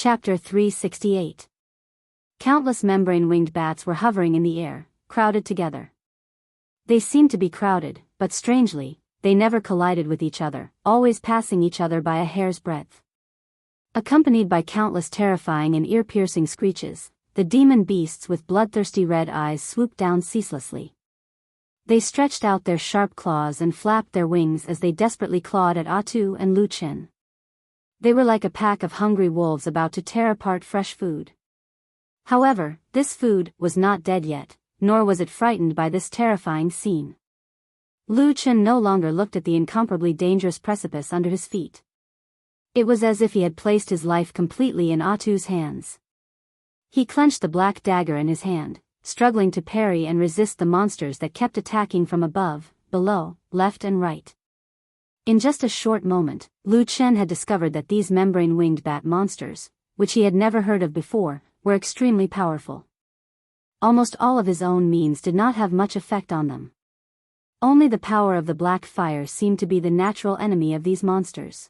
Chapter 368. Countless membrane-winged bats were hovering in the air, crowded together. They seemed to be crowded, but strangely, they never collided with each other, always passing each other by a hair's breadth. Accompanied by countless terrifying and ear-piercing screeches, the demon beasts with bloodthirsty red eyes swooped down ceaselessly. They stretched out their sharp claws and flapped their wings as they desperately clawed at Atu and Lu Chen. They were like a pack of hungry wolves about to tear apart fresh food. However, this food was not dead yet, nor was it frightened by this terrifying scene. Lu Chen no longer looked at the incomparably dangerous precipice under his feet. It was as if he had placed his life completely in Atu's hands. He clenched the black dagger in his hand, struggling to parry and resist the monsters that kept attacking from above, below, left and right. In just a short moment, Lu Chen had discovered that these membrane-winged bat monsters, which he had never heard of before, were extremely powerful. Almost all of his own means did not have much effect on them. Only the power of the black fire seemed to be the natural enemy of these monsters.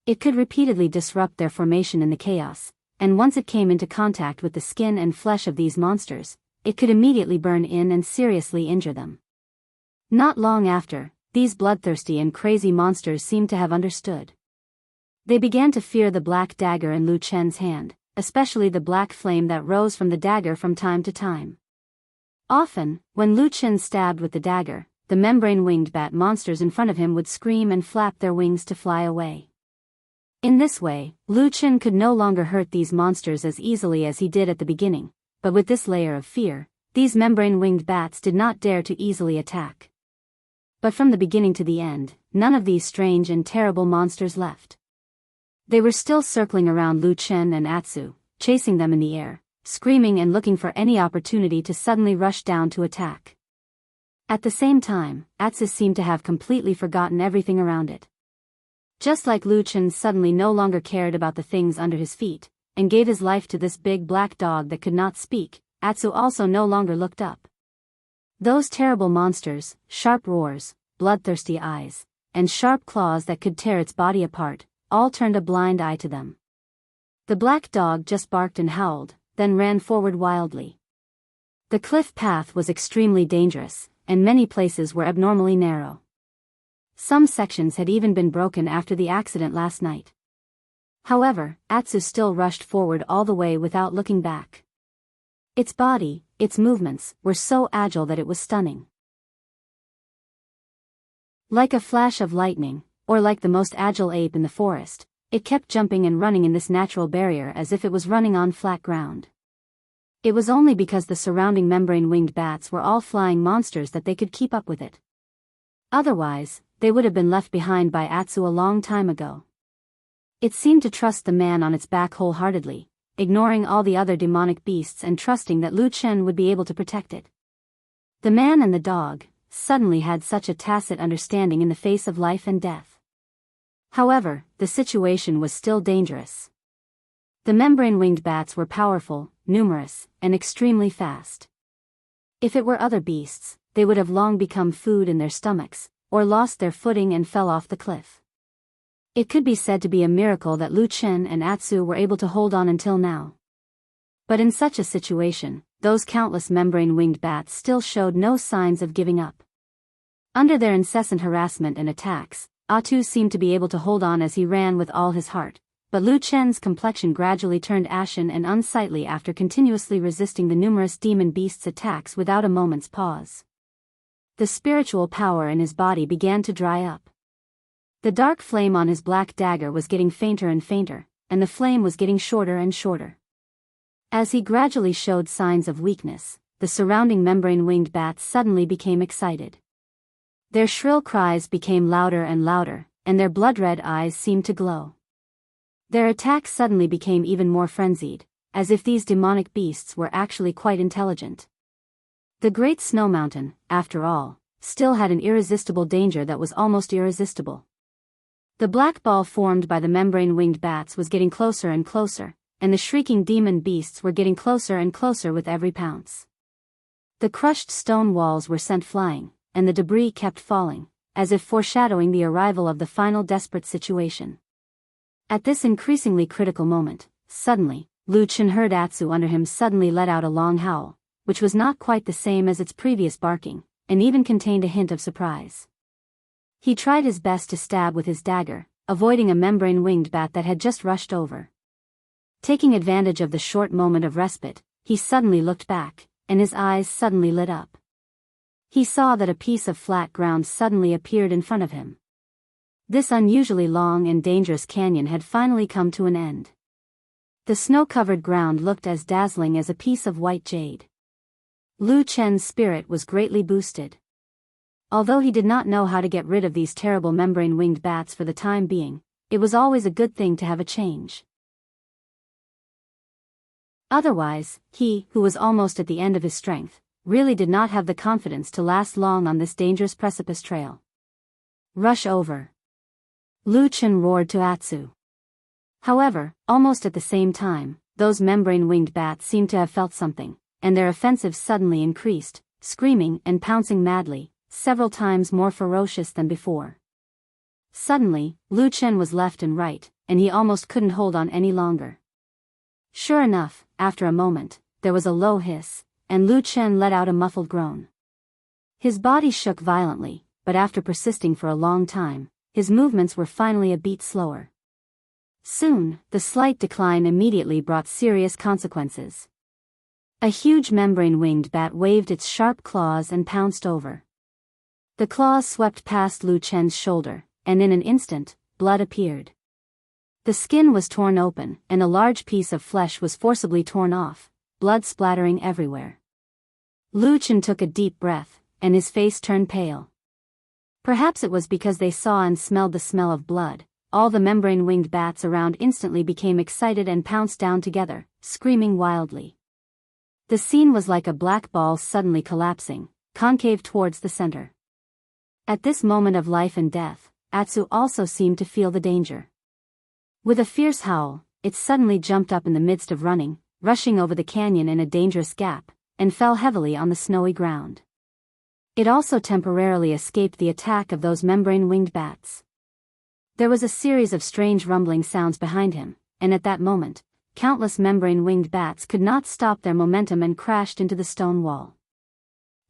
It could repeatedly disrupt their formation in the chaos, and once it came into contact with the skin and flesh of these monsters, it could immediately burn in and seriously injure them. Not long after, these bloodthirsty and crazy monsters seemed to have understood. They began to fear the black dagger in Lu Chen's hand, especially the black flame that rose from the dagger from time to time. Often, when Lu Chen stabbed with the dagger, the membrane-winged bat monsters in front of him would scream and flap their wings to fly away. In this way, Lu Chen could no longer hurt these monsters as easily as he did at the beginning, but with this layer of fear, these membrane-winged bats did not dare to easily attack. But from the beginning to the end, none of these strange and terrible monsters left. They were still circling around Lu Chen and Atsu, chasing them in the air, screaming and looking for any opportunity to suddenly rush down to attack. At the same time, Atsu seemed to have completely forgotten everything around it. Just like Lu Chen suddenly no longer cared about the things under his feet, and gave his life to this big black dog that could not speak, Atsu also no longer looked up. Those terrible monsters, sharp roars, bloodthirsty eyes, and sharp claws that could tear its body apart, all turned a blind eye to them. The black dog just barked and howled, then ran forward wildly. The cliff path was extremely dangerous, and many places were abnormally narrow. Some sections had even been broken after the accident last night. However, Atsu still rushed forward all the way without looking back. Its body, its movements, were so agile that it was stunning. Like a flash of lightning, or like the most agile ape in the forest, it kept jumping and running in this natural barrier as if it was running on flat ground. It was only because the surrounding membrane-winged bats were all flying monsters that they could keep up with it. Otherwise, they would have been left behind by Atsu a long time ago. It seemed to trust the man on its back wholeheartedly, ignoring all the other demonic beasts and trusting that Lu Chen would be able to protect it. The man and the dog suddenly had such a tacit understanding in the face of life and death. However, the situation was still dangerous. The membrane-winged bats were powerful, numerous, and extremely fast. If it were other beasts, they would have long become food in their stomachs, or lost their footing and fell off the cliff. It could be said to be a miracle that Lu Chen and Atsu were able to hold on until now. But in such a situation, those countless membrane-winged bats still showed no signs of giving up. Under their incessant harassment and attacks, Atu seemed to be able to hold on as he ran with all his heart, but Lu Chen's complexion gradually turned ashen and unsightly after continuously resisting the numerous demon beasts' attacks without a moment's pause. The spiritual power in his body began to dry up. The dark flame on his black dagger was getting fainter and fainter, and the flame was getting shorter and shorter. As he gradually showed signs of weakness, the surrounding membrane-winged bats suddenly became excited. Their shrill cries became louder and louder, and their blood-red eyes seemed to glow. Their attacks suddenly became even more frenzied, as if these demonic beasts were actually quite intelligent. The great snow mountain, after all, still had an irresistible danger that was almost irresistible. The black ball formed by the membrane-winged bats was getting closer and closer, and the shrieking demon beasts were getting closer and closer with every pounce. The crushed stone walls were sent flying, and the debris kept falling, as if foreshadowing the arrival of the final desperate situation. At this increasingly critical moment, Suddenly, Lu Chen heard Atsu under him suddenly let out a long howl, which was not quite the same as its previous barking, and even contained a hint of surprise. He tried his best to stab with his dagger, avoiding a membrane-winged bat that had just rushed over. Taking advantage of the short moment of respite, he suddenly looked back, and his eyes suddenly lit up. He saw that a piece of flat ground suddenly appeared in front of him. This unusually long and dangerous canyon had finally come to an end. The snow-covered ground looked as dazzling as a piece of white jade. Lu Chen's spirit was greatly boosted. Although he did not know how to get rid of these terrible membrane-winged bats for the time being, it was always a good thing to have a change. Otherwise, he, who was almost at the end of his strength, really did not have the confidence to last long on this dangerous precipice trail. Rush over! Lu Chen roared to Atsu. However, almost at the same time, those membrane-winged bats seemed to have felt something, and their offensive suddenly increased, screaming and pouncing madly, several times more ferocious than before. Suddenly, Lu Chen was left and right, and he almost couldn't hold on any longer. Sure enough, after a moment, there was a low hiss, and Lu Chen let out a muffled groan. His body shook violently, but after persisting for a long time, his movements were finally a beat slower. Soon, the slight decline immediately brought serious consequences. A huge membrane-winged bat waved its sharp claws and pounced over. The claws swept past Lu Chen's shoulder, and in an instant, blood appeared. The skin was torn open, and a large piece of flesh was forcibly torn off, blood splattering everywhere. Lu Chen took a deep breath, and his face turned pale. Perhaps it was because they saw and smelled the smell of blood. All the membrane-winged bats around instantly became excited and pounced down together, screaming wildly. The scene was like a black ball suddenly collapsing, concave towards the center. At this moment of life and death, Atsu also seemed to feel the danger. With a fierce howl, it suddenly jumped up in the midst of running, rushing over the canyon in a dangerous gap, and fell heavily on the snowy ground. It also temporarily escaped the attack of those membrane-winged bats. There was a series of strange rumbling sounds behind him, and at that moment, countless membrane-winged bats could not stop their momentum and crashed into the stone wall.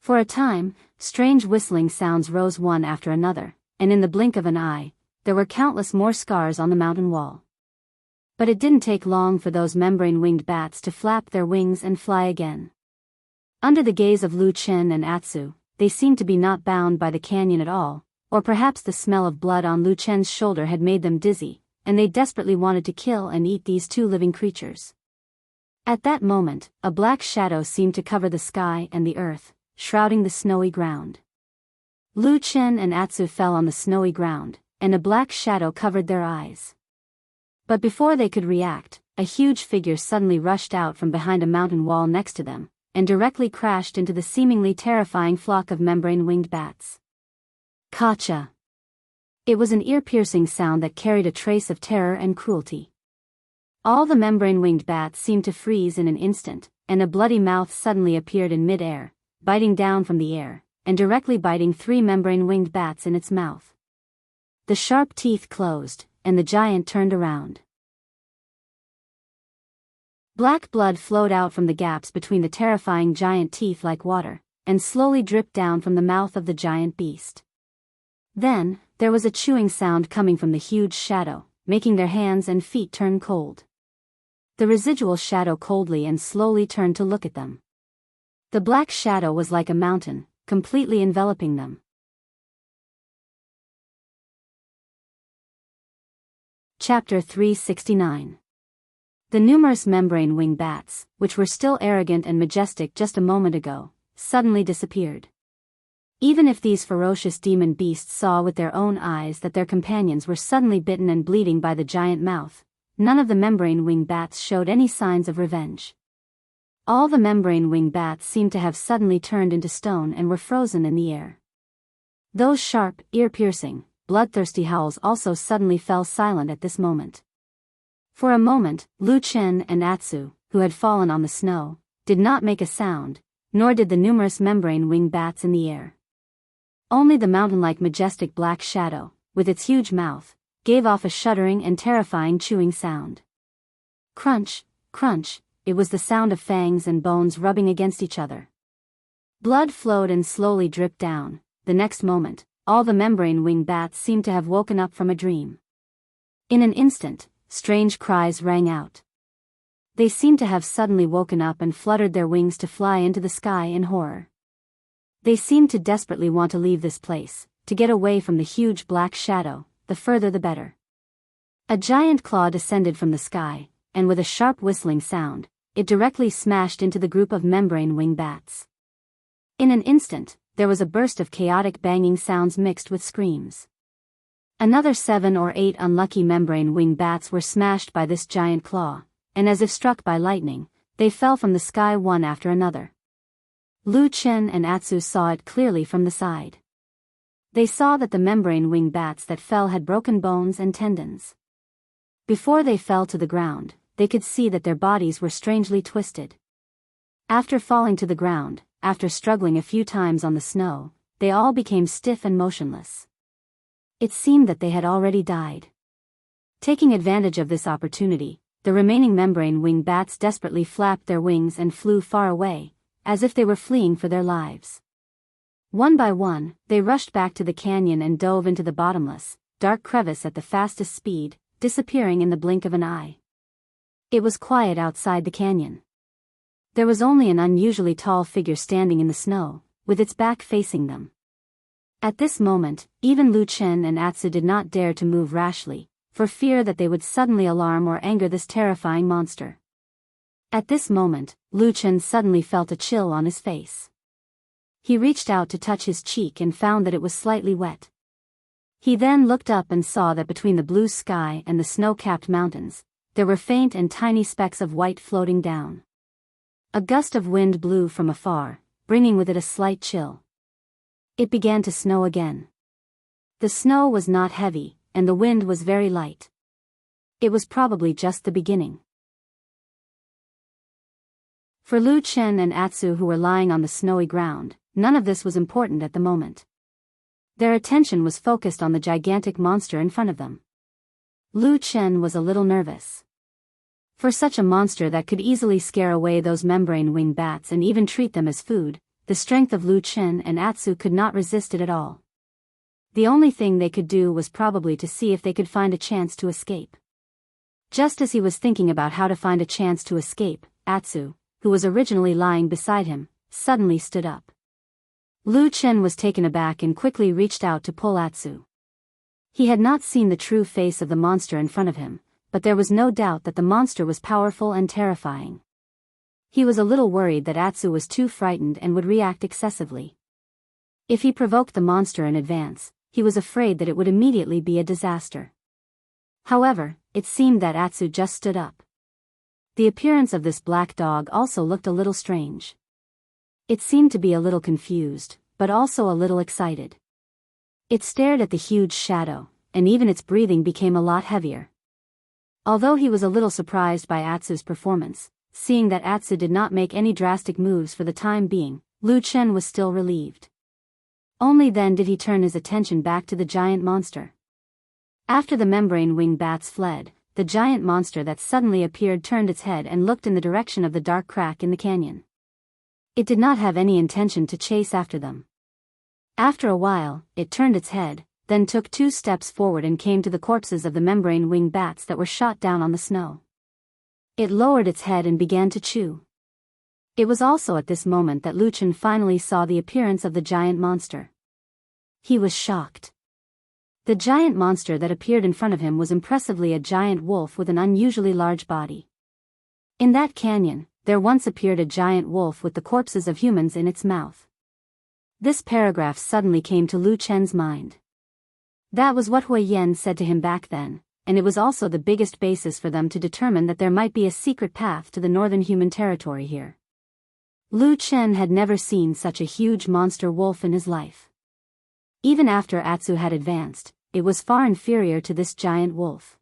For a time, strange whistling sounds rose one after another, and in the blink of an eye, there were countless more scars on the mountain wall. But it didn't take long for those membrane-winged bats to flap their wings and fly again. Under the gaze of Lu Chen and Atsu, they seemed to be not bound by the canyon at all, or perhaps the smell of blood on Lu Chen's shoulder had made them dizzy, and they desperately wanted to kill and eat these two living creatures. At that moment, a black shadow seemed to cover the sky and the earth, shrouding the snowy ground. Lu Chen and Atsu fell on the snowy ground, and a black shadow covered their eyes. But before they could react, a huge figure suddenly rushed out from behind a mountain wall next to them, and directly crashed into the seemingly terrifying flock of membrane-winged bats. Kacha! It was an ear-piercing sound that carried a trace of terror and cruelty. All the membrane-winged bats seemed to freeze in an instant, and a bloody mouth suddenly appeared in mid-air, biting down from the air, and directly biting 3 membrane-winged bats in its mouth. The sharp teeth closed, and the giant turned around. Black blood flowed out from the gaps between the terrifying giant teeth like water, and slowly dripped down from the mouth of the giant beast. Then, there was a chewing sound coming from the huge shadow, making their hands and feet turn cold. The residual shadow coldly and slowly turned to look at them. The black shadow was like a mountain, completely enveloping them. Chapter 369. The numerous membrane-wing bats, which were still arrogant and majestic just a moment ago, suddenly disappeared. Even if these ferocious demon beasts saw with their own eyes that their companions were suddenly bitten and bleeding by the giant mouth, none of the membrane-wing bats showed any signs of revenge. All the membrane-wing bats seemed to have suddenly turned into stone and were frozen in the air. Those sharp, ear-piercing, bloodthirsty howls also suddenly fell silent at this moment. For a moment, Lu Chen and Atsu, who had fallen on the snow, did not make a sound, nor did the numerous membrane-wing bats in the air. Only the mountain-like majestic black shadow, with its huge mouth, gave off a shuddering and terrifying chewing sound. Crunch, crunch, it was the sound of fangs and bones rubbing against each other. Blood flowed and slowly dripped down. The next moment, all the membrane-winged bats seemed to have woken up from a dream. In an instant, strange cries rang out. They seemed to have suddenly woken up and fluttered their wings to fly into the sky in horror. They seemed to desperately want to leave this place, to get away from the huge black shadow, the further the better. A giant claw descended from the sky, and with a sharp whistling sound, it directly smashed into the group of membrane-winged bats. In an instant, there was a burst of chaotic banging sounds mixed with screams. Another 7 or 8 unlucky membrane-winged bats were smashed by this giant claw, and as if struck by lightning, they fell from the sky one after another. Lu Chen and Atsu saw it clearly from the side. They saw that the membrane-winged bats that fell had broken bones and tendons. Before they fell to the ground, they could see that their bodies were strangely twisted. After falling to the ground, after struggling a few times on the snow, they all became stiff and motionless. It seemed that they had already died. Taking advantage of this opportunity, the remaining membrane-winged bats desperately flapped their wings and flew far away, as if they were fleeing for their lives. One by one, they rushed back to the canyon and dove into the bottomless, dark crevice at the fastest speed, disappearing in the blink of an eye. It was quiet outside the canyon. There was only an unusually tall figure standing in the snow, with its back facing them. At this moment, even Lu Chen and Atsu did not dare to move rashly, for fear that they would suddenly alarm or anger this terrifying monster. At this moment, Lu Chen suddenly felt a chill on his face. He reached out to touch his cheek and found that it was slightly wet. He then looked up and saw that between the blue sky and the snow-capped mountains, there were faint and tiny specks of white floating down. A gust of wind blew from afar, bringing with it a slight chill. It began to snow again. The snow was not heavy, and the wind was very light. It was probably just the beginning. For Lu Chen and Atsu, who were lying on the snowy ground, none of this was important at the moment. Their attention was focused on the gigantic monster in front of them. Lu Chen was a little nervous. For such a monster that could easily scare away those membrane-winged bats and even treat them as food, the strength of Lu Chen and Atsu could not resist it at all. The only thing they could do was probably to see if they could find a chance to escape. Just as he was thinking about how to find a chance to escape, Atsu, who was originally lying beside him, suddenly stood up. Lu Chen was taken aback and quickly reached out to pull Atsu. He had not seen the true face of the monster in front of him, but there was no doubt that the monster was powerful and terrifying. He was a little worried that Atsu was too frightened and would react excessively. If he provoked the monster in advance, he was afraid that it would immediately be a disaster. However, it seemed that Atsu just stood up. The appearance of this black dog also looked a little strange. It seemed to be a little confused, but also a little excited. It stared at the huge shadow, and even its breathing became a lot heavier. Although he was a little surprised by Atsu's performance, seeing that Atsu did not make any drastic moves for the time being, Lu Chen was still relieved. Only then did he turn his attention back to the giant monster. After the membrane-winged bats fled, the giant monster that suddenly appeared turned its head and looked in the direction of the dark crack in the canyon. It did not have any intention to chase after them. After a while, it turned its head, then took 2 steps forward and came to the corpses of the membrane-winged bats that were shot down on the snow. It lowered its head and began to chew. It was also at this moment that Lu Chen finally saw the appearance of the giant monster. He was shocked. The giant monster that appeared in front of him was impressively a giant wolf with an unusually large body. In that canyon, there once appeared a giant wolf with the corpses of humans in its mouth. This paragraph suddenly came to Lu Chen's mind. That was what Hui Yen said to him back then, and it was also the biggest basis for them to determine that there might be a secret path to the northern human territory here. Lu Chen had never seen such a huge monster wolf in his life. Even after Atsu had advanced, it was far inferior to this giant wolf.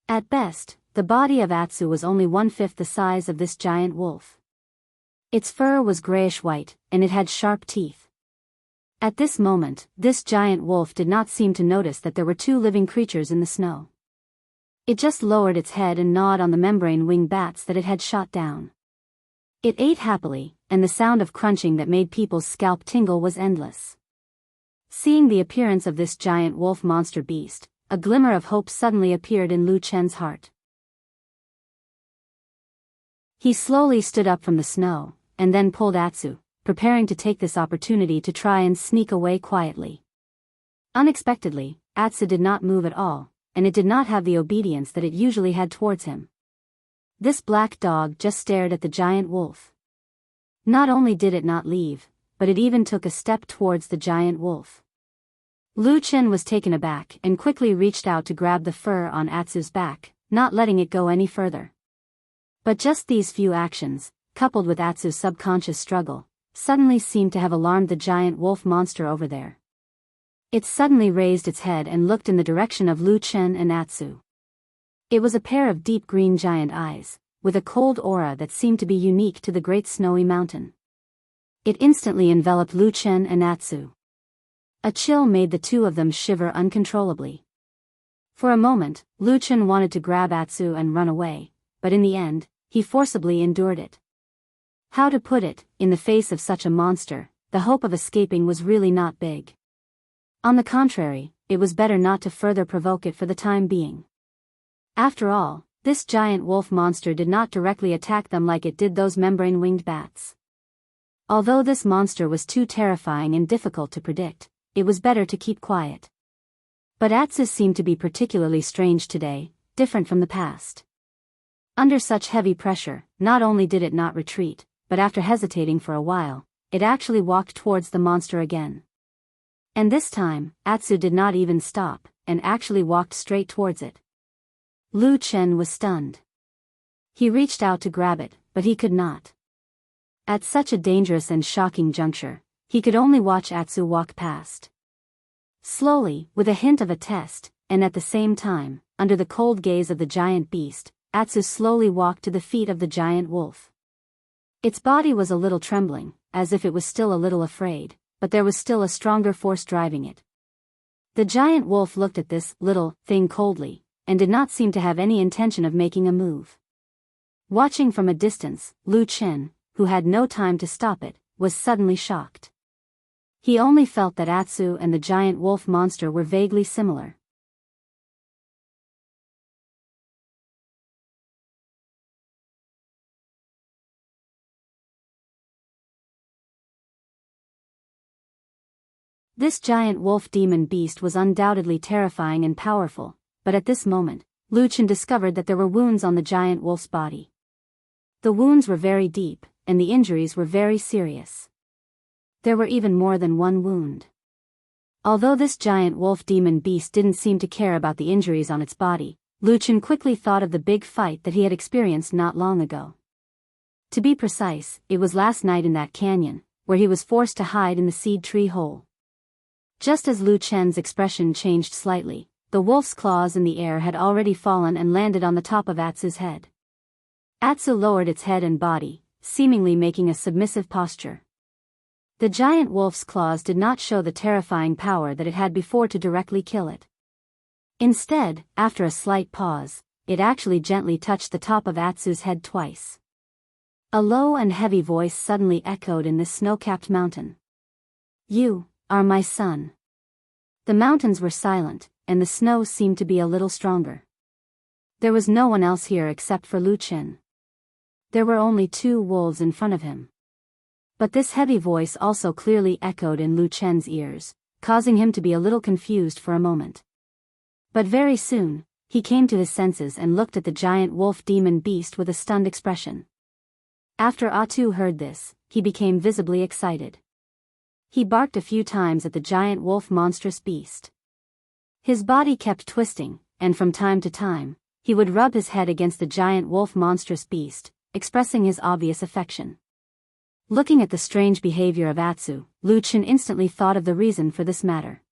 At best, the body of Atsu was only 1/5 the size of this giant wolf. Its fur was grayish-white, and it had sharp teeth. At this moment, this giant wolf did not seem to notice that there were 2 living creatures in the snow. It just lowered its head and gnawed on the membrane-winged bats that it had shot down. It ate happily, and the sound of crunching that made people's scalp tingle was endless. Seeing the appearance of this giant wolf monster beast, a glimmer of hope suddenly appeared in Lu Chen's heart. He slowly stood up from the snow, and then pulled Atsu, preparing to take this opportunity to try and sneak away quietly. Unexpectedly, Atsu did not move at all, and it did not have the obedience that it usually had towards him. This black dog just stared at the giant wolf. Not only did it not leave, but it even took a step towards the giant wolf. Lu Chen was taken aback and quickly reached out to grab the fur on Atsu's back, not letting it go any further. But just these few actions, coupled with Atsu's subconscious struggle, suddenly seemed to have alarmed the giant wolf monster over there. It suddenly raised its head and looked in the direction of Lu Chen and Atsu. It was a pair of deep green giant eyes, with a cold aura that seemed to be unique to the great snowy mountain. It instantly enveloped Lu Chen and Atsu. A chill made the two of them shiver uncontrollably. For a moment, Lu Chen wanted to grab Atsu and run away, but in the end, he forcibly endured it. How to put it, in the face of such a monster, the hope of escaping was really not big. On the contrary, it was better not to further provoke it for the time being. After all, this giant wolf monster did not directly attack them like it did those membrane-winged bats. Although this monster was too terrifying and difficult to predict, it was better to keep quiet. But Atsu seemed to be particularly strange today, different from the past. Under such heavy pressure, not only did it not retreat, but after hesitating for a while, it actually walked towards the monster again. And this time, Atsu did not even stop, and actually walked straight towards it. Lu Chen was stunned. He reached out to grab it, but he could not. At such a dangerous and shocking juncture, he could only watch Atsu walk past. Slowly, with a hint of a test, and at the same time, under the cold gaze of the giant beast, Atsu slowly walked to the feet of the giant wolf. Its body was a little trembling, as if it was still a little afraid, but there was still a stronger force driving it. The giant wolf looked at this little thing coldly, and did not seem to have any intention of making a move. Watching from a distance, Lu Chen, who had no time to stop it, was suddenly shocked. He only felt that Atsu and the giant wolf monster were vaguely similar. This giant wolf demon beast was undoubtedly terrifying and powerful, but at this moment, Lu Chen discovered that there were wounds on the giant wolf's body. The wounds were very deep, and the injuries were very serious. There were even more than one wound. Although this giant wolf demon beast didn't seem to care about the injuries on its body, Lu Chen quickly thought of the big fight that he had experienced not long ago. To be precise, it was last night in that canyon, where he was forced to hide in the seed tree hole. Just as Lu Chen's expression changed slightly, the wolf's claws in the air had already fallen and landed on the top of Atsu's head. Atsu lowered its head and body, seemingly making a submissive posture. The giant wolf's claws did not show the terrifying power that it had before to directly kill it. Instead, after a slight pause, it actually gently touched the top of Atsu's head twice. A low and heavy voice suddenly echoed in this snow-capped mountain. "You are my son." The mountains were silent, and the snow seemed to be a little stronger. There was no one else here except for Lu Chen. There were only two wolves in front of him. But this heavy voice also clearly echoed in Lu Chen's ears, causing him to be a little confused for a moment. But very soon, he came to his senses and looked at the giant wolf demon beast with a stunned expression. After Atsu heard this, he became visibly excited. He barked a few times at the giant wolf monstrous beast. His body kept twisting, and from time to time, he would rub his head against the giant wolf monstrous beast, expressing his obvious affection. Looking at the strange behavior of Atsu, Lu Chen instantly thought of the reason for this matter.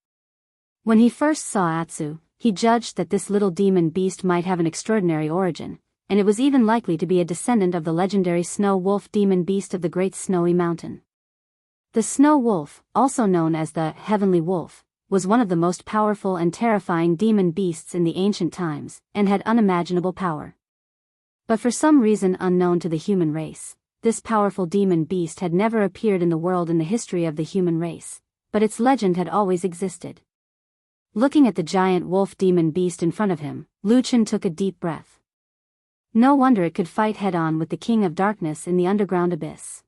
When he first saw Atsu, he judged that this little demon beast might have an extraordinary origin, and it was even likely to be a descendant of the legendary snow wolf demon beast of the Great Snowy Mountain. The snow wolf, also known as the Heavenly Wolf, was one of the most powerful and terrifying demon beasts in the ancient times, and had unimaginable power. But for some reason unknown to the human race, this powerful demon beast had never appeared in the world in the history of the human race, but its legend had always existed. Looking at the giant wolf demon beast in front of him, Lu Chen took a deep breath. No wonder it could fight head-on with the King of Darkness in the underground abyss.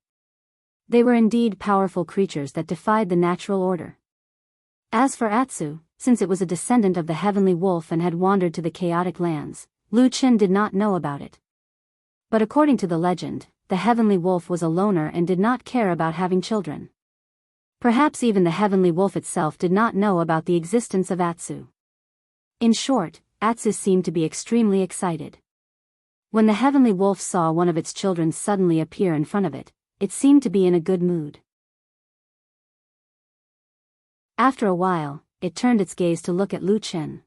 They were indeed powerful creatures that defied the natural order. As for Atsu, since it was a descendant of the heavenly wolf and had wandered to the chaotic lands, Lu Chen did not know about it. But according to the legend, the heavenly wolf was a loner and did not care about having children. Perhaps even the heavenly wolf itself did not know about the existence of Atsu. In short, Atsu seemed to be extremely excited. When the heavenly wolf saw one of its children suddenly appear in front of it, it seemed to be in a good mood. After a while, it turned its gaze to look at Lu Chen.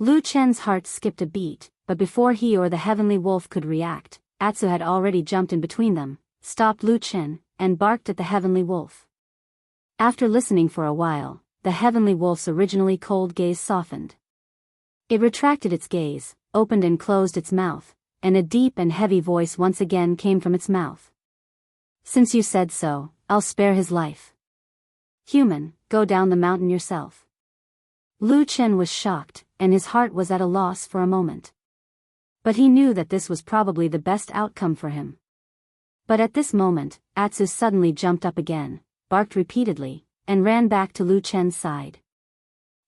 Lu Chen's heart skipped a beat, but before he or the heavenly wolf could react, Atsu had already jumped in between them, stopped Lu Chen, and barked at the heavenly wolf. After listening for a while, the heavenly wolf's originally cold gaze softened. It retracted its gaze, opened and closed its mouth, and a deep and heavy voice once again came from its mouth. "Since you said so, I'll spare his life. Human, go down the mountain yourself." Lu Chen was shocked, and his heart was at a loss for a moment. But he knew that this was probably the best outcome for him. But at this moment, Atsu suddenly jumped up again, barked repeatedly, and ran back to Lu Chen's side.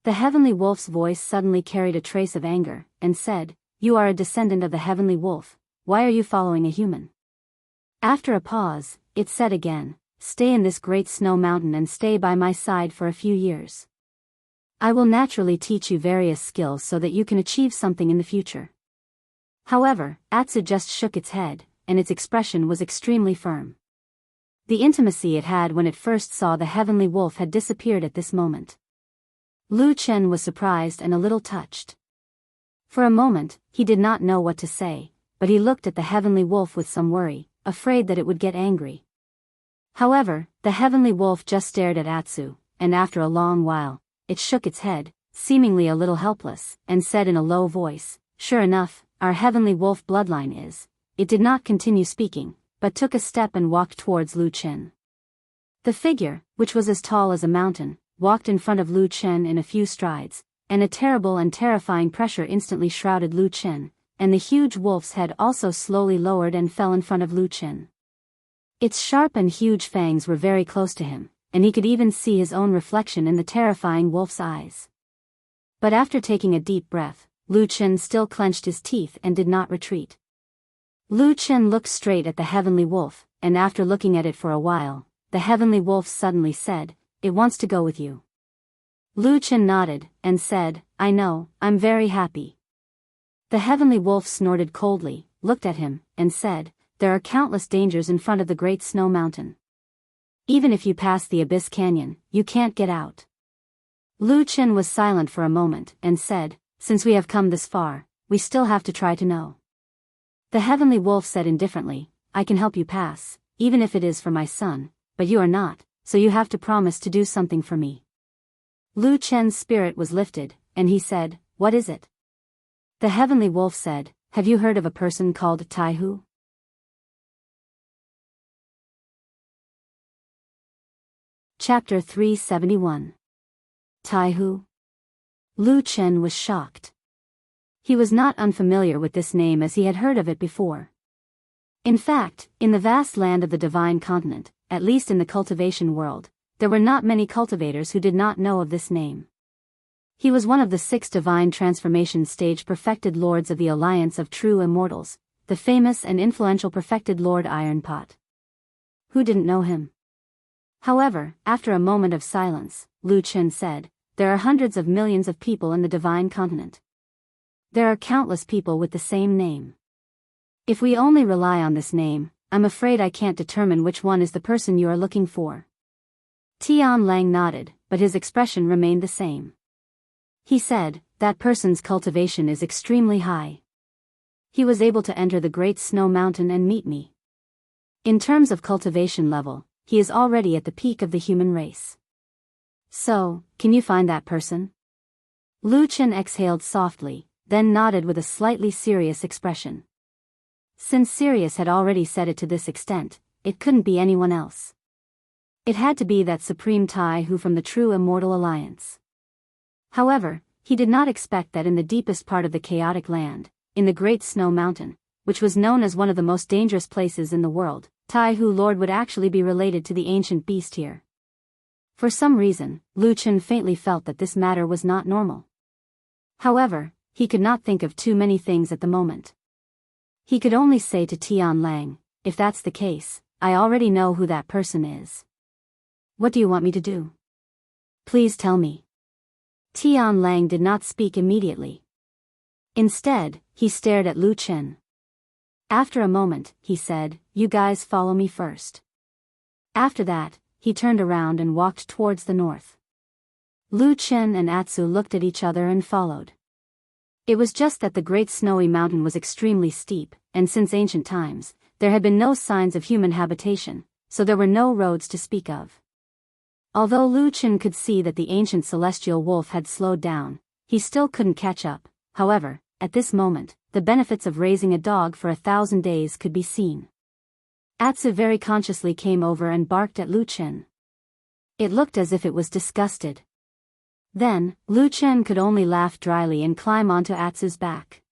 The heavenly wolf's voice suddenly carried a trace of anger, and said, "You are a descendant of the heavenly wolf, why are you following a human?" After a pause, it said again, "Stay in this great snow mountain and stay by my side for a few years. I will naturally teach you various skills so that you can achieve something in the future." However, Atsu just shook its head, and its expression was extremely firm. The intimacy it had when it first saw the heavenly wolf had disappeared at this moment. Lu Chen was surprised and a little touched. For a moment, he did not know what to say, but he looked at the heavenly wolf with some worry, afraid that it would get angry. However, the heavenly wolf just stared at Atsu, and after a long while, it shook its head, seemingly a little helpless, and said in a low voice, "Sure enough, our heavenly wolf bloodline is." It did not continue speaking, but took a step and walked towards Lu Chen. The figure, which was as tall as a mountain, walked in front of Lu Chen in a few strides, and a terrible and terrifying pressure instantly shrouded Lu Chen, and the huge wolf's head also slowly lowered and fell in front of Lu Chen. Its sharp and huge fangs were very close to him, and he could even see his own reflection in the terrifying wolf's eyes. But after taking a deep breath, Lu Chen still clenched his teeth and did not retreat. Lu Chen looked straight at the heavenly wolf, and after looking at it for a while, the heavenly wolf suddenly said, "It wants to go with you." Lu Chen nodded, and said, "I know, I'm very happy." The heavenly wolf snorted coldly, looked at him, and said, "There are countless dangers in front of the great snow mountain. Even if you pass the abyss canyon, you can't get out." Lu Chen was silent for a moment, and said, "Since we have come this far, we still have to try to know." The heavenly wolf said indifferently, "I can help you pass, even if it is for my son, but you are not, so you have to promise to do something for me." Lu Chen's spirit was lifted, and he said, "What is it?" The heavenly wolf said, "Have you heard of a person called Taihu?" Chapter 371. Taihu. Lu Chen was shocked. He was not unfamiliar with this name as he had heard of it before. In fact, in the vast land of the divine continent, at least in the cultivation world, there were not many cultivators who did not know of this name. He was one of the 6 divine transformation stage perfected lords of the Alliance of True Immortals, the famous and influential perfected Lord Ironpot. Who didn't know him? However, after a moment of silence, Lu Chen said, "There are hundreds of millions of people in the divine continent. There are countless people with the same name. If we only rely on this name, I'm afraid I can't determine which one is the person you are looking for." Tian Lang nodded, but his expression remained the same. He said, "That person's cultivation is extremely high. He was able to enter the Great Snow Mountain and meet me. In terms of cultivation level, he is already at the peak of the human race. So, can you find that person? Lu Chen exhaled softly, then nodded with a slightly serious expression. Since Sirius had already said it to this extent, it couldn't be anyone else. It had to be that supreme Tai who from the true immortal alliance. However, he did not expect that in the deepest part of the chaotic land, in the Great Snow Mountain, which was known as one of the most dangerous places in the world, Tai Hu Lord would actually be related to the ancient beast here. For some reason, Lu Chen faintly felt that this matter was not normal. However, he could not think of too many things at the moment. He could only say to Tian Lang, if that's the case, I already know who that person is. What do you want me to do? Please tell me. Tian Lang did not speak immediately. Instead, he stared at Lu Chen. After a moment, he said, you guys follow me first. After that, he turned around and walked towards the north. Lu Chen and Atsu looked at each other and followed. It was just that the great snowy mountain was extremely steep, and since ancient times, there had been no signs of human habitation, so there were no roads to speak of. Although Lu Chen could see that the ancient celestial wolf had slowed down, he still couldn't catch up. However, at this moment, the benefits of raising a dog for 1,000 days could be seen. Atsu very consciously came over and barked at Lu Chen. It looked as if it was disgusted. Then, Lu Chen could only laugh dryly and climb onto Atsu's back.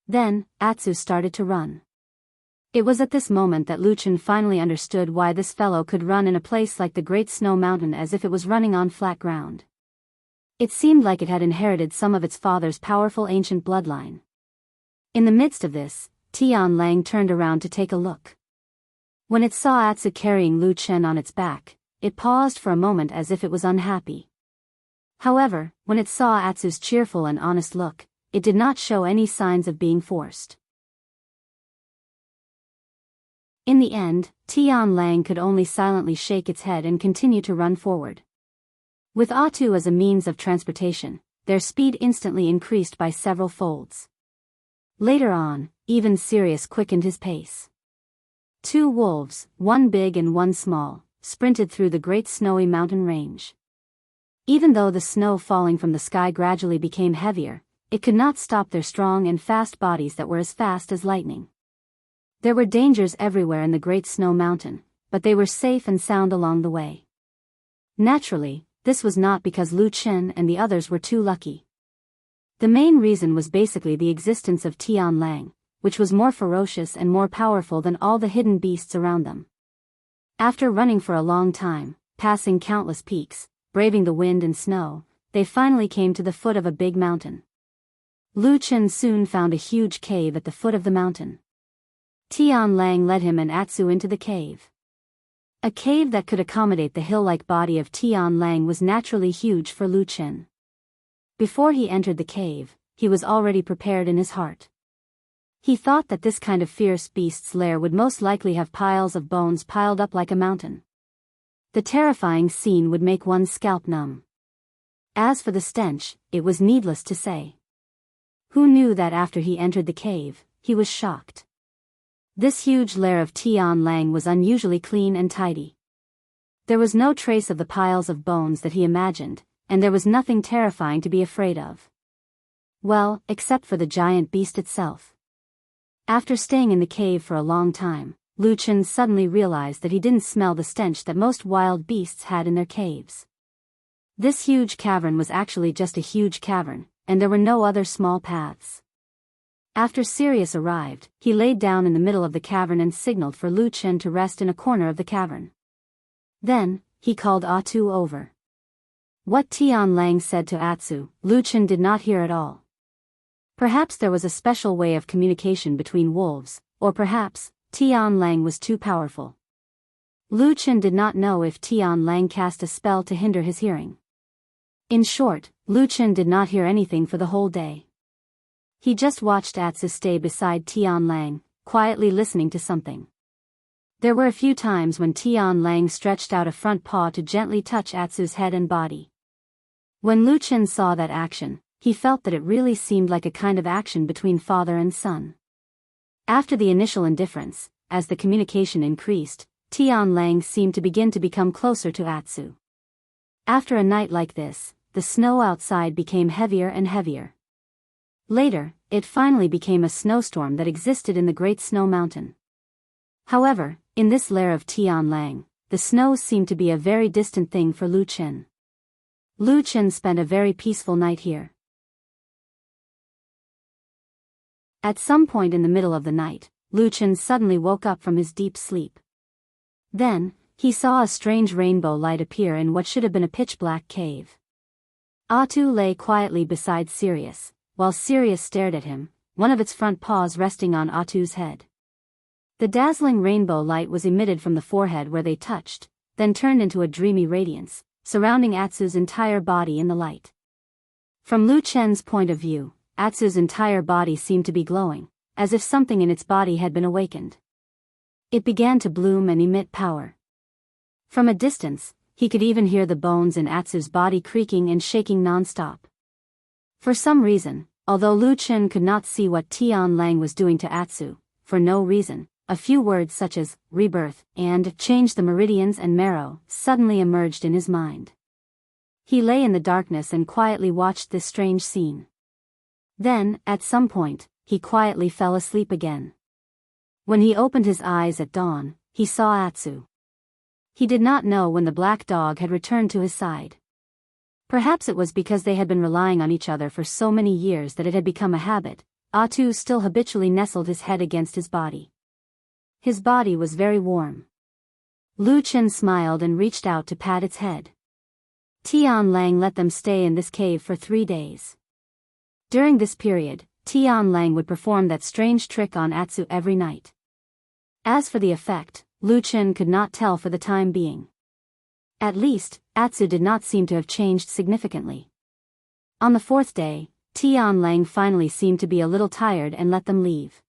Then, Atsu started to run. It was at this moment that Lu Chen finally understood why this fellow could run in a place like the Great Snow Mountain as if it was running on flat ground. It seemed like it had inherited some of its father's powerful ancient bloodline. In the midst of this, Tian Lang turned around to take a look. When it saw Atsu carrying Lu Chen on its back, it paused for a moment as if it was unhappy. However, when it saw Atsu's cheerful and honest look, it did not show any signs of being forced. In the end, Tian Lang could only silently shake its head and continue to run forward. With Atsu as a means of transportation, their speed instantly increased by several folds. Later on, even Sirius quickened his pace. 2 wolves, one big and one small, sprinted through the great snowy mountain range. Even though the snow falling from the sky gradually became heavier, it could not stop their strong and fast bodies that were as fast as lightning. There were dangers everywhere in the Great Snow Mountain, but they were safe and sound along the way. Naturally, this was not because Lu Chen and the others were too lucky. The main reason was basically the existence of Tian Lang, which was more ferocious and more powerful than all the hidden beasts around them. After running for a long time, passing countless peaks, braving the wind and snow, they finally came to the foot of a big mountain. Lu Chen soon found a huge cave at the foot of the mountain. Tian Lang led him and Atsu into the cave. A cave that could accommodate the hill-like body of Tian Lang was naturally huge for Lu Chen. Before he entered the cave, he was already prepared in his heart. He thought that this kind of fierce beast's lair would most likely have piles of bones piled up like a mountain. The terrifying scene would make one's scalp numb. As for the stench, it was needless to say. Who knew that after he entered the cave, he was shocked. This huge lair of Tian Lang was unusually clean and tidy. There was no trace of the piles of bones that he imagined, and there was nothing terrifying to be afraid of. Well, except for the giant beast itself. After staying in the cave for a long time, Lu Chen suddenly realized that he didn't smell the stench that most wild beasts had in their caves. This huge cavern was actually just a huge cavern, and there were no other small paths. After Sirius arrived, he laid down in the middle of the cavern and signaled for Lu Chen to rest in a corner of the cavern. Then, he called Atsu over. What Tian Lang said to Atsu, Lu Chen did not hear at all. Perhaps there was a special way of communication between wolves, or perhaps Tian Lang was too powerful. Lu Chen did not know if Tian Lang cast a spell to hinder his hearing. In short, Lu Chen did not hear anything for the whole day. He just watched Atsu stay beside Tian Lang, quietly listening to something. There were a few times when Tian Lang stretched out a front paw to gently touch Atsu's head and body. When Lu Chen saw that action, he felt that it really seemed like a kind of action between father and son. After the initial indifference, as the communication increased, Tian Lang seemed to begin to become closer to Atsu. After a night like this, the snow outside became heavier and heavier. Later, it finally became a snowstorm that existed in the Great Snow Mountain. However, in this lair of Tian Lang, the snow seemed to be a very distant thing for Lu Chen. Lu Chen spent a very peaceful night here. At some point in the middle of the night, Lu Chen suddenly woke up from his deep sleep. Then, he saw a strange rainbow light appear in what should have been a pitch-black cave. Atu lay quietly beside Sirius, while Sirius stared at him, one of its front paws resting on Atu's head. The dazzling rainbow light was emitted from the forehead where they touched, then turned into a dreamy radiance, surrounding Atsu's entire body in the light. From Lu Chen's point of view, Atsu's entire body seemed to be glowing, as if something in its body had been awakened. It began to bloom and emit power. From a distance, he could even hear the bones in Atsu's body creaking and shaking non-stop. For some reason, although Lu Chen could not see what Tian Lang was doing to Atsu, for no reason, a few words such as rebirth and change the meridians and marrow suddenly emerged in his mind. He lay in the darkness and quietly watched this strange scene. Then, at some point, he quietly fell asleep again. When he opened his eyes at dawn, he saw Atsu. He did not know when the black dog had returned to his side. Perhaps it was because they had been relying on each other for so many years that it had become a habit. Atu still habitually nestled his head against his body. His body was very warm. Lu Chen smiled and reached out to pat its head. Tian Lang let them stay in this cave for 3 days. During this period, Tian Lang would perform that strange trick on Atsu every night. As for the effect, Lu Chen could not tell for the time being. At least, Atsu did not seem to have changed significantly. On the 4th day, Tian Lang finally seemed to be a little tired and let them leave.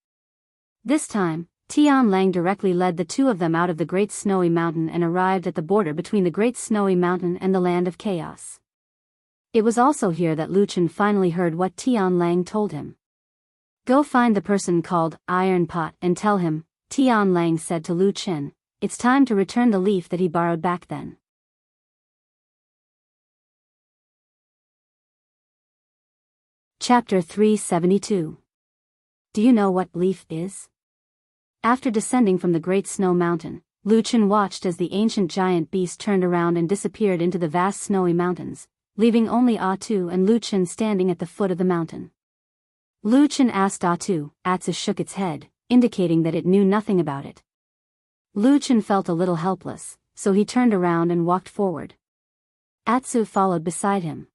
This time, Tian Lang directly led the two of them out of the Great Snowy Mountain and arrived at the border between the Great Snowy Mountain and the Land of Chaos. It was also here that Lu Chen finally heard what Tian Lang told him. "Go find the person called Iron Pot and tell him," Tian Lang said to Lu Chen, "it's time to return the leaf that he borrowed back then." Chapter 372. Do you know what leaf is? After descending from the Great Snow Mountain, Lu Chen watched as the ancient giant beast turned around and disappeared into the vast snowy mountains, leaving only Atu and Lu Chen standing at the foot of the mountain. Lu Chen asked Atu. Atsu shook its head, indicating that it knew nothing about it. Lu Chen felt a little helpless, so he turned around and walked forward. Atsu followed beside him.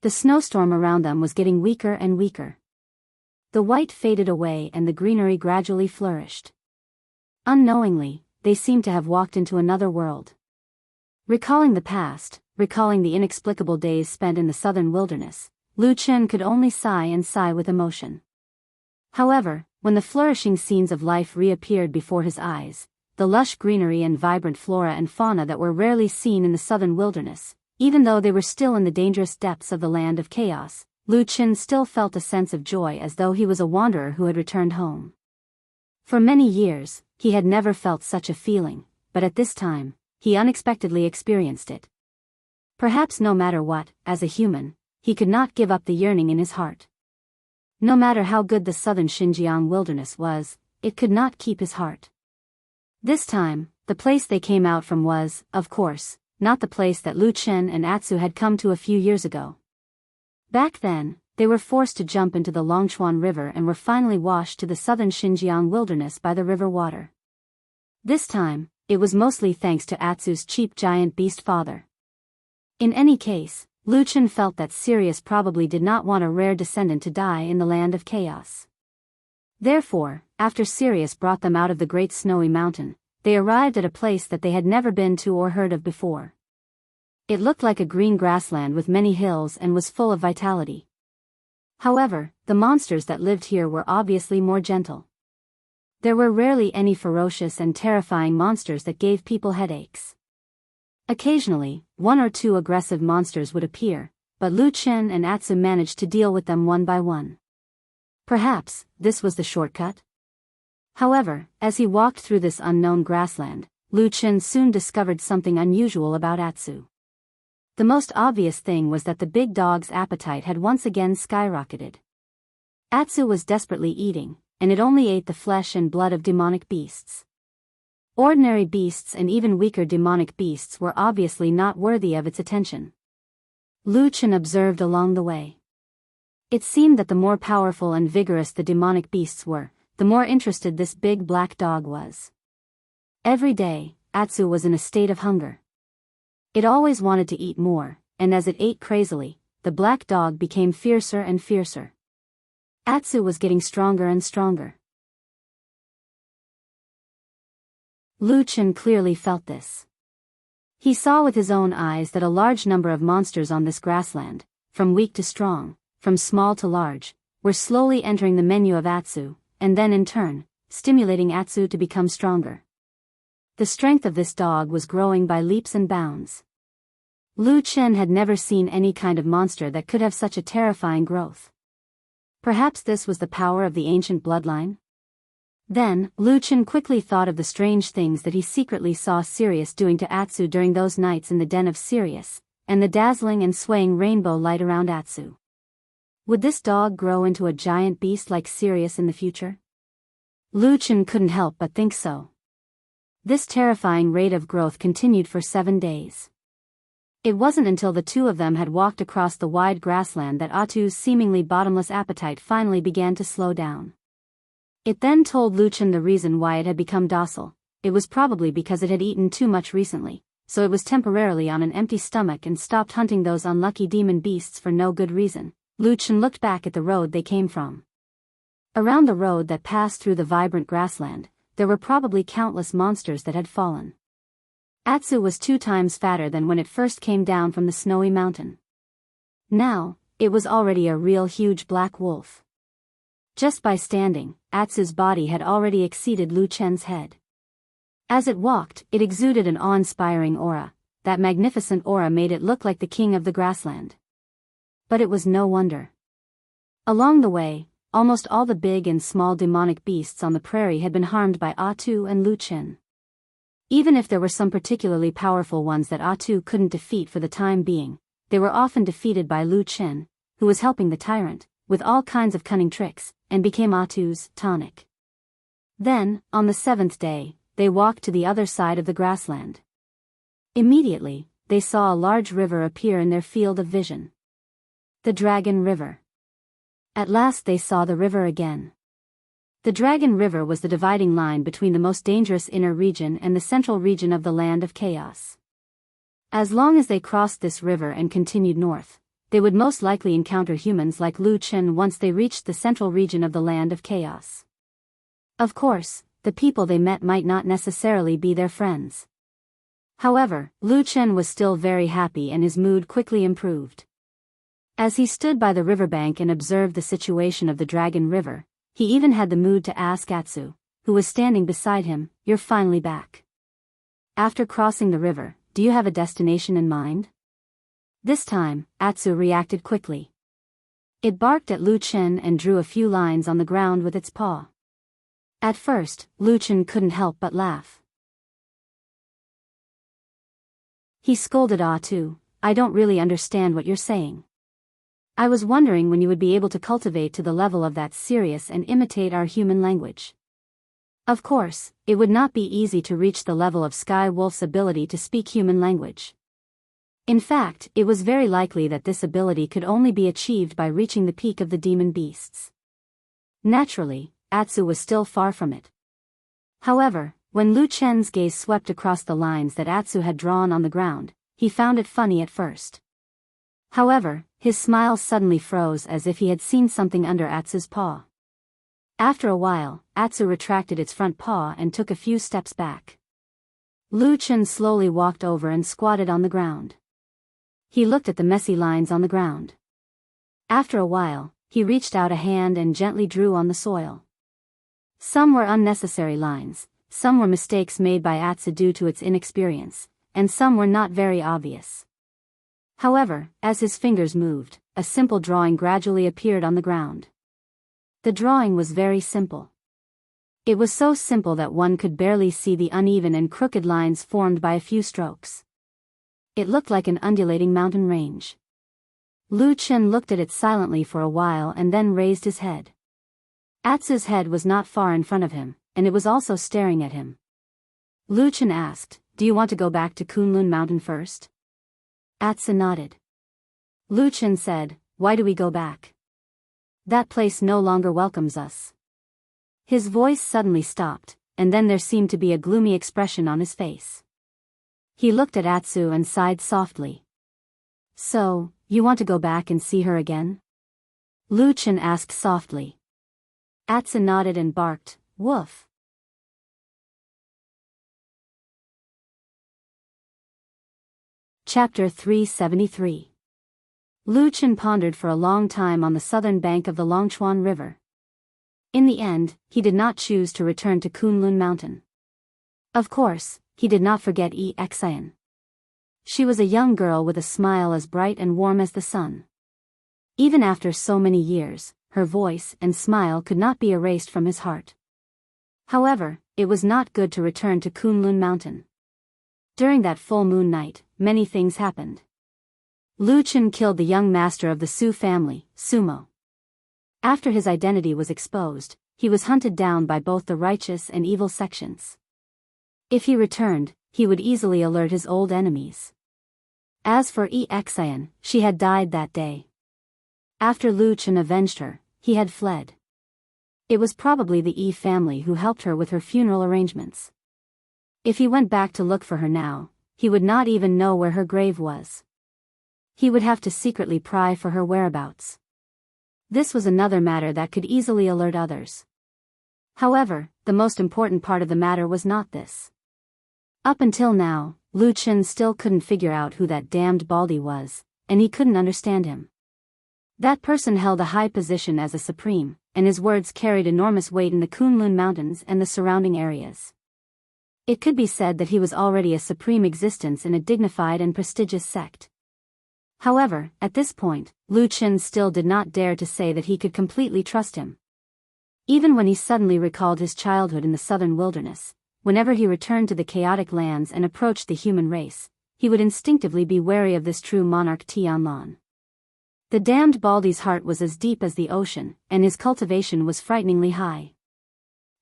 The snowstorm around them was getting weaker and weaker. The white faded away and the greenery gradually flourished. Unknowingly, they seemed to have walked into another world. Recalling the past, recalling the inexplicable days spent in the southern wilderness, Lu Chen could only sigh and sigh with emotion. However, when the flourishing scenes of life reappeared before his eyes, the lush greenery and vibrant flora and fauna that were rarely seen in the southern wilderness, even though they were still in the dangerous depths of the Land of Chaos, Lu Chen still felt a sense of joy as though he was a wanderer who had returned home. For many years, he had never felt such a feeling, but at this time, he unexpectedly experienced it. Perhaps no matter what, as a human, he could not give up the yearning in his heart. No matter how good the southern Xinjiang wilderness was, it could not keep his heart. This time, the place they came out from was, of course, not the place that Lu Chen and Atsu had come to a few years ago. Back then, they were forced to jump into the Longchuan River and were finally washed to the southern Xinjiang wilderness by the river water. This time, it was mostly thanks to Atsu's cheap giant beast father. In any case, Lu Chen felt that Sirius probably did not want a rare descendant to die in the Land of Chaos. Therefore, after Sirius brought them out of the Great Snowy Mountain, they arrived at a place that they had never been to or heard of before. It looked like a green grassland with many hills and was full of vitality. However, the monsters that lived here were obviously more gentle. There were rarely any ferocious and terrifying monsters that gave people headaches. Occasionally, 1 or 2 aggressive monsters would appear, but Lu Chen and Atsu managed to deal with them one by one. Perhaps, this was the shortcut? However, as he walked through this unknown grassland, Lu Chen soon discovered something unusual about Atsu. The most obvious thing was that the big dog's appetite had once again skyrocketed. Atsu was desperately eating, and it only ate the flesh and blood of demonic beasts. Ordinary beasts and even weaker demonic beasts were obviously not worthy of its attention. Lu Chen observed along the way. It seemed that the more powerful and vigorous the demonic beasts were, the more interested this big black dog was. Every day, Atsu was in a state of hunger. It always wanted to eat more, and as it ate crazily, the black dog became fiercer and fiercer. Atsu was getting stronger and stronger. Lu Chen clearly felt this. He saw with his own eyes that a large number of monsters on this grassland, from weak to strong, from small to large, were slowly entering the menu of Atsu, and then in turn, stimulating Atsu to become stronger. The strength of this dog was growing by leaps and bounds. Lu Chen had never seen any kind of monster that could have such a terrifying growth. Perhaps this was the power of the ancient bloodline? Then, Lu Chen quickly thought of the strange things that he secretly saw Sirius doing to Atsu during those nights in the den of Sirius, and the dazzling and swaying rainbow light around Atsu. Would this dog grow into a giant beast like Sirius in the future? Lu Chen couldn't help but think so. This terrifying rate of growth continued for 7 days. It wasn't until the two of them had walked across the wide grassland that Atsu's seemingly bottomless appetite finally began to slow down. It then told Lu Chen the reason why it had become docile. It was probably because it had eaten too much recently, so it was temporarily on an empty stomach and stopped hunting those unlucky demon beasts for no good reason. Lu Chen looked back at the road they came from. Around the road that passed through the vibrant grassland, there were probably countless monsters that had fallen. Atsu was 2 times fatter than when it first came down from the snowy mountain. Now, it was already a real huge black wolf. Just by standing, Atsu's body had already exceeded Lu Chen's head. As it walked, it exuded an awe-inspiring aura. That magnificent aura made it look like the king of the grassland. But it was no wonder. Along the way, almost all the big and small demonic beasts on the prairie had been harmed by Atsu and Lu Chen. Even if there were some particularly powerful ones that Atsu couldn't defeat for the time being, they were often defeated by Lu Chen, who was helping the tyrant with all kinds of cunning tricks, and became Atsu's tonic. Then, on the 7th day, they walked to the other side of the grassland. Immediately, they saw a large river appear in their field of vision. The Dragon River. At last they saw the river again. The Dragon River was the dividing line between the most dangerous inner region and the central region of the Land of Chaos. As long as they crossed this river and continued north, they would most likely encounter humans like Lu Chen once they reached the central region of the Land of Chaos. Of course, the people they met might not necessarily be their friends. However, Lu Chen was still very happy and his mood quickly improved. As he stood by the riverbank and observed the situation of the Dragon River, he even had the mood to ask Atsu, who was standing beside him, "You're finally back. After crossing the river, do you have a destination in mind?" This time, Atsu reacted quickly. It barked at Lu Chen and drew a few lines on the ground with its paw. At first, Lu Chen couldn't help but laugh. He scolded Atsu, "I don't really understand what you're saying. I was wondering when you would be able to cultivate to the level of that Sirius and imitate our human language." Of course, it would not be easy to reach the level of Sky Wolf's ability to speak human language. In fact, it was very likely that this ability could only be achieved by reaching the peak of the demon beasts. Naturally, Atsu was still far from it. However, when Lu Chen's gaze swept across the lines that Atsu had drawn on the ground, he found it funny at first. However, his smile suddenly froze as if he had seen something under Atsu's paw. After a while, Atsu retracted its front paw and took a few steps back. Lu Chen slowly walked over and squatted on the ground. He looked at the messy lines on the ground. After a while, he reached out a hand and gently drew on the soil. Some were unnecessary lines, some were mistakes made by Atsu due to its inexperience, and some were not very obvious. However, as his fingers moved, a simple drawing gradually appeared on the ground. The drawing was very simple. It was so simple that one could barely see the uneven and crooked lines formed by a few strokes. It looked like an undulating mountain range. Lu Chen looked at it silently for a while and then raised his head. Atsu's head was not far in front of him, and it was also staring at him. Lu Chen asked, "Do you want to go back to Kunlun Mountain first?" Atsu nodded. Lu Chen said, "Why do we go back? That place no longer welcomes us." His voice suddenly stopped, and then there seemed to be a gloomy expression on his face. He looked at Atsu and sighed softly. "So, you want to go back and see her again?" Lu Chen asked softly. Atsu nodded and barked, "Woof." Chapter 373. Lu Chen pondered for a long time on the southern bank of the Longchuan River. In the end, he did not choose to return to Kunlun Mountain. Of course, he did not forget Enchanting. She was a young girl with a smile as bright and warm as the sun. Even after so many years, her voice and smile could not be erased from his heart. However, it was not good to return to Kunlun Mountain. During that full moon night, many things happened. Lu Chen killed the young master of the Su family, Sumo. After his identity was exposed, he was hunted down by both the righteous and evil sections. If he returned, he would easily alert his old enemies. As for Enchanting, she had died that day. After Lu Chen avenged her, he had fled. It was probably the Yi family who helped her with her funeral arrangements. If he went back to look for her now, he would not even know where her grave was. He would have to secretly pry for her whereabouts. This was another matter that could easily alert others. However, the most important part of the matter was not this. Up until now, Lu Chen still couldn't figure out who that damned Baldy was, and he couldn't understand him. That person held a high position as a supreme, and his words carried enormous weight in the Kunlun Mountains and the surrounding areas. It could be said that he was already a supreme existence in a dignified and prestigious sect. However, at this point, Lu Chen still did not dare to say that he could completely trust him. Even when he suddenly recalled his childhood in the southern wilderness, whenever he returned to the chaotic lands and approached the human race, he would instinctively be wary of this true monarch Tianlan. The damned Baldy's heart was as deep as the ocean, and his cultivation was frighteningly high.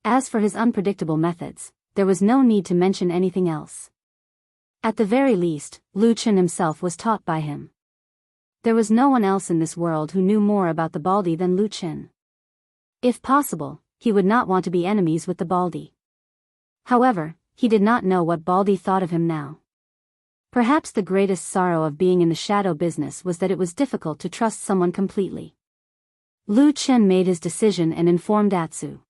As for his unpredictable methods, there was no need to mention anything else. At the very least, Lu Chen himself was taught by him. There was no one else in this world who knew more about the Baldy than Lu Chen. If possible, he would not want to be enemies with the Baldy. However, he did not know what Baldy thought of him now. Perhaps the greatest sorrow of being in the shadow business was that it was difficult to trust someone completely. Lu Chen made his decision and informed Atsu.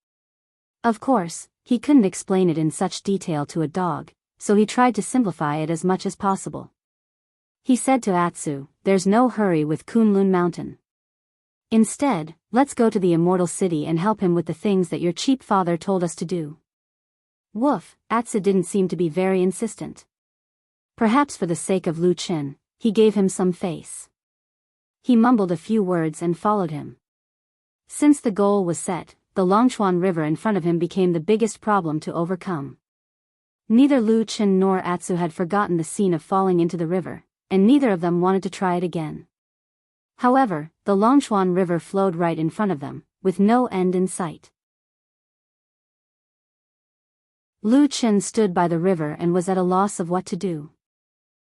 Of course, he couldn't explain it in such detail to a dog, so he tried to simplify it as much as possible. He said to Atsu, "There's no hurry with Kunlun Mountain. Instead, let's go to the immortal city and help him with the things that your cheap father told us to do." Woof, Atsu didn't seem to be very insistent. Perhaps for the sake of Lu Chen, he gave him some face. He mumbled a few words and followed him. Since the goal was set, the Longchuan River in front of him became the biggest problem to overcome. Neither Lu Chen nor Atsu had forgotten the scene of falling into the river, and neither of them wanted to try it again. However, the Longchuan River flowed right in front of them, with no end in sight. Lu Chen stood by the river and was at a loss of what to do.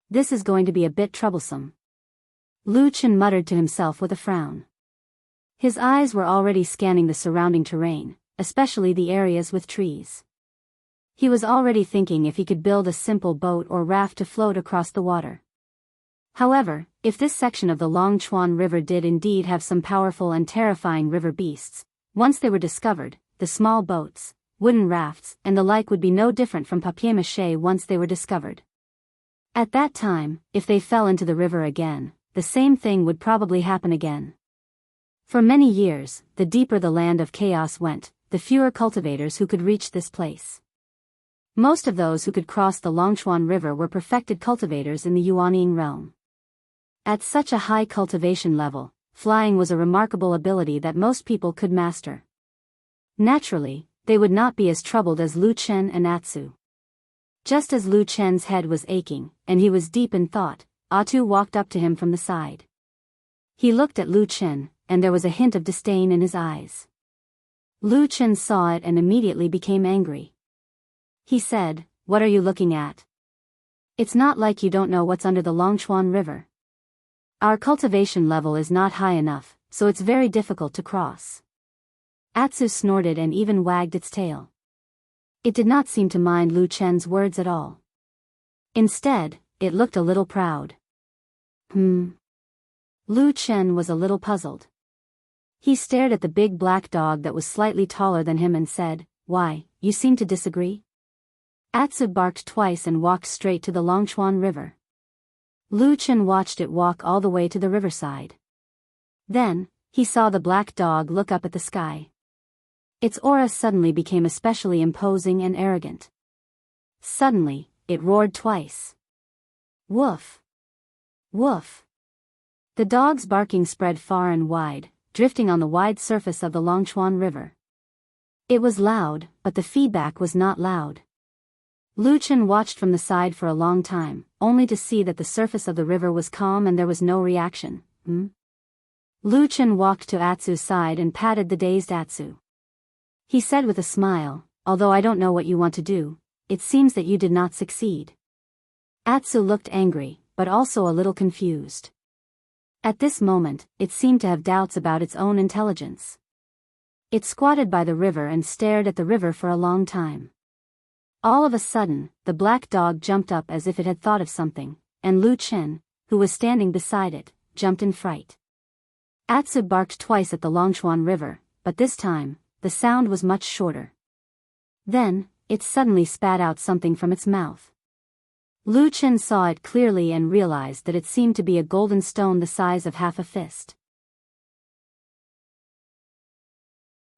This is going to be a bit troublesome. Lu Chen muttered to himself with a frown. His eyes were already scanning the surrounding terrain, especially the areas with trees. He was already thinking if he could build a simple boat or raft to float across the water. However, if this section of the Longchuan River did indeed have some powerful and terrifying river beasts, once they were discovered, the small boats, wooden rafts, and the like would be no different from papier-mâché once they were discovered. At that time, if they fell into the river again, the same thing would probably happen again. For many years, the deeper the land of chaos went, the fewer cultivators who could reach this place. Most of those who could cross the Longchuan River were perfected cultivators in the Yuanying realm. At such a high cultivation level, flying was a remarkable ability that most people could master. Naturally, they would not be as troubled as Lu Chen and Atsu. Just as Lu Chen's head was aching, and he was deep in thought, Atu walked up to him from the side. He looked at Lu Chen, and there was a hint of disdain in his eyes. Lu Chen saw it and immediately became angry. He said, "What are you looking at? It's not like you don't know what's under the Longchuan River. Our cultivation level is not high enough, so it's very difficult to cross." Atsu snorted and even wagged its tail. It did not seem to mind Lu Chen's words at all. Instead, it looked a little proud. Lu Chen was a little puzzled. He stared at the big black dog that was slightly taller than him and said, "Why, you seem to disagree?" Atsu barked twice and walked straight to the Longchuan River. Lu Chen watched it walk all the way to the riverside. Then, he saw the black dog look up at the sky. Its aura suddenly became especially imposing and arrogant. Suddenly, it roared twice. Woof! Woof! The dog's barking spread far and wide, drifting on the wide surface of the Longchuan River. It was loud, but the feedback was not loud. Lu Chen watched from the side for a long time, only to see that the surface of the river was calm and there was no reaction. Lu Chen walked to Atsu's side and patted the dazed Atsu. He said with a smile, "Although I don't know what you want to do, it seems that you did not succeed." Atsu looked angry, but also a little confused. At this moment, it seemed to have doubts about its own intelligence. It squatted by the river and stared at the river for a long time. All of a sudden, the black dog jumped up as if it had thought of something, and Lu Chen, who was standing beside it, jumped in fright. Atsu barked twice at the Longchuan River, but this time, the sound was much shorter. Then, it suddenly spat out something from its mouth. Lu Chen saw it clearly and realized that it seemed to be a golden stone the size of half a fist.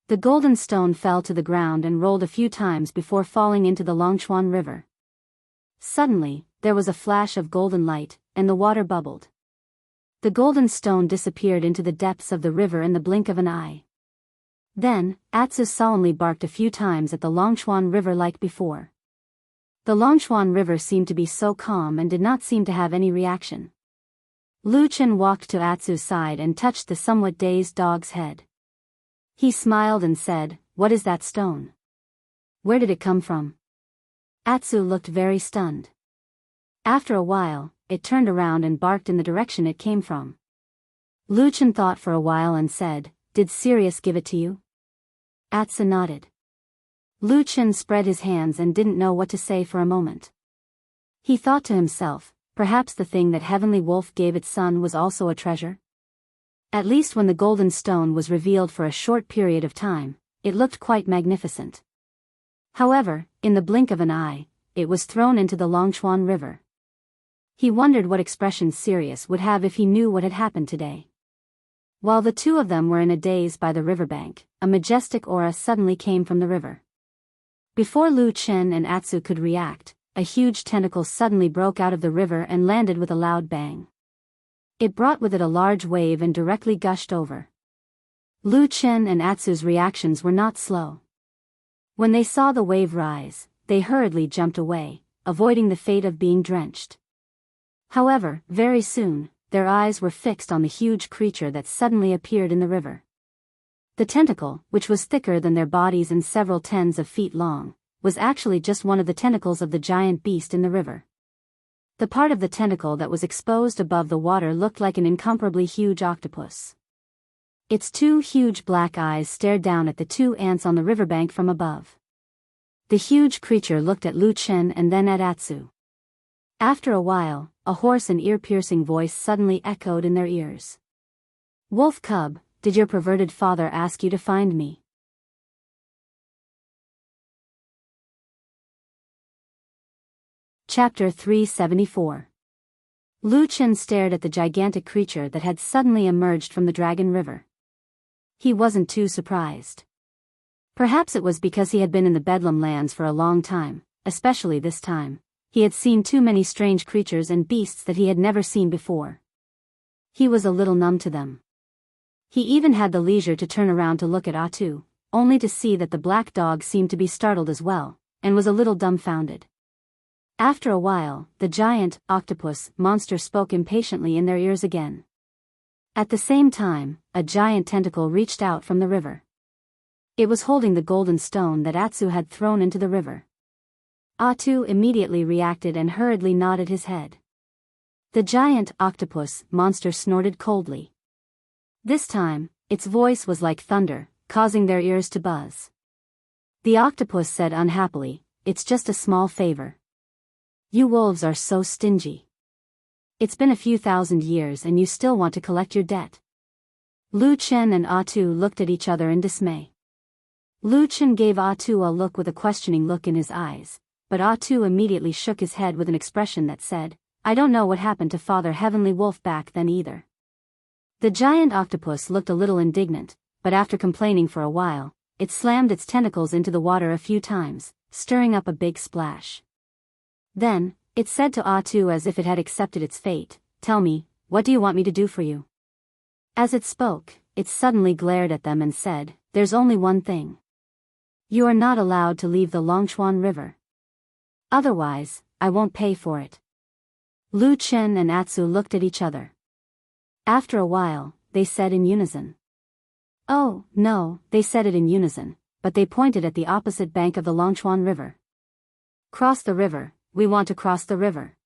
The golden stone fell to the ground and rolled a few times before falling into the Longchuan River. Suddenly, there was a flash of golden light, and the water bubbled. The golden stone disappeared into the depths of the river in the blink of an eye. Then, Atsu solemnly barked a few times at the Longchuan River like before. The Longchuan River seemed to be so calm and did not seem to have any reaction. Lu Chen walked to Atsu's side and touched the somewhat dazed dog's head. He smiled and said, "What is that stone? Where did it come from?" Atsu looked very stunned. After a while, it turned around and barked in the direction it came from. Lu Chen thought for a while and said, "Did Sirius give it to you?" Atsu nodded. Lu Chen spread his hands and didn't know what to say for a moment. He thought to himself, perhaps the thing that Heavenly Wolf gave its son was also a treasure? At least when the golden stone was revealed for a short period of time, it looked quite magnificent. However, in the blink of an eye, it was thrown into the Longchuan River. He wondered what expression Sirius would have if he knew what had happened today. While the two of them were in a daze by the riverbank, a majestic aura suddenly came from the river. Before Lu Chen and Atsu could react, a huge tentacle suddenly broke out of the river and landed with a loud bang. It brought with it a large wave and directly gushed over. Lu Chen and Atsu's reactions were not slow. When they saw the wave rise, they hurriedly jumped away, avoiding the fate of being drenched. However, very soon, their eyes were fixed on the huge creature that suddenly appeared in the river. The tentacle, which was thicker than their bodies and several tens of feet long, was actually just one of the tentacles of the giant beast in the river. The part of the tentacle that was exposed above the water looked like an incomparably huge octopus. Its two huge black eyes stared down at the two ants on the riverbank from above. The huge creature looked at Lu Chen and then at Atsu. After a while, a hoarse and ear-piercing voice suddenly echoed in their ears. "Wolf cub, did your perverted father ask you to find me?" Chapter 374. Lu Chen stared at the gigantic creature that had suddenly emerged from the Dragon River. He wasn't too surprised. Perhaps it was because he had been in the Bedlam lands for a long time, especially this time. He had seen too many strange creatures and beasts that he had never seen before. He was a little numb to them. He even had the leisure to turn around to look at Atu, only to see that the black dog seemed to be startled as well, and was a little dumbfounded. After a while, the giant octopus monster spoke impatiently in their ears again. At the same time, a giant tentacle reached out from the river. It was holding the golden stone that Atsu had thrown into the river. Atsu immediately reacted and hurriedly nodded his head. The giant octopus monster snorted coldly. This time, its voice was like thunder, causing their ears to buzz. The octopus said unhappily, "It's just a small favor. You wolves are so stingy. It's been a few thousand years and you still want to collect your debt." Lu Chen and Atsu looked at each other in dismay. Lu Chen gave Atsu a look with a questioning look in his eyes, but Atsu immediately shook his head with an expression that said, "I don't know what happened to Father Heavenly Wolf back then either." The giant octopus looked a little indignant, but after complaining for a while, it slammed its tentacles into the water a few times, stirring up a big splash. Then, it said to Atsu as if it had accepted its fate, "Tell me, what do you want me to do for you?" As it spoke, it suddenly glared at them and said, "There's only one thing. You are not allowed to leave the Longchuan River. Otherwise, I won't pay for it." Lu Chen and Atsu looked at each other. After a while, they said in unison. "Oh, no," they said it in unison, but they pointed at the opposite bank of the Longchuan River. "Cross the river, we want to cross the river."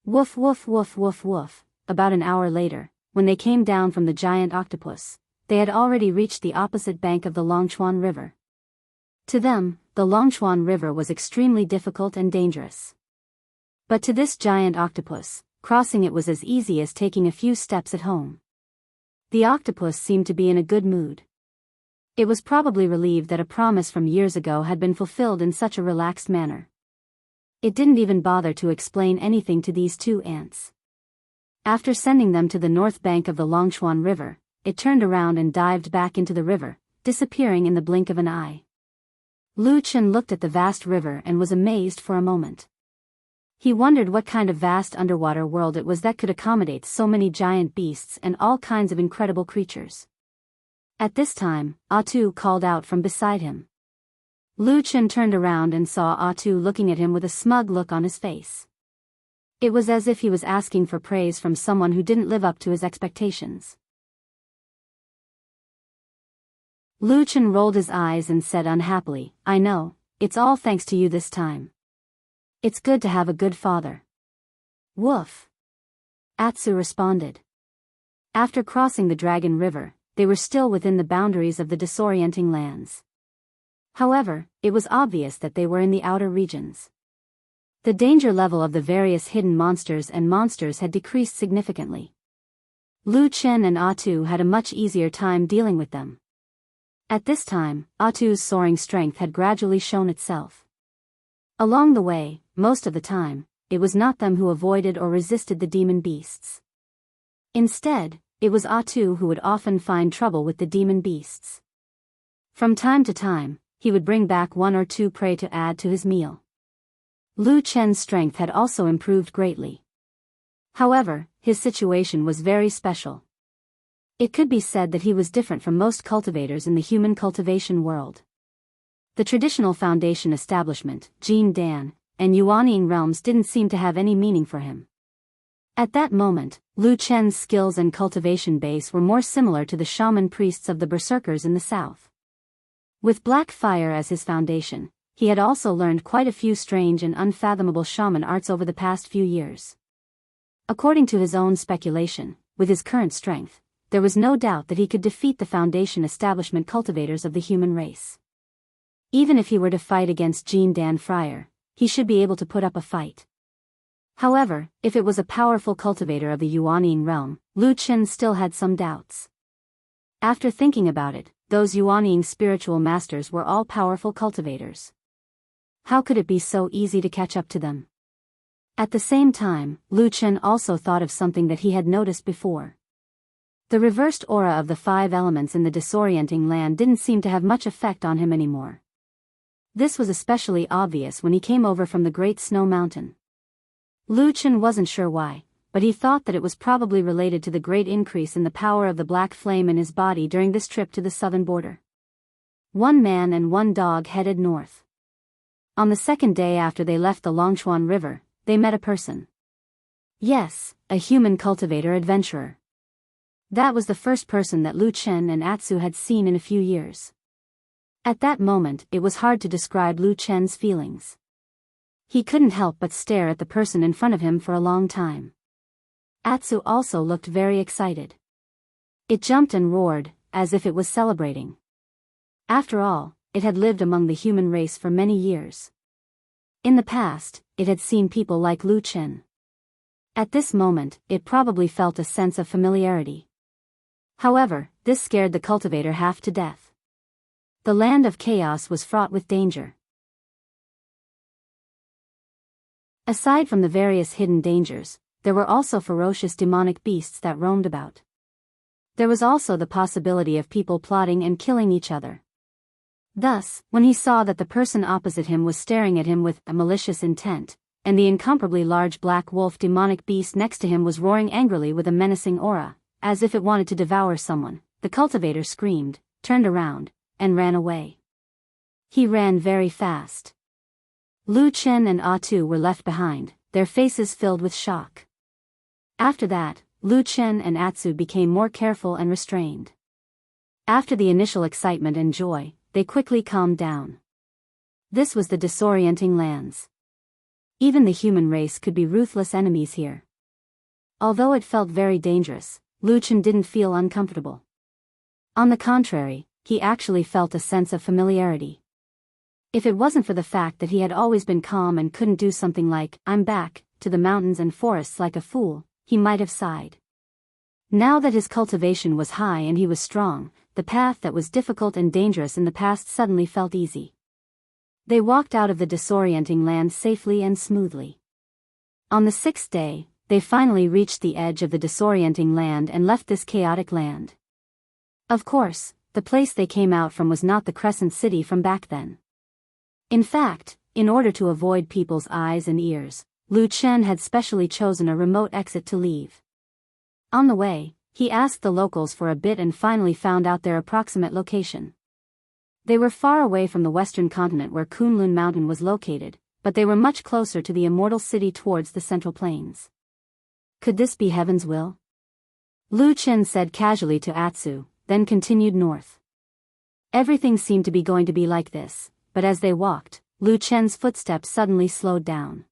Woof woof woof woof woof. About an hour later, when they came down from the giant octopus, they had already reached the opposite bank of the Longchuan River. To them, the Longchuan River was extremely difficult and dangerous. But to this giant octopus, crossing it was as easy as taking a few steps at home. The octopus seemed to be in a good mood. It was probably relieved that a promise from years ago had been fulfilled in such a relaxed manner. It didn't even bother to explain anything to these two ants. After sending them to the north bank of the Longchuan River, it turned around and dived back into the river, disappearing in the blink of an eye. Lu Chen looked at the vast river and was amazed for a moment. He wondered what kind of vast underwater world it was that could accommodate so many giant beasts and all kinds of incredible creatures. At this time, Atsu called out from beside him. Lu Chen turned around and saw Atsu looking at him with a smug look on his face. It was as if he was asking for praise from someone who didn't live up to his expectations. Lu Chen rolled his eyes and said unhappily, "I know, it's all thanks to you this time. It's good to have a good father." "Woof," Atsu responded. After crossing the Dragon River, they were still within the boundaries of the disorienting lands. However, it was obvious that they were in the outer regions. The danger level of the various hidden monsters had decreased significantly. Lu Chen and Atsu had a much easier time dealing with them. At this time, Atsu's soaring strength had gradually shown itself. Along the way, most of the time, it was not them who avoided or resisted the demon beasts. Instead, it was Atsu who would often find trouble with the demon beasts. From time to time, he would bring back one or two prey to add to his meal. Lu Chen's strength had also improved greatly. However, his situation was very special. It could be said that he was different from most cultivators in the human cultivation world. The traditional foundation establishment, Jin Dan, and Yuanying realms didn't seem to have any meaning for him. At that moment, Lu Chen's skills and cultivation base were more similar to the shaman priests of the berserkers in the south. With black fire as his foundation, he had also learned quite a few strange and unfathomable shaman arts over the past few years. According to his own speculation, with his current strength, there was no doubt that he could defeat the foundation establishment cultivators of the human race. Even if he were to fight against Jin Dan Friar, he should be able to put up a fight. However, if it was a powerful cultivator of the Yuanying realm, Lu Chen still had some doubts. After thinking about it, those Yuanying spiritual masters were all powerful cultivators. How could it be so easy to catch up to them? At the same time, Lu Chen also thought of something that he had noticed before. The reversed aura of the 5 elements in the disorienting land didn't seem to have much effect on him anymore. This was especially obvious when he came over from the Great Snow Mountain. Lu Chen wasn't sure why, but he thought that it was probably related to the great increase in the power of the black flame in his body during this trip to the southern border. One man and one dog headed north. On the second day after they left the Longchuan River, they met a person. Yes, a human cultivator adventurer. That was the first person that Lu Chen and Atsu had seen in a few years. At that moment, it was hard to describe Lu Chen's feelings. He couldn't help but stare at the person in front of him for a long time. Atsu also looked very excited. It jumped and roared, as if it was celebrating. After all, it had lived among the human race for many years. In the past, it had seen people like Lu Chen. At this moment, it probably felt a sense of familiarity. However, this scared the cultivator half to death. The land of chaos was fraught with danger. Aside from the various hidden dangers, there were also ferocious demonic beasts that roamed about. There was also the possibility of people plotting and killing each other. Thus, when he saw that the person opposite him was staring at him with a malicious intent, and the incomparably large black wolf demonic beast next to him was roaring angrily with a menacing aura, as if it wanted to devour someone, the cultivator screamed, turned around, and ran away. He ran very fast. Lu Chen and Atu were left behind, their faces filled with shock. After that, Lu Chen and Atsu became more careful and restrained. After the initial excitement and joy, they quickly calmed down. This was the disorienting lands. Even the human race could be ruthless enemies here. Although it felt very dangerous, Lu Chen didn't feel uncomfortable. On the contrary, he actually felt a sense of familiarity. If it wasn't for the fact that he had always been calm and couldn't do something like, "I'm back," to the mountains and forests like a fool, he might have sighed. Now that his cultivation was high and he was strong, the path that was difficult and dangerous in the past suddenly felt easy. They walked out of the disorienting land safely and smoothly. On the 6th day, they finally reached the edge of the disorienting land and left this chaotic land. Of course, the place they came out from was not the Crescent City from back then. In fact, in order to avoid people's eyes and ears, Lu Chen had specially chosen a remote exit to leave. On the way, he asked the locals for a bit and finally found out their approximate location. They were far away from the western continent where Kunlun Mountain was located, but they were much closer to the immortal city towards the central plains. Could this be heaven's will? Lu Chen said casually to Atsu, then continued north. Everything seemed to be going to be like this, but as they walked, Lu Chen's footsteps suddenly slowed down.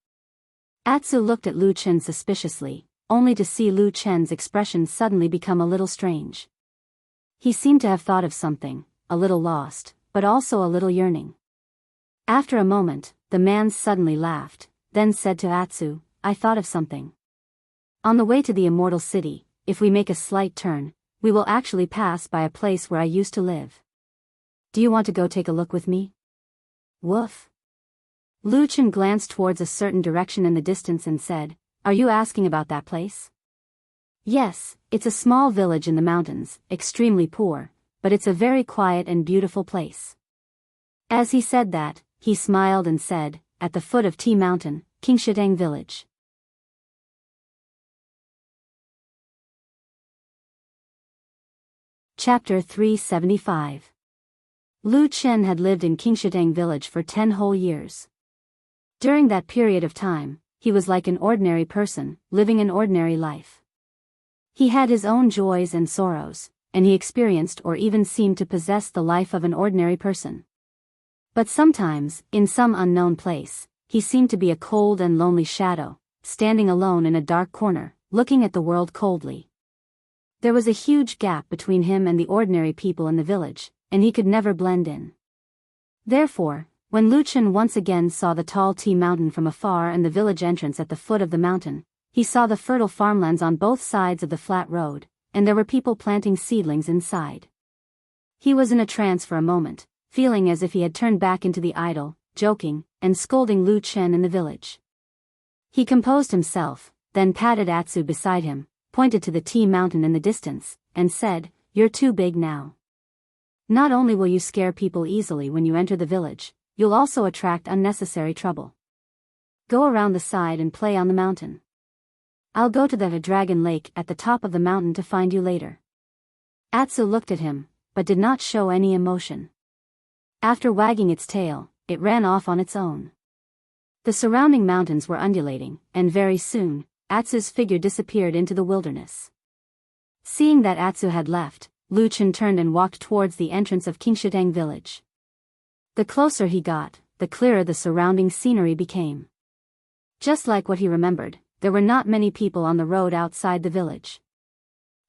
Atsu looked at Lu Chen suspiciously, only to see Lu Chen's expression suddenly become a little strange. He seemed to have thought of something, a little lost, but also a little yearning. After a moment, the man suddenly laughed, then said to Atsu, "I thought of something. On the way to the immortal city, if we make a slight turn, we will actually pass by a place where I used to live. Do you want to go take a look with me?" Woof. Lu Chen glanced towards a certain direction in the distance and said, "Are you asking about that place?" "Yes, it's a small village in the mountains, extremely poor, but it's a very quiet and beautiful place." As he said that, he smiled and said, "At the foot of T Mountain, Qingshidang Village." Chapter 375. Lu Chen had lived in Qingshidang Village for 10 whole years. During that period of time, he was like an ordinary person, living an ordinary life. He had his own joys and sorrows, and he experienced or even seemed to possess the life of an ordinary person. But sometimes, in some unknown place, he seemed to be a cold and lonely shadow, standing alone in a dark corner, looking at the world coldly. There was a huge gap between him and the ordinary people in the village, and he could never blend in. Therefore, when Lu Chen once again saw the tall T Mountain from afar and the village entrance at the foot of the mountain, he saw the fertile farmlands on both sides of the flat road, and there were people planting seedlings inside. He was in a trance for a moment, feeling as if he had turned back into the idle, joking, and scolding Lu Chen in the village. He composed himself, then patted Atsu beside him, pointed to the T Mountain in the distance, and said, "You're too big now. Not only will you scare people easily when you enter the village, you'll also attract unnecessary trouble. Go around the side and play on the mountain. I'll go to the dragon lake at the top of the mountain to find you later." Atsu looked at him, but did not show any emotion. After wagging its tail, it ran off on its own. The surrounding mountains were undulating, and very soon, Atsu's figure disappeared into the wilderness. Seeing that Atsu had left, Lu Chen turned and walked towards the entrance of Enchanting village. The closer he got, the clearer the surrounding scenery became. Just like what he remembered, there were not many people on the road outside the village.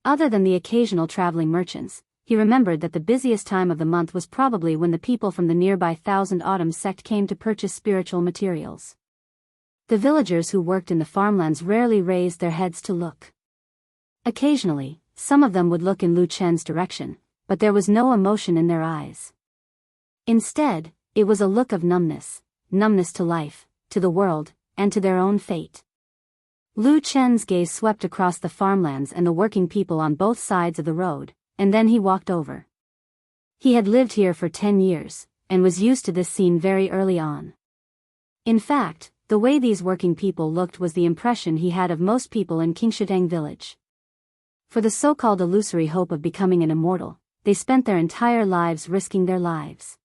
Other than the occasional traveling merchants, he remembered that the busiest time of the month was probably when the people from the nearby Thousand Autumns sect came to purchase spiritual materials. The villagers who worked in the farmlands rarely raised their heads to look. Occasionally, some of them would look in Lu Chen's direction, but there was no emotion in their eyes. Instead, it was a look of numbness to life, to the world, and to their own fate. Lu Chen's gaze swept across the farmlands and the working people on both sides of the road, and then he walked over. He had lived here for 10 years, and was used to this scene very early on. In fact, the way these working people looked was the impression he had of most people in Enchanting village. For the so-called illusory hope of becoming an immortal, they spent their entire lives risking their lives.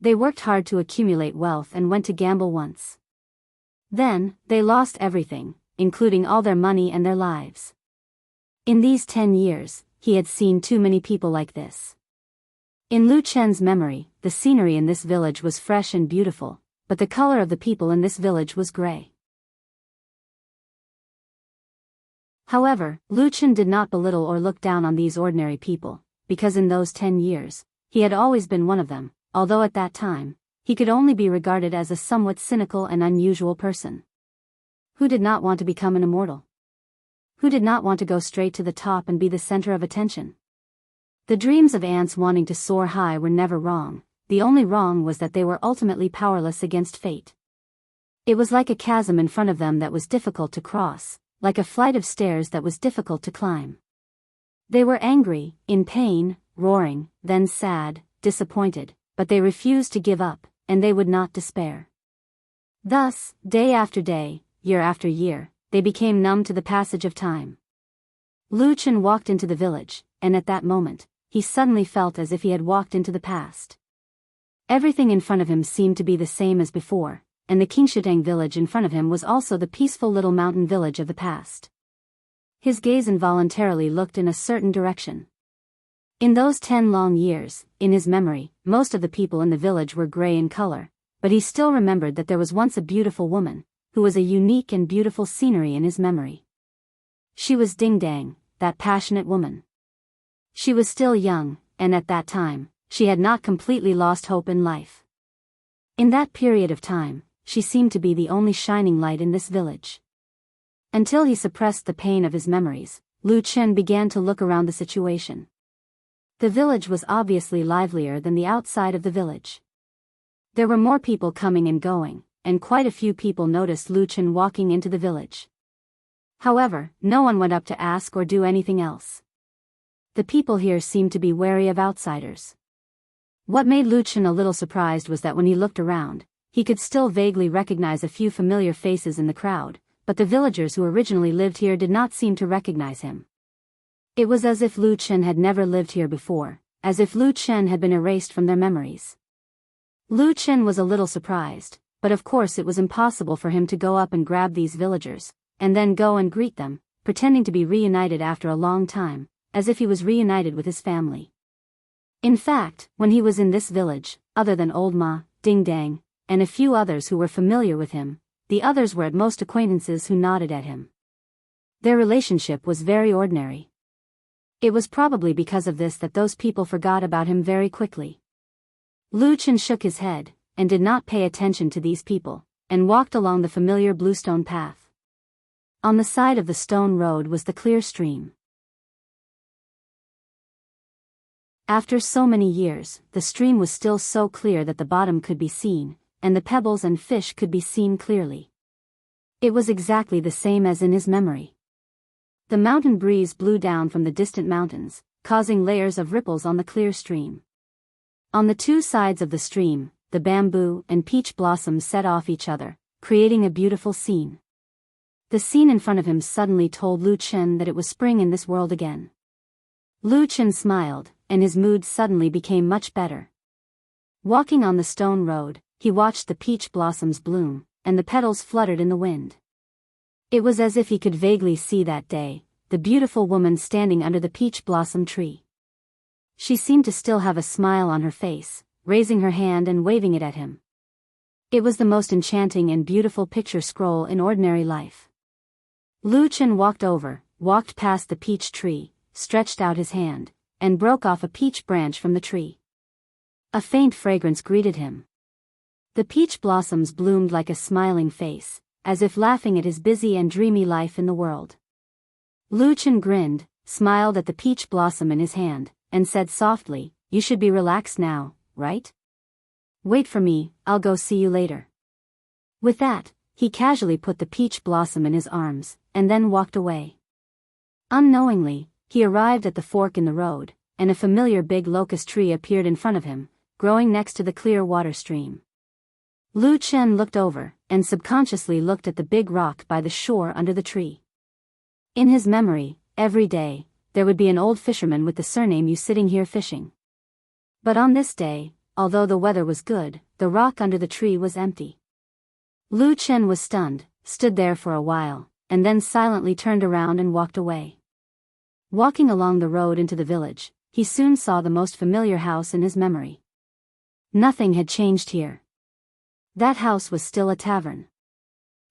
They worked hard to accumulate wealth and went to gamble once. Then, they lost everything, including all their money and their lives. In these 10 years, he had seen too many people like this. In Lu Chen's memory, the scenery in this village was fresh and beautiful, but the color of the people in this village was gray. However, Lu Chen did not belittle or look down on these ordinary people, because in those 10 years, he had always been one of them, although at that time, he could only be regarded as a somewhat cynical and unusual person. Who did not want to become an immortal? Who did not want to go straight to the top and be the center of attention? The dreams of ants wanting to soar high were never wrong, the only wrong was that they were ultimately powerless against fate. It was like a chasm in front of them that was difficult to cross, like a flight of stairs that was difficult to climb. They were angry, in pain, roaring, then sad, disappointed, but they refused to give up, and they would not despair. Thus, day after day, year after year, they became numb to the passage of time. Lu Chen walked into the village, and at that moment, he suddenly felt as if he had walked into the past. Everything in front of him seemed to be the same as before, and the Enchanting village in front of him was also the peaceful little mountain village of the past. His gaze involuntarily looked in a certain direction. In those 10 long years, in his memory, most of the people in the village were gray in color, but he still remembered that there was once a beautiful woman, who was a unique and beautiful scenery in his memory. She was Ding Dang, that passionate woman. She was still young, and at that time, she had not completely lost hope in life. In that period of time, she seemed to be the only shining light in this village. Until he suppressed the pain of his memories, Lu Chen began to look around the situation. The village was obviously livelier than the outside of the village. There were more people coming and going, and quite a few people noticed Lu Chen walking into the village. However, no one went up to ask or do anything else. The people here seemed to be wary of outsiders. What made Lu Chen a little surprised was that when he looked around, he could still vaguely recognize a few familiar faces in the crowd, but the villagers who originally lived here did not seem to recognize him. It was as if Lu Chen had never lived here before, as if Lu Chen had been erased from their memories. Lu Chen was a little surprised, but of course it was impossible for him to go up and grab these villagers, and then go and greet them, pretending to be reunited after a long time, as if he was reunited with his family. In fact, when he was in this village, other than Old Ma, Ding Dang, and a few others who were familiar with him, the others were at most acquaintances who nodded at him. Their relationship was very ordinary. It was probably because of this that those people forgot about him very quickly. Lu Chen shook his head, and did not pay attention to these people, and walked along the familiar bluestone path. On the side of the stone road was the clear stream. After so many years, the stream was still so clear that the bottom could be seen, and the pebbles and fish could be seen clearly. It was exactly the same as in his memory. The mountain breeze blew down from the distant mountains, causing layers of ripples on the clear stream. On the two sides of the stream, the bamboo and peach blossoms set off each other, creating a beautiful scene. The scene in front of him suddenly told Lu Chen that it was spring in this world again. Lu Chen smiled, and his mood suddenly became much better. Walking on the stone road, he watched the peach blossoms bloom, and the petals fluttered in the wind. It was as if he could vaguely see that day, the beautiful woman standing under the peach blossom tree. She seemed to still have a smile on her face, raising her hand and waving it at him. It was the most enchanting and beautiful picture scroll in ordinary life. Lu Chen walked past the peach tree, stretched out his hand, and broke off a peach branch from the tree. A faint fragrance greeted him. The peach blossoms bloomed like a smiling face, as if laughing at his busy and dreamy life in the world. Lu Chen grinned, smiled at the peach blossom in his hand, and said softly, "You should be relaxed now, right? Wait for me, I'll go see you later." With that, he casually put the peach blossom in his arms, and then walked away. Unknowingly, he arrived at the fork in the road, and a familiar big locust tree appeared in front of him, growing next to the clear water stream. Lu Chen looked over, and subconsciously looked at the big rock by the shore under the tree. In his memory, every day, there would be an old fisherman with the surname "You sitting here fishing." But on this day, although the weather was good, the rock under the tree was empty. Lu Chen was stunned, stood there for a while, and then silently turned around and walked away. Walking along the road into the village, he soon saw the most familiar house in his memory. Nothing had changed here. That house was still a tavern.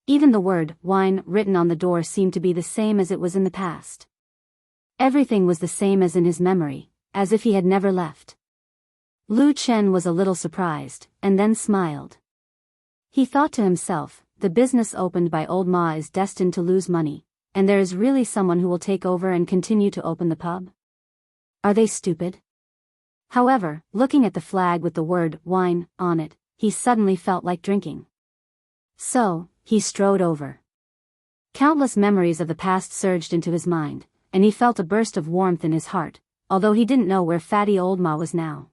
Even the word "wine" written on the door seemed to be the same as it was in the past. Everything was the same as in his memory, as if he had never left. Lu Chen was a little surprised, and then smiled. He thought to himself, the business opened by old Ma is destined to lose money, and there is really someone who will take over and continue to open the pub? Are they stupid? However, looking at the flag with the word "wine" on it, he suddenly felt like drinking. So, he strode over. Countless memories of the past surged into his mind, and he felt a burst of warmth in his heart, although he didn't know where fatty old Ma was now.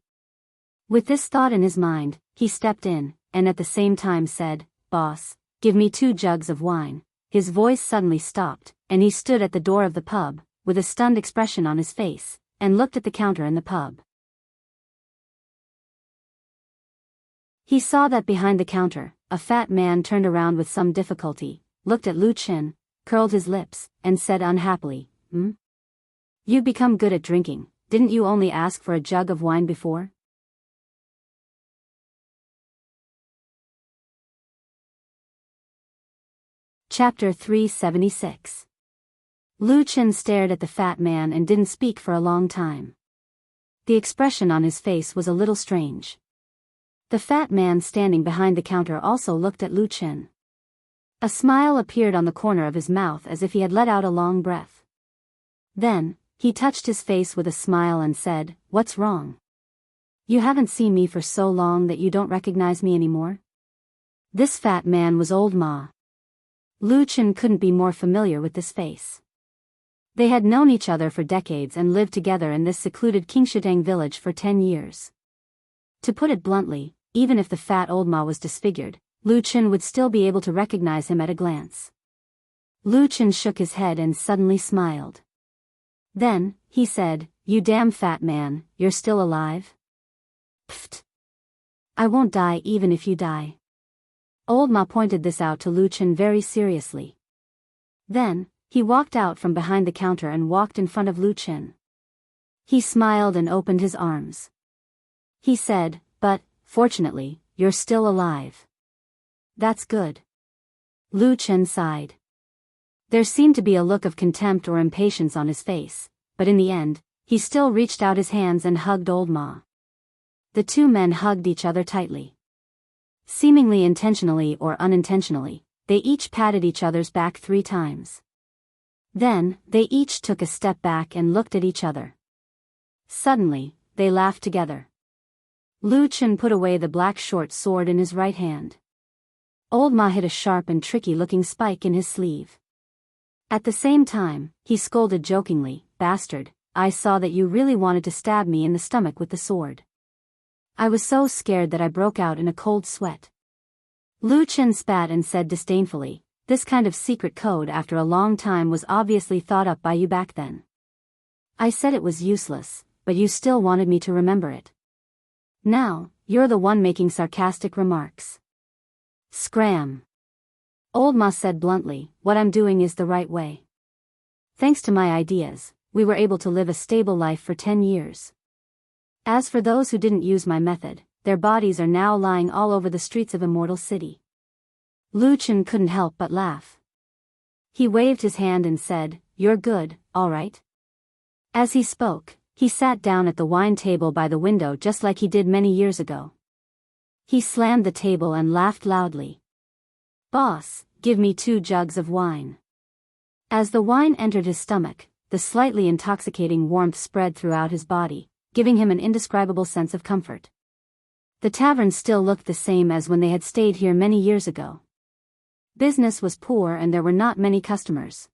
With this thought in his mind, he stepped in, and at the same time said, "Boss, give me 2 jugs of wine." His voice suddenly stopped, and he stood at the door of the pub, with a stunned expression on his face, and looked at the counter in the pub. He saw that behind the counter, a fat man turned around with some difficulty, looked at Lu Chen, curled his lips, and said unhappily, "You've become good at drinking, didn't you only ask for a jug of wine before?" Chapter 376. Lu Chen stared at the fat man and didn't speak for a long time. The expression on his face was a little strange. The fat man standing behind the counter also looked at Lu Chen. A smile appeared on the corner of his mouth as if he had let out a long breath. Then, he touched his face with a smile and said, "What's wrong? You haven't seen me for so long that you don't recognize me anymore?" This fat man was old Ma. Lu Chen couldn't be more familiar with this face. They had known each other for decades and lived together in this secluded Enchanting village for 10 years. To put it bluntly, even if the fat old Ma was disfigured, Lu Chen would still be able to recognize him at a glance. Lu Chen shook his head and suddenly smiled. Then, he said, "You damn fat man, you're still alive?" "Pfft. I won't die even if you die." Old Ma pointed this out to Lu Chen very seriously. Then, he walked out from behind the counter and walked in front of Lu Chen. He smiled and opened his arms. He said, "But, fortunately, you're still alive." "That's good." Lu Chen sighed. There seemed to be a look of contempt or impatience on his face, but in the end, he still reached out his hands and hugged old Ma. The 2 men hugged each other tightly. Seemingly intentionally or unintentionally, they each patted each other's back 3 times. Then, they each took a step back and looked at each other. Suddenly, they laughed together. Lu Chen put away the black short sword in his right hand. Old Ma hid a sharp and tricky-looking spike in his sleeve. At the same time, he scolded jokingly, "Bastard, I saw that you really wanted to stab me in the stomach with the sword. I was so scared that I broke out in a cold sweat." Lu Chen spat and said disdainfully, "This kind of secret code after a long time was obviously thought up by you back then. I said it was useless, but you still wanted me to remember it. Now, you're the one making sarcastic remarks." Scram. Old Ma said bluntly, what I'm doing is the right way. Thanks to my ideas, we were able to live a stable life for 10 years. As for those who didn't use my method, their bodies are now lying all over the streets of Immortal City. Lu Chen couldn't help but laugh. He waved his hand and said, you're good, all right? As he spoke, he sat down at the wine table by the window just like he did many years ago. He slammed the table and laughed loudly. Boss, give me 2 jugs of wine. As the wine entered his stomach, the slightly intoxicating warmth spread throughout his body, giving him an indescribable sense of comfort. The tavern still looked the same as when they had stayed here many years ago. Business was poor and there were not many customers.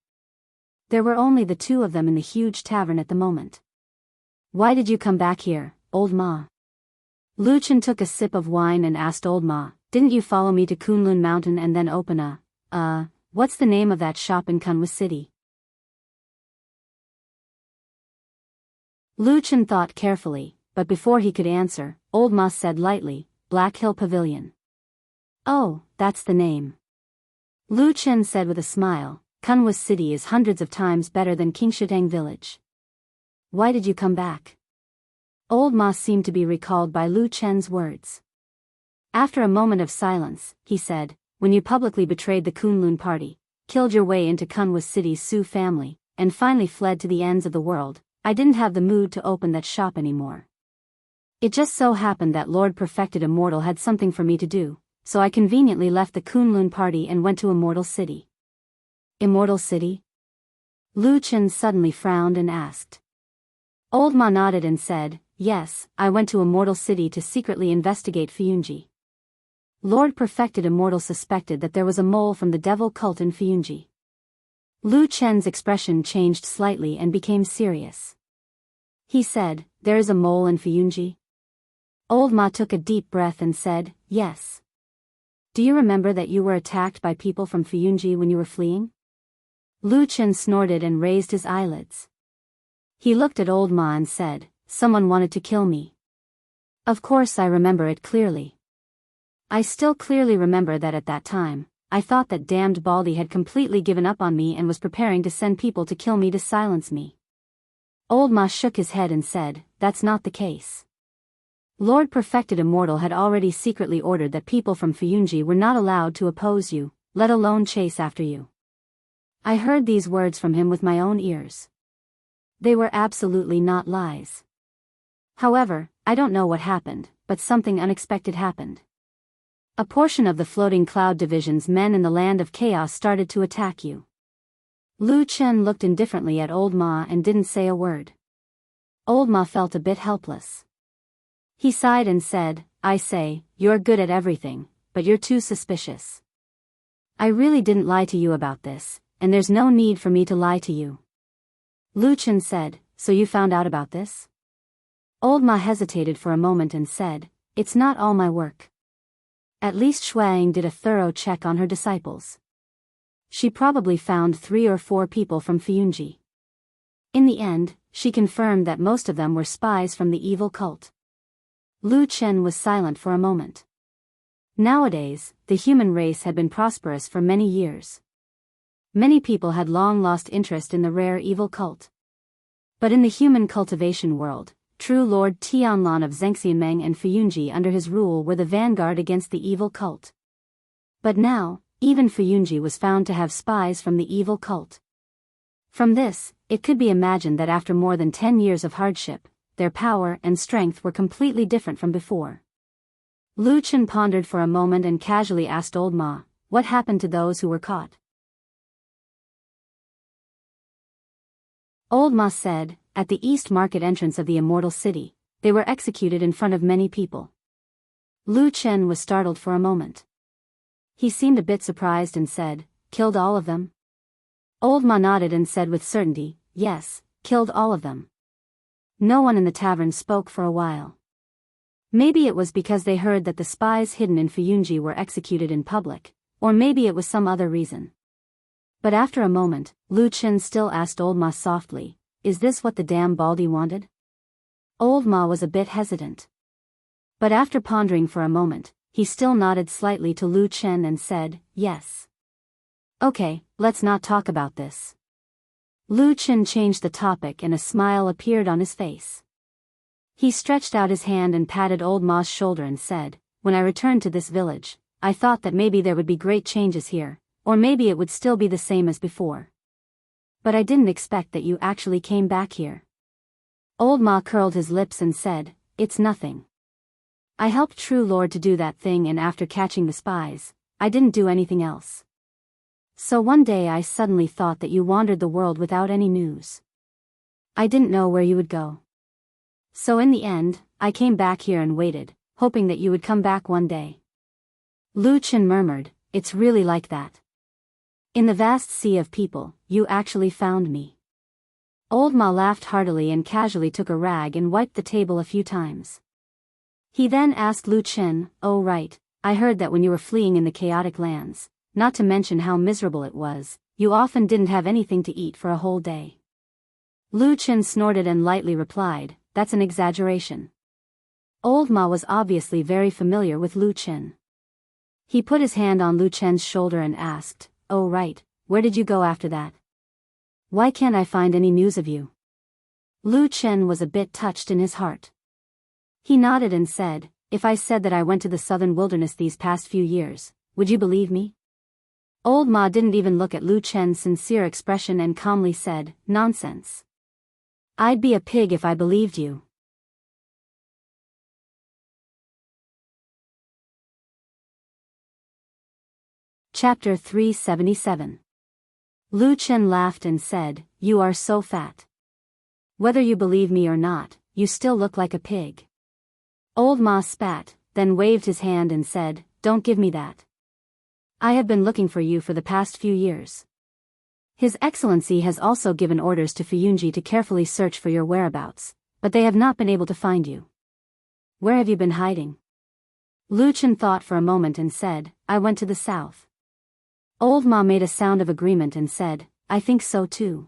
There were only the 2 of them in the huge tavern at the moment. Why did you come back here, Old Ma? Lu Chen took a sip of wine and asked Old Ma, didn't you follow me to Kunlun Mountain and then open what's the name of that shop in Kunwa City? Lu Chen thought carefully, but before he could answer, Old Ma said lightly, Black Hill Pavilion. Oh, that's the name. Lu Chen said with a smile, Kunwa City is hundreds of times better than Qingshitang Village. Why did you come back? Old Ma seemed to be recalled by Lu Chen's words. After a moment of silence, he said, when you publicly betrayed the Kunlun party, killed your way into Kunwa City's Sioux family, and finally fled to the ends of the world, I didn't have the mood to open that shop anymore. It just so happened that Lord Perfected Immortal had something for me to do, so I conveniently left the Kunlun party and went to Immortal City. Immortal City? Lu Chen suddenly frowned and asked. Old Ma nodded and said, yes, I went to Immortal City to secretly investigate Fuyunji. Lord Perfected Immortal suspected that there was a mole from the devil cult in Fuyunji. Lu Chen's expression changed slightly and became serious. He said, there is a mole in Fuyunji? Old Ma took a deep breath and said, yes. Do you remember that you were attacked by people from Fuyunji when you were fleeing? Lu Chen snorted and raised his eyelids. He looked at Old Ma and said, someone wanted to kill me. Of course I remember it clearly. I still clearly remember that at that time, I thought that damned Baldy had completely given up on me and was preparing to send people to kill me to silence me. Old Ma shook his head and said, that's not the case. Lord Perfected Immortal had already secretly ordered that people from Fuyunji were not allowed to oppose you, let alone chase after you. I heard these words from him with my own ears. They were absolutely not lies. However, I don't know what happened, but something unexpected happened. A portion of the Floating Cloud Division's men in the Land of Chaos started to attack you. Lu Chen looked indifferently at Old Ma and didn't say a word. Old Ma felt a bit helpless. He sighed and said, I say, you're good at everything, but you're too suspicious. I really didn't lie to you about this, and there's no need for me to lie to you. Lu Chen said, so you found out about this? Old Ma hesitated for a moment and said, it's not all my work. At least Shuang did a thorough check on her disciples. She probably found 3 or 4 people from Fuyunji. In the end, she confirmed that most of them were spies from the evil cult. Lu Chen was silent for a moment. Nowadays, the human race had been prosperous for many years. Many people had long lost interest in the rare evil cult. But in the human cultivation world, true Lord Tianlan of Zhengxianmeng and Fuyunji under his rule were the vanguard against the evil cult. But now, even Fuyunji was found to have spies from the evil cult. From this, it could be imagined that after more than 10 years of hardship, their power and strength were completely different from before. Lu Chen pondered for a moment and casually asked Old Ma, what happened to those who were caught? Old Ma said, at the East Market entrance of the Immortal City, they were executed in front of many people. Lu Chen was startled for a moment. He seemed a bit surprised and said, killed all of them? Old Ma nodded and said with certainty, yes, killed all of them. No one in the tavern spoke for a while. Maybe it was because they heard that the spies hidden in Fuyunji were executed in public, or maybe it was some other reason. But after a moment, Lu Chen still asked Old Ma softly, is this what the damn Baldy wanted? Old Ma was a bit hesitant. But after pondering for a moment, he still nodded slightly to Lu Chen and said, yes. Okay, let's not talk about this. Lu Chen changed the topic and a smile appeared on his face. He stretched out his hand and patted Old Ma's shoulder and said, when I returned to this village, I thought that maybe there would be great changes here, or maybe it would still be the same as before. But I didn't expect that you actually came back here. Old Ma curled his lips and said, it's nothing. I helped True Lord to do that thing, and after catching the spies, I didn't do anything else. So one day I suddenly thought that you wandered the world without any news. I didn't know where you would go. So in the end, I came back here and waited, hoping that you would come back one day. Lu Chen murmured, it's really like that. In the vast sea of people, you actually found me. Old Ma laughed heartily and casually took a rag and wiped the table a few times. He then asked Lu Chen, oh right, I heard that when you were fleeing in the chaotic lands, not to mention how miserable it was, you often didn't have anything to eat for a whole day. Lu Chen snorted and lightly replied, that's an exaggeration. Old Ma was obviously very familiar with Lu Chen. He put his hand on Lu Chen's shoulder and asked, oh right, where did you go after that? Why can't I find any news of you? Lu Chen was a bit touched in his heart. He nodded and said, if I said that I went to the southern wilderness these past few years, would you believe me? Old Ma didn't even look at Lu Chen's sincere expression and calmly said, nonsense. I'd be a pig if I believed you. Chapter 377. Lu Chen laughed and said, you are so fat. Whether you believe me or not, you still look like a pig. Old Ma spat, then waved his hand and said, don't give me that. I have been looking for you for the past few years. His Excellency has also given orders to Fuyunji to carefully search for your whereabouts, but they have not been able to find you. Where have you been hiding? Lu Chen thought for a moment and said, I went to the south. Old Ma made a sound of agreement and said, I think so too.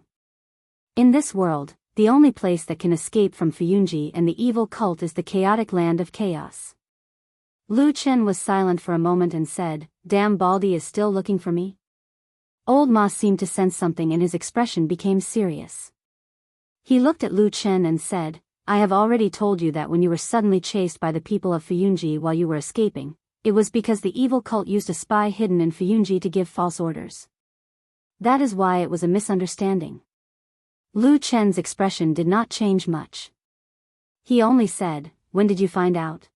In this world, the only place that can escape from Fuyunji and the evil cult is the chaotic land of chaos. Lu Chen was silent for a moment and said, damn, Baldy is still looking for me? Old Ma seemed to sense something and his expression became serious. He looked at Lu Chen and said, I have already told you that when you were suddenly chased by the people of Fuyunji while you were escaping, it was because the evil cult used a spy hidden in Fuyunji to give false orders. That is why it was a misunderstanding. Lu Chen's expression did not change much. He only said, when did you find out?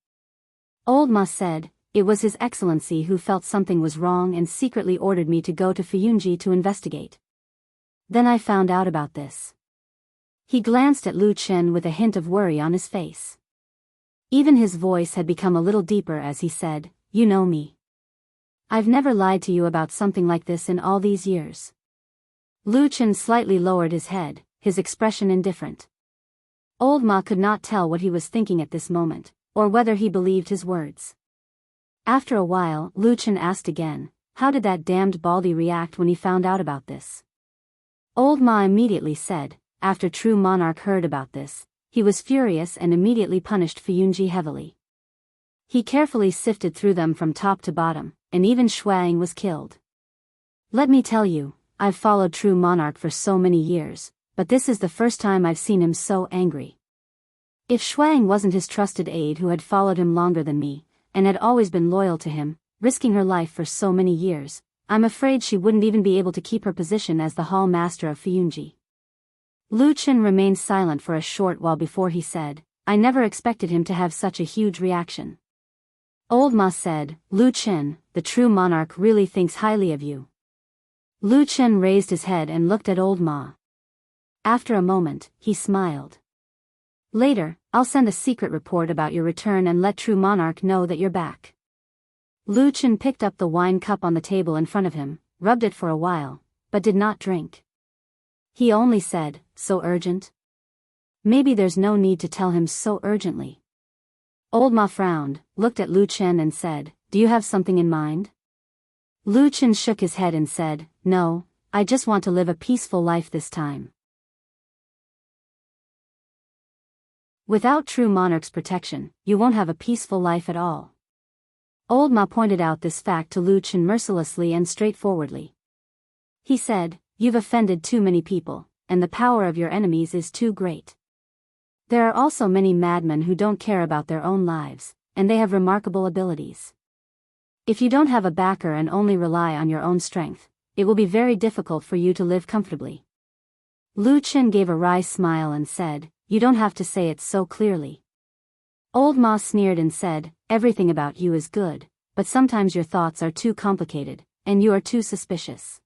Old Ma said, it was His Excellency who felt something was wrong and secretly ordered me to go to Fuyunji to investigate. Then I found out about this. He glanced at Lu Chen with a hint of worry on his face. Even his voice had become a little deeper as he said, you know me. I've never lied to you about something like this in all these years. Lu Chen slightly lowered his head, his expression indifferent. Old Ma could not tell what he was thinking at this moment, or whether he believed his words. After a while, Lu Chen asked again, how did that damned Baldy react when he found out about this? Old Ma immediately said, after True Monarch heard about this, he was furious and immediately punished Fuyunji heavily. He carefully sifted through them from top to bottom, and even Shuang was killed. Let me tell you, I've followed True Monarch for so many years, but this is the first time I've seen him so angry. If Shuang wasn't his trusted aide who had followed him longer than me, and had always been loyal to him, risking her life for so many years, I'm afraid she wouldn't even be able to keep her position as the Hall Master of Fuyunji. Lu Chen remained silent for a short while before he said, I never expected him to have such a huge reaction. Old Ma said, Lu Chen, the True Monarch really thinks highly of you. Lu Chen raised his head and looked at Old Ma. After a moment, he smiled. Later, I'll send a secret report about your return and let True Monarch know that you're back. Lu Chen picked up the wine cup on the table in front of him, rubbed it for a while, but did not drink. He only said, so urgent? Maybe there's no need to tell him so urgently. Old Ma frowned, looked at Lu Chen and said, do you have something in mind? Lu Chen shook his head and said, no, I just want to live a peaceful life this time. Without True Monarch's protection, you won't have a peaceful life at all. Old Ma pointed out this fact to Lu Chen mercilessly and straightforwardly. He said, "You've offended too many people, and the power of your enemies is too great. There are also many madmen who don't care about their own lives, and they have remarkable abilities. If you don't have a backer and only rely on your own strength, it will be very difficult for you to live comfortably." Lu Chen gave a wry smile and said, "You don't have to say it so clearly." Old Ma sneered and said, "Everything about you is good, but sometimes your thoughts are too complicated, and you are too suspicious.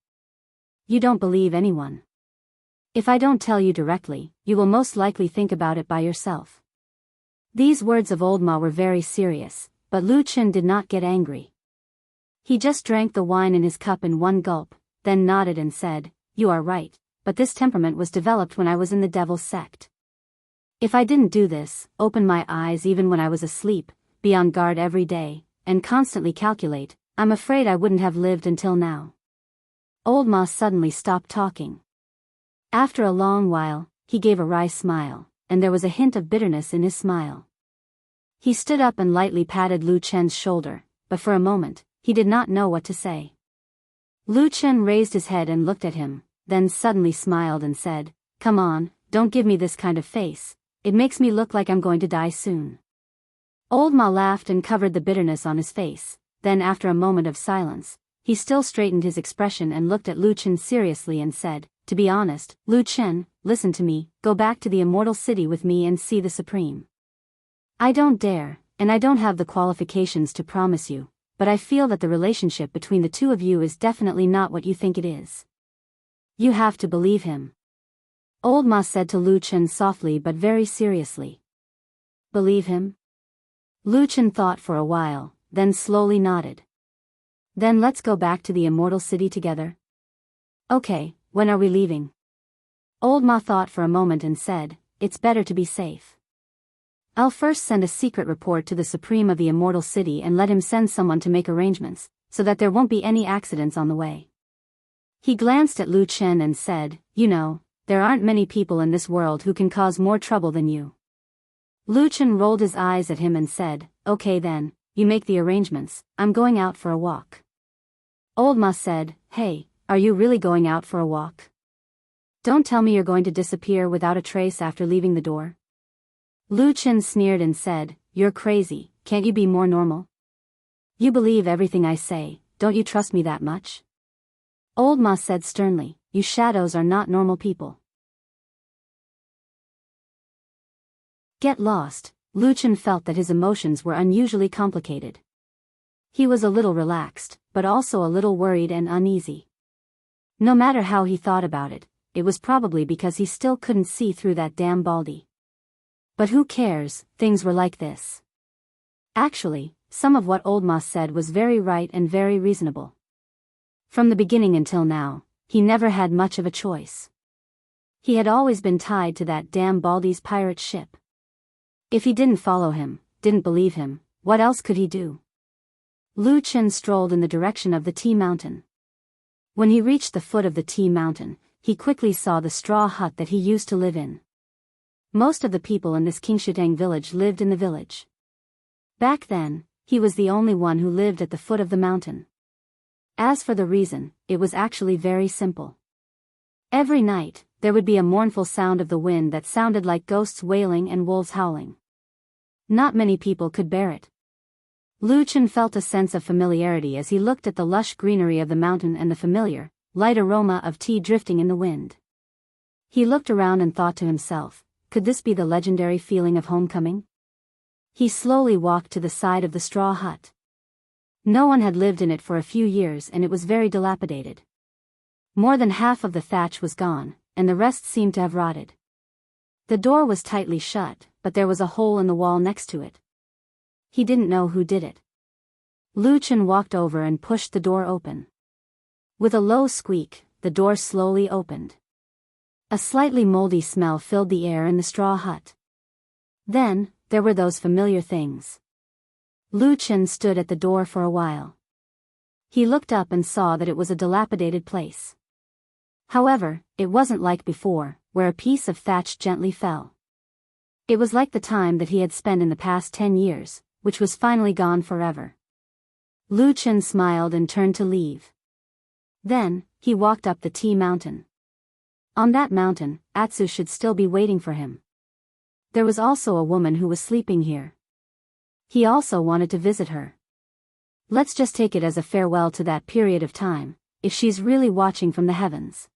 You don't believe anyone. If I don't tell you directly, you will most likely think about it by yourself." These words of Old Ma were very serious, but Lu Chen did not get angry. He just drank the wine in his cup in one gulp, then nodded and said, "You are right, but this temperament was developed when I was in the devil's sect. If I didn't do this, open my eyes even when I was asleep, be on guard every day, and constantly calculate, I'm afraid I wouldn't have lived until now." Old Ma suddenly stopped talking. After a long while, he gave a wry smile, and there was a hint of bitterness in his smile. He stood up and lightly patted Lu Chen's shoulder, but for a moment, he did not know what to say. Lu Chen raised his head and looked at him, then suddenly smiled and said, "Come on, don't give me this kind of face, it makes me look like I'm going to die soon." Old Ma laughed and covered the bitterness on his face, then after a moment of silence, he still straightened his expression and looked at Lu Chen seriously and said, "To be honest, Lu Chen, listen to me, go back to the Immortal City with me and see the Supreme. I don't dare, and I don't have the qualifications to promise you, but I feel that the relationship between the two of you is definitely not what you think it is. You have to believe him." Old Ma said to Lu Chen softly but very seriously. "Believe him?" Lu Chen thought for a while, then slowly nodded. "Then let's go back to the Immortal City together." "Okay, when are we leaving?" Old Ma thought for a moment and said, "It's better to be safe. I'll first send a secret report to the Supreme of the Immortal City and let him send someone to make arrangements, so that there won't be any accidents on the way." He glanced at Lu Chen and said, "You know, there aren't many people in this world who can cause more trouble than you." Lu Chen rolled his eyes at him and said, "Okay then, you make the arrangements, I'm going out for a walk." Old Ma said, "Hey, are you really going out for a walk? Don't tell me you're going to disappear without a trace after leaving the door." Lu Chen sneered and said, "You're crazy, can't you be more normal? You believe everything I say, don't you trust me that much?" Old Ma said sternly, "You shadows are not normal people." Get lost. Lu Chen felt that his emotions were unusually complicated. He was a little relaxed, but also a little worried and uneasy. No matter how he thought about it, it was probably because he still couldn't see through that damn baldy. But who cares, things were like this. Actually, some of what Old Ma said was very right and very reasonable. From the beginning until now, he never had much of a choice. He had always been tied to that damn baldy's pirate ship. If he didn't follow him, didn't believe him, what else could he do? Lu Chen strolled in the direction of the tea mountain. When he reached the foot of the tea mountain, he quickly saw the straw hut that he used to live in. Most of the people in this Qingshitang village lived in the village. Back then, he was the only one who lived at the foot of the mountain. As for the reason, it was actually very simple. Every night, there would be a mournful sound of the wind that sounded like ghosts wailing and wolves howling. Not many people could bear it. Lu Chen felt a sense of familiarity as he looked at the lush greenery of the mountain and the familiar, light aroma of tea drifting in the wind. He looked around and thought to himself, could this be the legendary feeling of homecoming? He slowly walked to the side of the straw hut. No one had lived in it for a few years and it was very dilapidated. More than half of the thatch was gone, and the rest seemed to have rotted. The door was tightly shut, but there was a hole in the wall next to it. He didn't know who did it. Lu Chen walked over and pushed the door open. With a low squeak, the door slowly opened. A slightly moldy smell filled the air in the straw hut. Then, there were those familiar things. Lu Chen stood at the door for a while. He looked up and saw that it was a dilapidated place. However, it wasn't like before, where a piece of thatch gently fell. It was like the time that he had spent in the past 10 years, which was finally gone forever. Lu Chen smiled and turned to leave. Then, he walked up the tea mountain. On that mountain, Atsu should still be waiting for him. There was also a woman who was sleeping here. He also wanted to visit her. Let's just take it as a farewell to that period of time, if she's really watching from the heavens.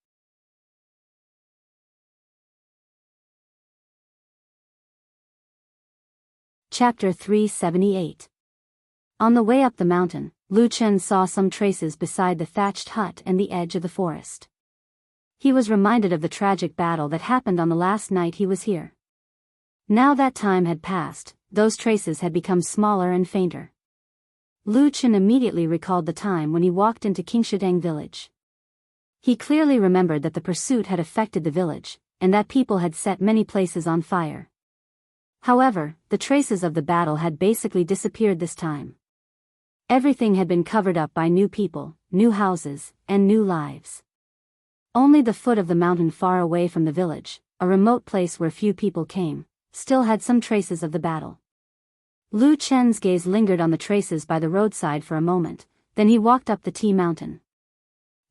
Chapter 378. On the way up the mountain, Lu Chen saw some traces beside the thatched hut and the edge of the forest. He was reminded of the tragic battle that happened on the last night he was here. Now that time had passed, those traces had become smaller and fainter. Lu Chen immediately recalled the time when he walked into Qingshideng village. He clearly remembered that the pursuit had affected the village, and that people had set many places on fire. However, the traces of the battle had basically disappeared this time. Everything had been covered up by new people, new houses, and new lives. Only the foot of the mountain far away from the village, a remote place where few people came, still had some traces of the battle. Lu Chen's gaze lingered on the traces by the roadside for a moment, then he walked up the tea mountain.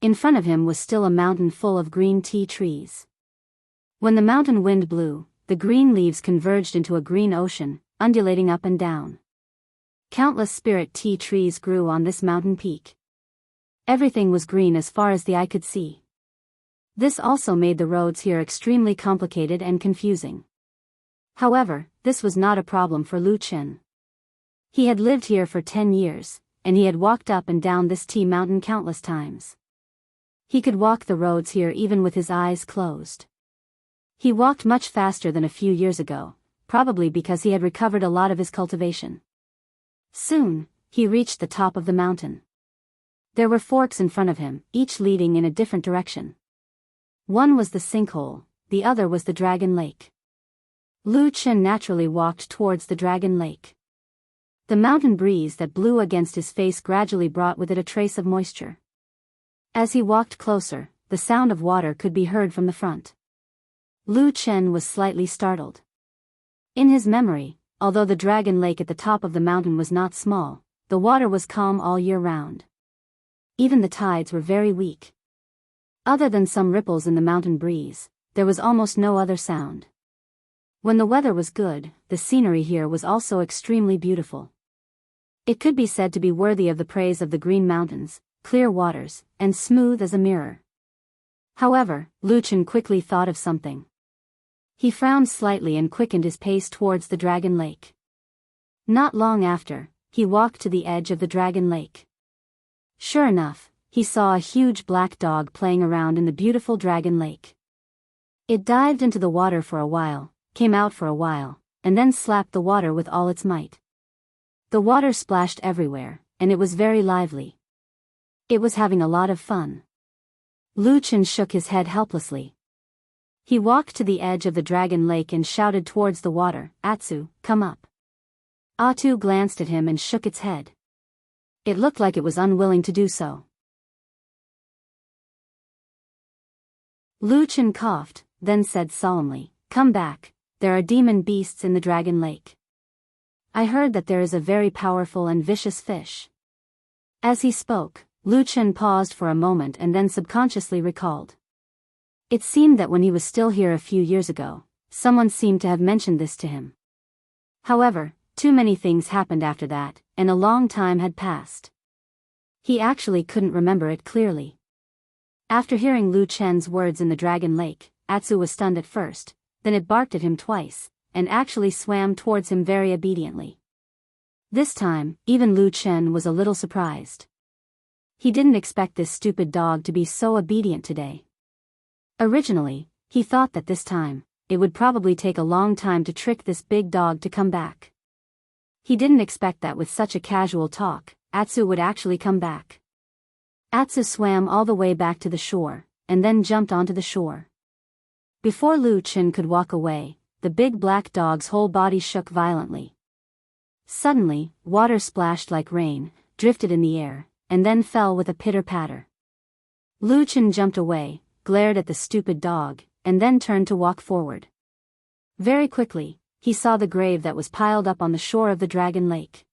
In front of him was still a mountain full of green tea trees. When the mountain wind blew, the green leaves converged into a green ocean, undulating up and down. Countless spirit tea trees grew on this mountain peak. Everything was green as far as the eye could see. This also made the roads here extremely complicated and confusing. However, this was not a problem for Lu Chen. He had lived here for 10 years, and he had walked up and down this tea mountain countless times. He could walk the roads here even with his eyes closed. He walked much faster than a few years ago, probably because he had recovered a lot of his cultivation. Soon, he reached the top of the mountain. There were forks in front of him, each leading in a different direction. One was the sinkhole, the other was the dragon lake. Lu Chen naturally walked towards the dragon lake. The mountain breeze that blew against his face gradually brought with it a trace of moisture. As he walked closer, the sound of water could be heard from the front. Lu Chen was slightly startled. In his memory, although the dragon lake at the top of the mountain was not small, the water was calm all year round. Even the tides were very weak. Other than some ripples in the mountain breeze, there was almost no other sound. When the weather was good, the scenery here was also extremely beautiful. It could be said to be worthy of the praise of the green mountains, clear waters, and smooth as a mirror. However, Lu Chen quickly thought of something. He frowned slightly and quickened his pace towards the dragon lake. Not long after, he walked to the edge of the dragon lake. Sure enough, he saw a huge black dog playing around in the beautiful dragon lake. It dived into the water for a while, came out for a while, and then slapped the water with all its might. The water splashed everywhere, and it was very lively. It was having a lot of fun. Lu Chen shook his head helplessly. He walked to the edge of the dragon lake and shouted towards the water, "Atsu, come up." Atu glanced at him and shook its head. It looked like it was unwilling to do so. Lu Chen coughed, then said solemnly, "Come back, there are demon beasts in the dragon lake. I heard that there is a very powerful and vicious fish." As he spoke, Lu Chen paused for a moment and then subconsciously recalled. It seemed that when he was still here a few years ago, someone seemed to have mentioned this to him. However, too many things happened after that, and a long time had passed. He actually couldn't remember it clearly. After hearing Lu Chen's words in the dragon lake, Atsu was stunned at first, then it barked at him twice, and actually swam towards him very obediently. This time, even Lu Chen was a little surprised. He didn't expect this stupid dog to be so obedient today. Originally, he thought that this time, it would probably take a long time to trick this big dog to come back. He didn't expect that with such a casual talk, Atsu would actually come back. Atsu swam all the way back to the shore, and then jumped onto the shore. Before Lu Chen could walk away, the big black dog's whole body shook violently. Suddenly, water splashed like rain, drifted in the air, and then fell with a pitter-patter. Lu Chen jumped away, glared at the stupid dog, and then turned to walk forward. Very quickly, he saw the grave that was piled up on the shore of the dragon lake.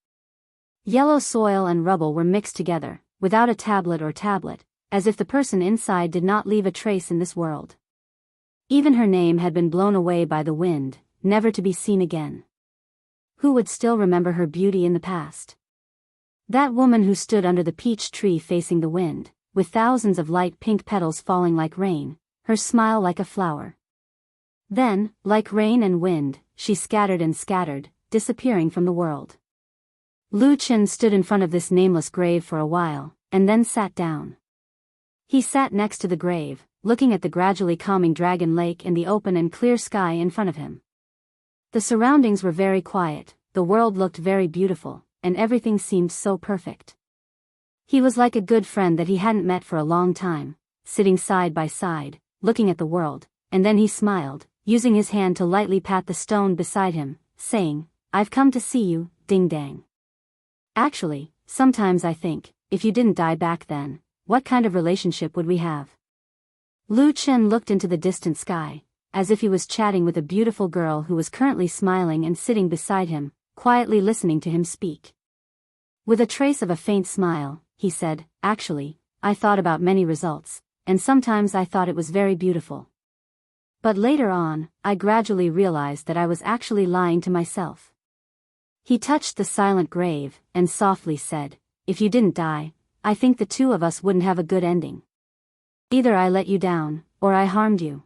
Yellow soil and rubble were mixed together, without a tablet, as if the person inside did not leave a trace in this world. Even her name had been blown away by the wind, never to be seen again. Who would still remember her beauty in the past? That woman who stood under the peach tree facing the wind, with thousands of light pink petals falling like rain, her smile like a flower. Then, like rain and wind, she scattered and scattered, disappearing from the world. Lu Chen stood in front of this nameless grave for a while, and then sat down. He sat next to the grave, looking at the gradually calming dragon lake and the open and clear sky in front of him. The surroundings were very quiet, the world looked very beautiful, and everything seemed so perfect. He was like a good friend that he hadn't met for a long time, sitting side by side, looking at the world, and then he smiled, using his hand to lightly pat the stone beside him, saying, "I've come to see you, ding dang. Actually, sometimes I think, if you didn't die back then, what kind of relationship would we have?" Lu Chen looked into the distant sky, as if he was chatting with a beautiful girl who was currently smiling and sitting beside him, quietly listening to him speak. With a trace of a faint smile, he said, "Actually, I thought about many results, and sometimes I thought it was very beautiful. But later on, I gradually realized that I was actually lying to myself." He touched the silent grave, and softly said, "If you didn't die, I think the two of us wouldn't have a good ending. Either I let you down, or I harmed you."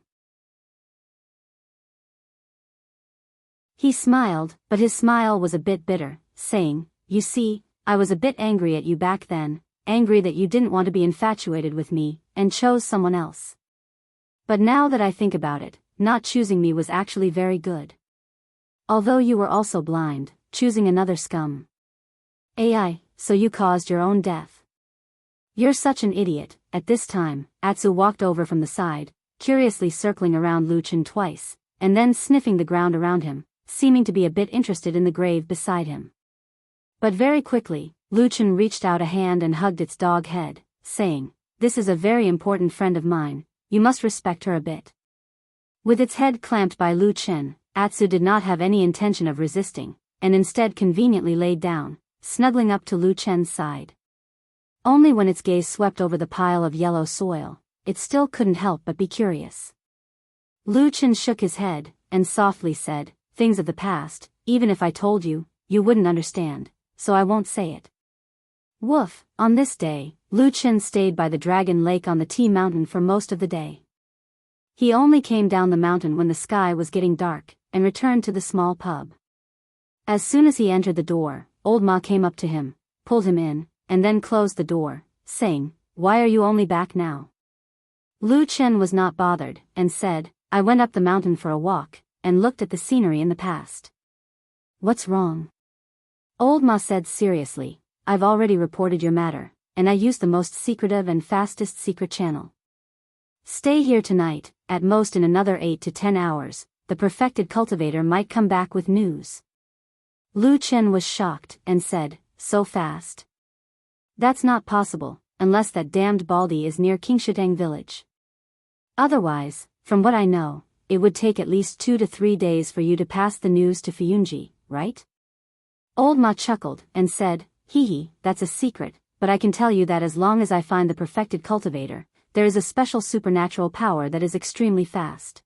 He smiled, but his smile was a bit bitter, saying, "You see, I was a bit angry at you back then, angry that you didn't want to be infatuated with me, and chose someone else. But now that I think about it, not choosing me was actually very good. Although you were also blind, choosing another scum. AI, so you caused your own death. You're such an idiot." At this time, Atsu walked over from the side, curiously circling around Lu Chen twice, and then sniffing the ground around him, seeming to be a bit interested in the grave beside him. But very quickly, Lu Chen reached out a hand and hugged its dog head, saying, "This is a very important friend of mine, you must respect her a bit." With its head clamped by Lu Chen, Atsu did not have any intention of resisting, and instead conveniently laid down, snuggling up to Lu Chen's side. Only when its gaze swept over the pile of yellow soil, it still couldn't help but be curious. Lu Chen shook his head, and softly said, "Things of the past, even if I told you, you wouldn't understand, so I won't say it." Woof. On this day, Lu Chen stayed by the Dragon Lake on the Tea Mountain for most of the day. He only came down the mountain when the sky was getting dark, and returned to the small pub. As soon as he entered the door, Old Ma came up to him, pulled him in, and then closed the door, saying, "Why are you only back now?" Lu Chen was not bothered, and said, "I went up the mountain for a walk, and looked at the scenery in the past." "What's wrong?" Old Ma said seriously, "I've already reported your matter, and I used the most secretive and fastest secret channel. Stay here tonight, at most in another 8 to 10 hours, the perfected cultivator might come back with news." Lu Chen was shocked, and said, "So fast?" "That's not possible, unless that damned Baldy is near Qingshitang village. Otherwise, from what I know, it would take at least 2 to 3 days for you to pass the news to Fuyunji, right?" Old Ma chuckled, and said, "Hee, that's a secret, but I can tell you that as long as I find the perfected cultivator, there is a special supernatural power that is extremely fast."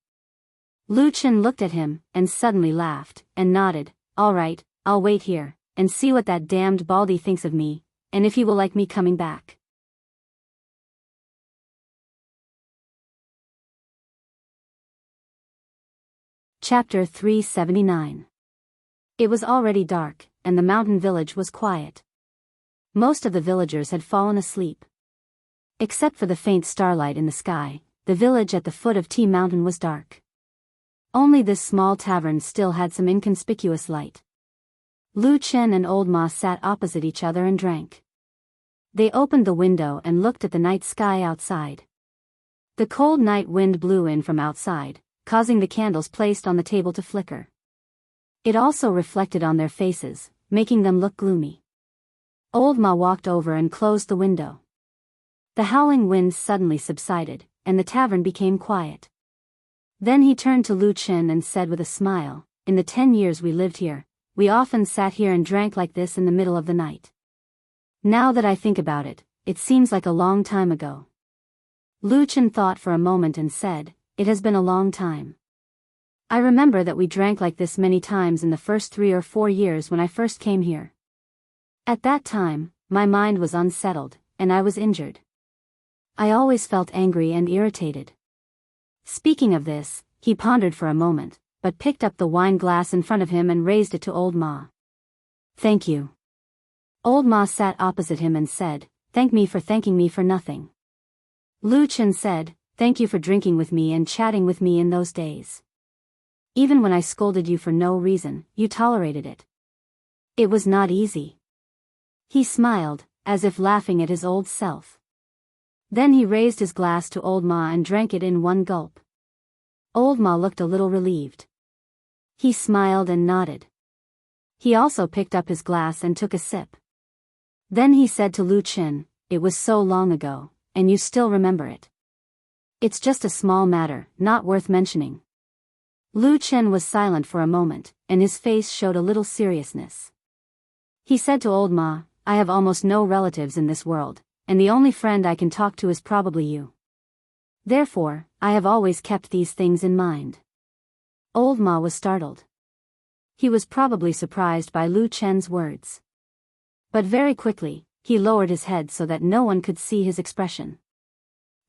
Lu Chen looked at him, and suddenly laughed, and nodded, "All right, I'll wait here, and see what that damned Baldy thinks of me, and if he will like me coming back." Chapter 379. It was already dark, and the mountain village was quiet. Most of the villagers had fallen asleep. Except for the faint starlight in the sky, the village at the foot of Tea Mountain was dark. Only this small tavern still had some inconspicuous light. Lu Chen and Old Ma sat opposite each other and drank. They opened the window and looked at the night sky outside. The cold night wind blew in from outside, causing the candles placed on the table to flicker. It also reflected on their faces, making them look gloomy. Old Ma walked over and closed the window. The howling wind suddenly subsided, and the tavern became quiet. Then he turned to Lu Chen and said with a smile, "In the 10 years we lived here, we often sat here and drank like this in the middle of the night. Now that I think about it, it seems like a long time ago. Lu Chen thought for a moment and said, "It has been a long time. I remember that we drank like this many times in the first 3 or 4 years when I first came here. At that time, my mind was unsettled, and I was injured. I always felt angry and irritated." Speaking of this, he pondered for a moment, but picked up the wine glass in front of him and raised it to Old Ma. "Thank you." Old Ma sat opposite him and said, "Thank me for thanking me for nothing." Lu Chen said, "Thank you for drinking with me and chatting with me in those days. Even when I scolded you for no reason, you tolerated it. It was not easy." He smiled, as if laughing at his old self. Then he raised his glass to Old Ma and drank it in one gulp. Old Ma looked a little relieved. He smiled and nodded. He also picked up his glass and took a sip. Then he said to Lu Chen, "It was so long ago, and you still remember it. It's just a small matter, not worth mentioning." Lu Chen was silent for a moment, and his face showed a little seriousness. He said to Old Ma, "I have almost no relatives in this world, and the only friend I can talk to is probably you. Therefore, I have always kept these things in mind." Old Ma was startled. He was probably surprised by Lu Chen's words. But very quickly, he lowered his head so that no one could see his expression.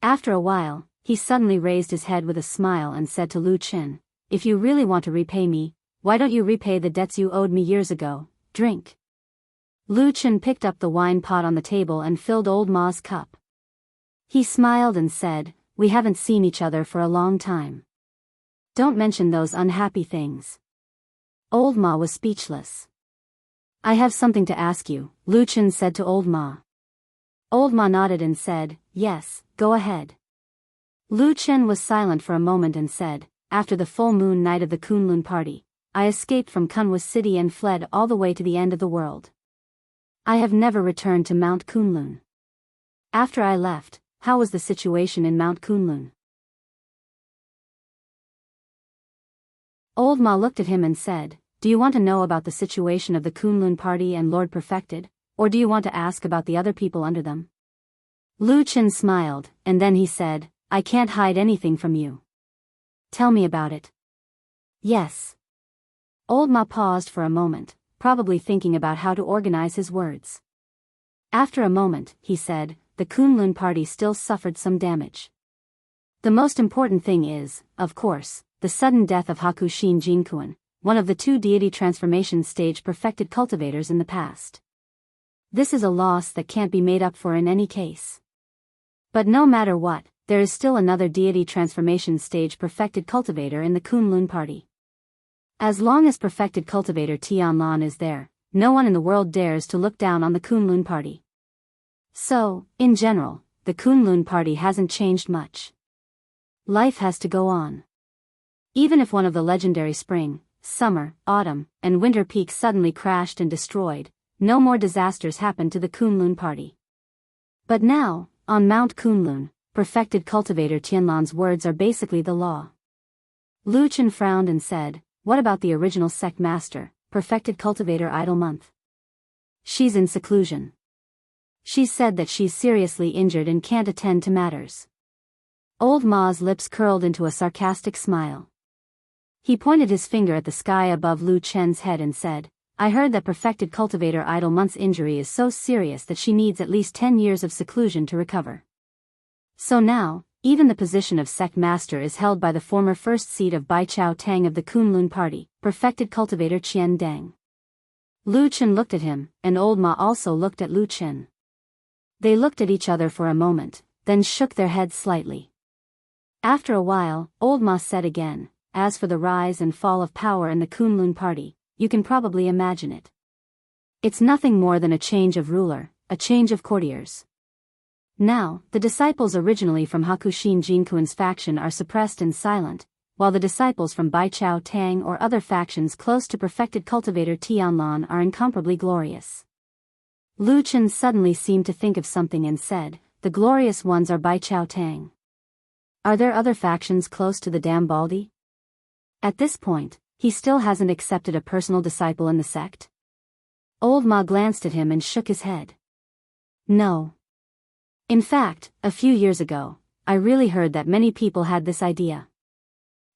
After a while, he suddenly raised his head with a smile and said to Lu Chen, "If you really want to repay me, why don't you repay the debts you owed me years ago? Drink." Lu Chen picked up the wine pot on the table and filled Old Ma's cup. He smiled and said, "We haven't seen each other for a long time. Don't mention those unhappy things." Old Ma was speechless. "I have something to ask you," Lu Chen said to Old Ma. Old Ma nodded and said, "Yes, go ahead." Lu Chen was silent for a moment and said, "After the full moon night of the Kunlun party, I escaped from Kunwa city and fled all the way to the end of the world. I have never returned to Mount Kunlun. After I left, how was the situation in Mount Kunlun?" Old Ma looked at him and said, "Do you want to know about the situation of the Kunlun party and Lord Perfected, or do you want to ask about the other people under them?" Lu Chen smiled, and then he said, "I can't hide anything from you. Tell me about it." "Yes." Old Ma paused for a moment, probably thinking about how to organize his words. After a moment, he said, "The Kunlun party still suffered some damage. The most important thing is, of course, the sudden death of Hakushin Jinkuan, one of the 2 deity transformation stage perfected cultivators in the past. This is a loss that can't be made up for in any case. But no matter what, there is still another deity transformation stage perfected cultivator in the Kunlun party. As long as perfected cultivator Tianlan is there, no one in the world dares to look down on the Kunlun party. So, in general, the Kunlun party hasn't changed much. Life has to go on. Even if one of the legendary spring, summer, autumn, and winter peaks suddenly crashed and destroyed, no more disasters happened to the Kunlun party. But now, on Mount Kunlun, perfected cultivator Tianlan's words are basically the law." Lu Chen frowned and said, "What about the original sect master, perfected cultivator Idle Month? She's in seclusion. She said that she's seriously injured and can't attend to matters." Old Ma's lips curled into a sarcastic smile. He pointed his finger at the sky above Lu Chen's head and said, "I heard that perfected cultivator Idle Month's injury is so serious that she needs at least 10 years of seclusion to recover. So now, even the position of sect master is held by the former first seat of Bai Chao Tang of the Kunlun party, perfected cultivator Qian Deng." Lu Chen looked at him, and Old Ma also looked at Lu Chen. They looked at each other for a moment, then shook their heads slightly. After a while, Old Ma said again, "As for the rise and fall of power in the Kunlun party, you can probably imagine it. It's nothing more than a change of ruler, a change of courtiers. Now, the disciples originally from Hakushin Jinkuan's faction are suppressed and silent, while the disciples from Bai Chao Tang or other factions close to perfected cultivator Tianlan are incomparably glorious." Lu Chen suddenly seemed to think of something and said, "The glorious ones are Bai Chao Tang. Are there other factions close to the Dam Baldi?" At this point, he still hasn't accepted a personal disciple in the sect? Old Ma glanced at him and shook his head. "No. In fact, a few years ago, I really heard that many people had this idea.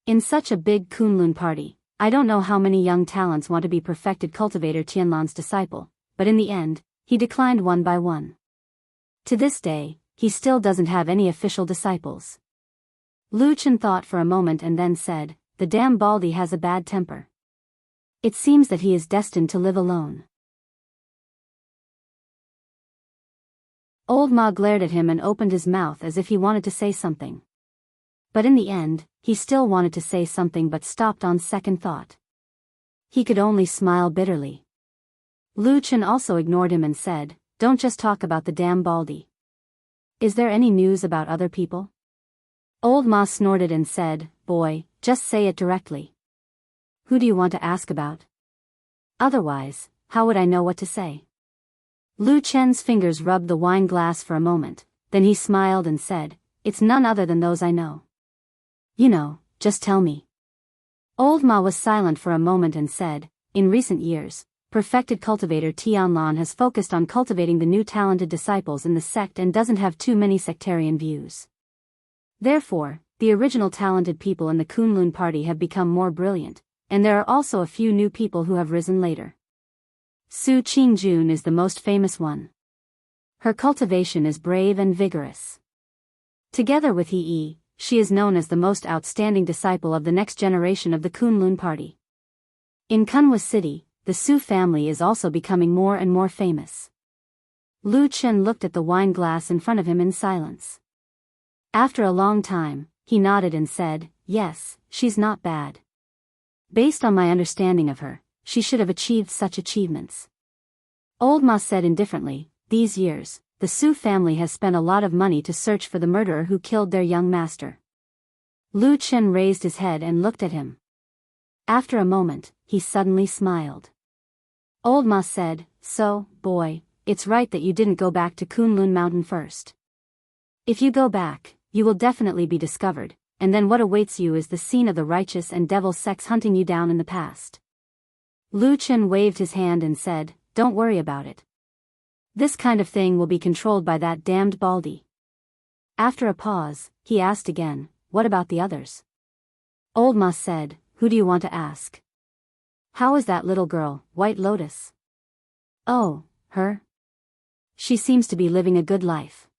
In such a big Kunlun party, I don't know how many young talents want to be perfected cultivator Tianlan's disciple, but in the end, he declined one by one. To this day, he still doesn't have any official disciples. Lu Chen thought for a moment and then said, the damn Baldy has a bad temper. It seems that he is destined to live alone. Old Ma glared at him and opened his mouth as if he wanted to say something. But in the end, he still wanted to say something but stopped on second thought. He could only smile bitterly. Lu Chen also ignored him and said, don't just talk about the damn Baldy. Is there any news about other people? Old Ma snorted and said, boy, just say it directly. Who do you want to ask about? Otherwise, how would I know what to say? Lu Chen's fingers rubbed the wine glass for a moment, then he smiled and said, it's none other than those I know. You know, just tell me. Old Ma was silent for a moment and said, in recent years, perfected cultivator Tianlan has focused on cultivating the new talented disciples in the sect and doesn't have too many sectarian views. Therefore, the original talented people in the Kunlun party have become more brilliant, and there are also a few new people who have risen later. Su Qingjun is the most famous one. Her cultivation is brave and vigorous. Together with Yi, she is known as the most outstanding disciple of the next generation of the Kunlun party. In Kunwa City, the Su family is also becoming more and more famous. Lu Chen looked at the wine glass in front of him in silence. After a long time, he nodded and said, yes, she's not bad. Based on my understanding of her, she should have achieved such achievements. Old Ma said indifferently, these years, the Su family has spent a lot of money to search for the murderer who killed their young master. Lu Chen raised his head and looked at him. After a moment, he suddenly smiled. Old Ma said, so, boy, it's right that you didn't go back to Kunlun Mountain first. If you go back, you will definitely be discovered, and then what awaits you is the scene of the righteous and devil sects hunting you down in the past. Lu Chen waved his hand and said, don't worry about it. This kind of thing will be controlled by that damned Baldy. After a pause, he asked again, what about the others? Old Ma said, who do you want to ask? How is that little girl, White Lotus? Oh, her? She seems to be living a good life.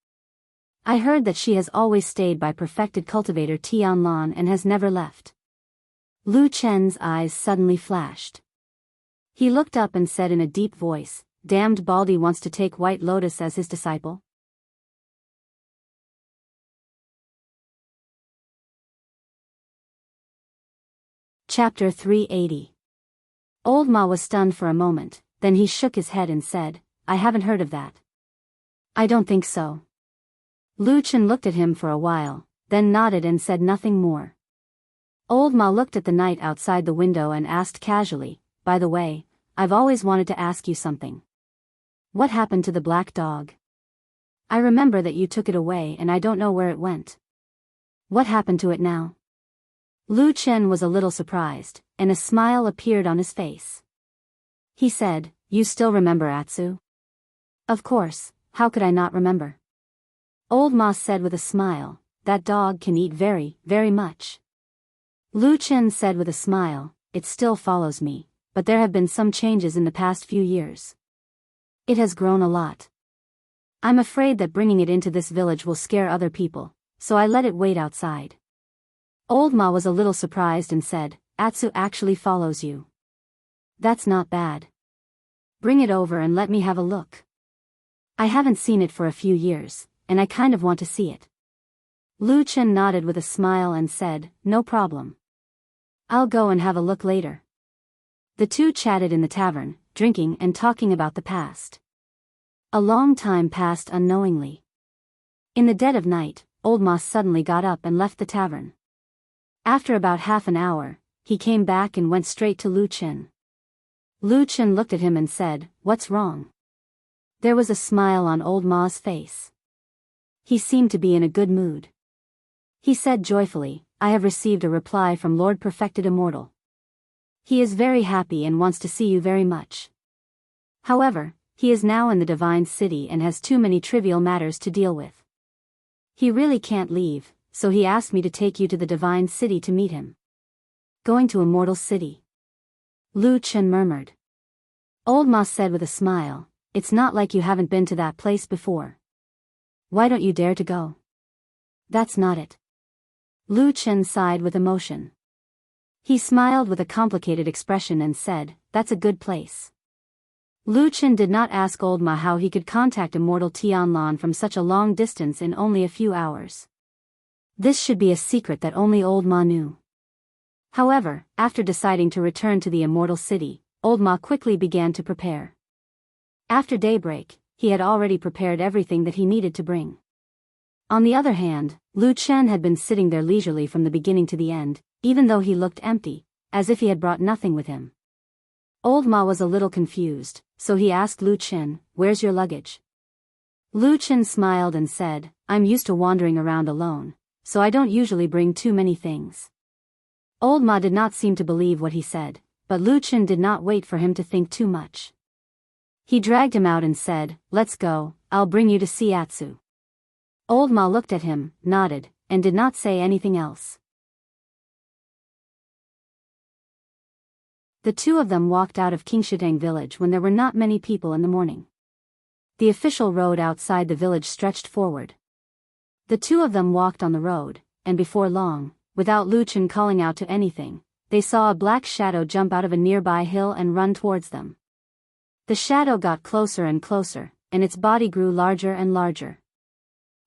I heard that she has always stayed by perfected cultivator Tianlan and has never left. Lu Chen's eyes suddenly flashed. He looked up and said in a deep voice, damned Baldy wants to take White Lotus as his disciple? Chapter 380. Old Ma was stunned for a moment, then he shook his head and said, I haven't heard of that. I don't think so. Lu Chen looked at him for a while, then nodded and said nothing more. Old Ma looked at the night outside the window and asked casually, by the way, I've always wanted to ask you something. What happened to the black dog? I remember that you took it away and I don't know where it went. What happened to it now? Lu Chen was a little surprised, and a smile appeared on his face. He said, you still remember Atsu? Of course, how could I not remember? Old Ma said with a smile, that dog can eat very, very much. Lu Chen said with a smile, it still follows me, but there have been some changes in the past few years. It has grown a lot. I'm afraid that bringing it into this village will scare other people, so I let it wait outside. Old Ma was a little surprised and said, Atsu actually follows you. That's not bad. Bring it over and let me have a look. I haven't seen it for a few years, and I kind of want to see it. Lu Chen nodded with a smile and said, no problem. I'll go and have a look later. The two chatted in the tavern, drinking and talking about the past. A long time passed unknowingly. In the dead of night, Old Ma suddenly got up and left the tavern. After about half an hour, he came back and went straight to Lu Chen. Lu Chen looked at him and said, what's wrong? There was a smile on Old Ma's face. He seemed to be in a good mood. He said joyfully, I have received a reply from Lord Perfected Immortal. He is very happy and wants to see you very much. However, he is now in the Divine City and has too many trivial matters to deal with. He really can't leave, so he asked me to take you to the divine city to meet him. Going to Immortal City? Lu Chen murmured. Old Ma said with a smile, it's not like you haven't been to that place before. Why don't you dare to go? That's not it. Lu Chen sighed with emotion. He smiled with a complicated expression and said, that's a good place. Lu Chen did not ask Old Ma how he could contact Immortal Tianlan from such a long distance in only a few hours. This should be a secret that only Old Ma knew. However, after deciding to return to the Immortal City, Old Ma quickly began to prepare. After daybreak, he had already prepared everything that he needed to bring. On the other hand, Lu Chen had been sitting there leisurely from the beginning to the end, even though he looked empty, as if he had brought nothing with him. Old Ma was a little confused, so he asked Lu Chen, where's your luggage? Lu Chen smiled and said, I'm used to wandering around alone, so I don't usually bring too many things. Old Ma did not seem to believe what he said, but Lu Chen did not wait for him to think too much. He dragged him out and said, let's go, I'll bring you to see Atsu. Old Ma looked at him, nodded, and did not say anything else. The two of them walked out of Enchanting village when there were not many people in the morning. The official road outside the village stretched forward. The two of them walked on the road, and before long, without Lu Chen calling out to anything, they saw a black shadow jump out of a nearby hill and run towards them. The shadow got closer and closer, and its body grew larger and larger.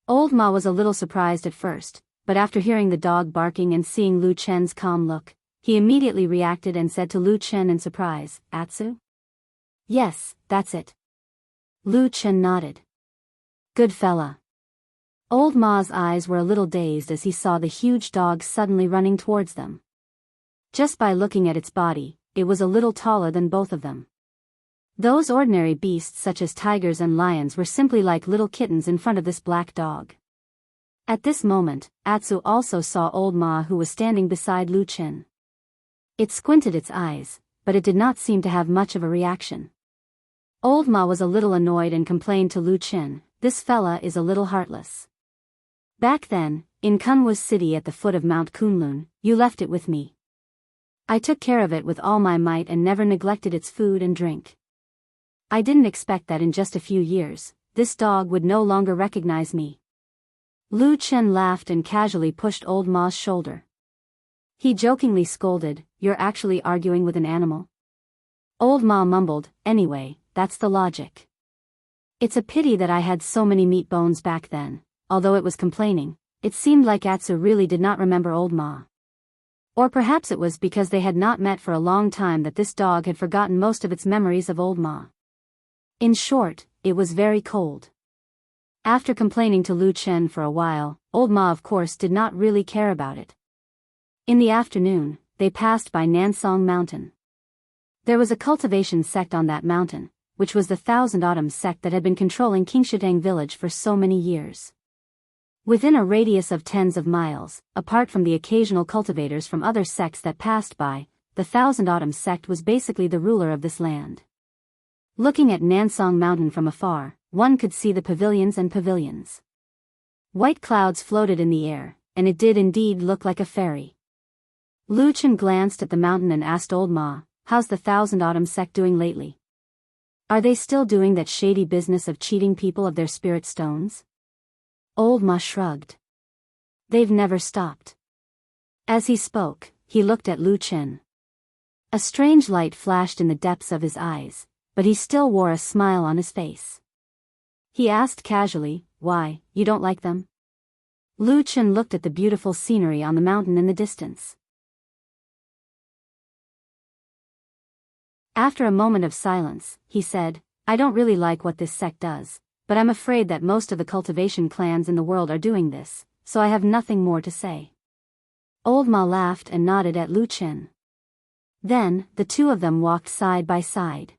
Old Ma was a little surprised at first, but after hearing the dog barking and seeing Lu Chen's calm look, he immediately reacted and said to Lu Chen in surprise, Atsu? Yes, that's it. Lu Chen nodded. Good fella. Old Ma's eyes were a little dazed as he saw the huge dog suddenly running towards them. Just by looking at its body, it was a little taller than both of them. Those ordinary beasts such as tigers and lions were simply like little kittens in front of this black dog. At this moment, Atsu also saw Old Ma who was standing beside Lu Chen. It squinted its eyes, but it did not seem to have much of a reaction. Old Ma was a little annoyed and complained to Lu Chen, this fella is a little heartless. Back then, in Kunwa's city at the foot of Mount Kunlun, you left it with me. I took care of it with all my might and never neglected its food and drink. I didn't expect that in just a few years, this dog would no longer recognize me. Lu Chen laughed and casually pushed Old Ma's shoulder. He jokingly scolded, you're actually arguing with an animal? Old Ma mumbled, anyway, that's the logic. It's a pity that I had so many meat bones back then. Although it was complaining, it seemed like Atsu really did not remember Old Ma. Or perhaps it was because they had not met for a long time that this dog had forgotten most of its memories of Old Ma. In short, it was very cold. After complaining to Lu Chen for a while, Old Ma of course did not really care about it. In the afternoon, they passed by Nansong Mountain. There was a cultivation sect on that mountain, which was the Thousand Autumns sect that had been controlling Enchanting village for so many years. Within a radius of tens of miles, apart from the occasional cultivators from other sects that passed by, the Thousand Autumns sect was basically the ruler of this land. Looking at Nansong Mountain from afar, one could see the pavilions and pavilions. White clouds floated in the air, and it did indeed look like a fairy. Lu Chen glanced at the mountain and asked Old Ma, how's the Thousand Autumns sect doing lately? Are they still doing that shady business of cheating people of their spirit stones? Old Ma shrugged. They've never stopped. As he spoke, he looked at Lu Chen. A strange light flashed in the depths of his eyes, but he still wore a smile on his face. He asked casually, why, you don't like them? Lu Chen looked at the beautiful scenery on the mountain in the distance. After a moment of silence, he said, I don't really like what this sect does, but I'm afraid that most of the cultivation clans in the world are doing this, so I have nothing more to say. Old Ma laughed and nodded at Lu Chen. Then, the two of them walked side by side.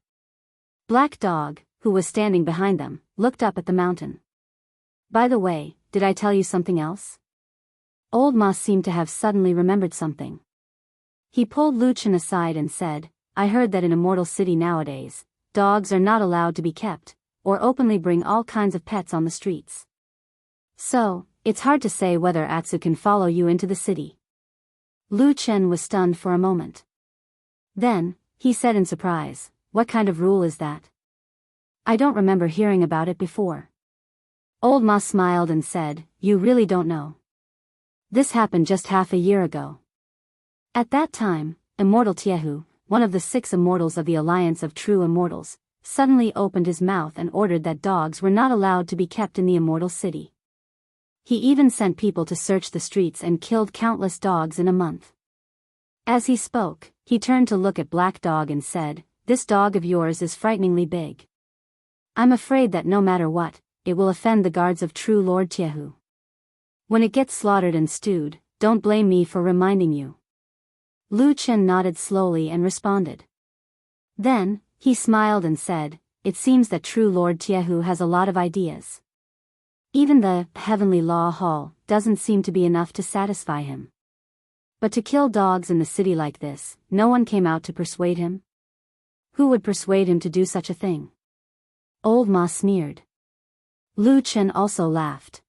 Black Dog, who was standing behind them, looked up at the mountain. By the way, did I tell you something else? Old Ma seemed to have suddenly remembered something. He pulled Lu Chen aside and said, I heard that in Immortal City nowadays, dogs are not allowed to be kept, or openly bring all kinds of pets on the streets. So, it's hard to say whether Atsu can follow you into the city. Lu Chen was stunned for a moment. Then, he said in surprise, what kind of rule is that? I don't remember hearing about it before. Old Ma smiled and said, you really don't know. This happened just half a year ago. At that time, Immortal Tiehu, one of the 6 immortals of the Alliance of True Immortals, suddenly opened his mouth and ordered that dogs were not allowed to be kept in the Immortal City. He even sent people to search the streets and killed countless dogs in a month. As he spoke, he turned to look at Black Dog and said, this dog of yours is frighteningly big. I'm afraid that no matter what, it will offend the guards of True Lord Tiehu. When it gets slaughtered and stewed, don't blame me for reminding you. Lu Chen nodded slowly and responded. Then, he smiled and said, it seems that True Lord Tiehu has a lot of ideas. Even the Heavenly Law Hall doesn't seem to be enough to satisfy him. But to kill dogs in the city like this, no one came out to persuade him? Who would persuade him to do such a thing? Old Ma sneered. Lu Chen also laughed.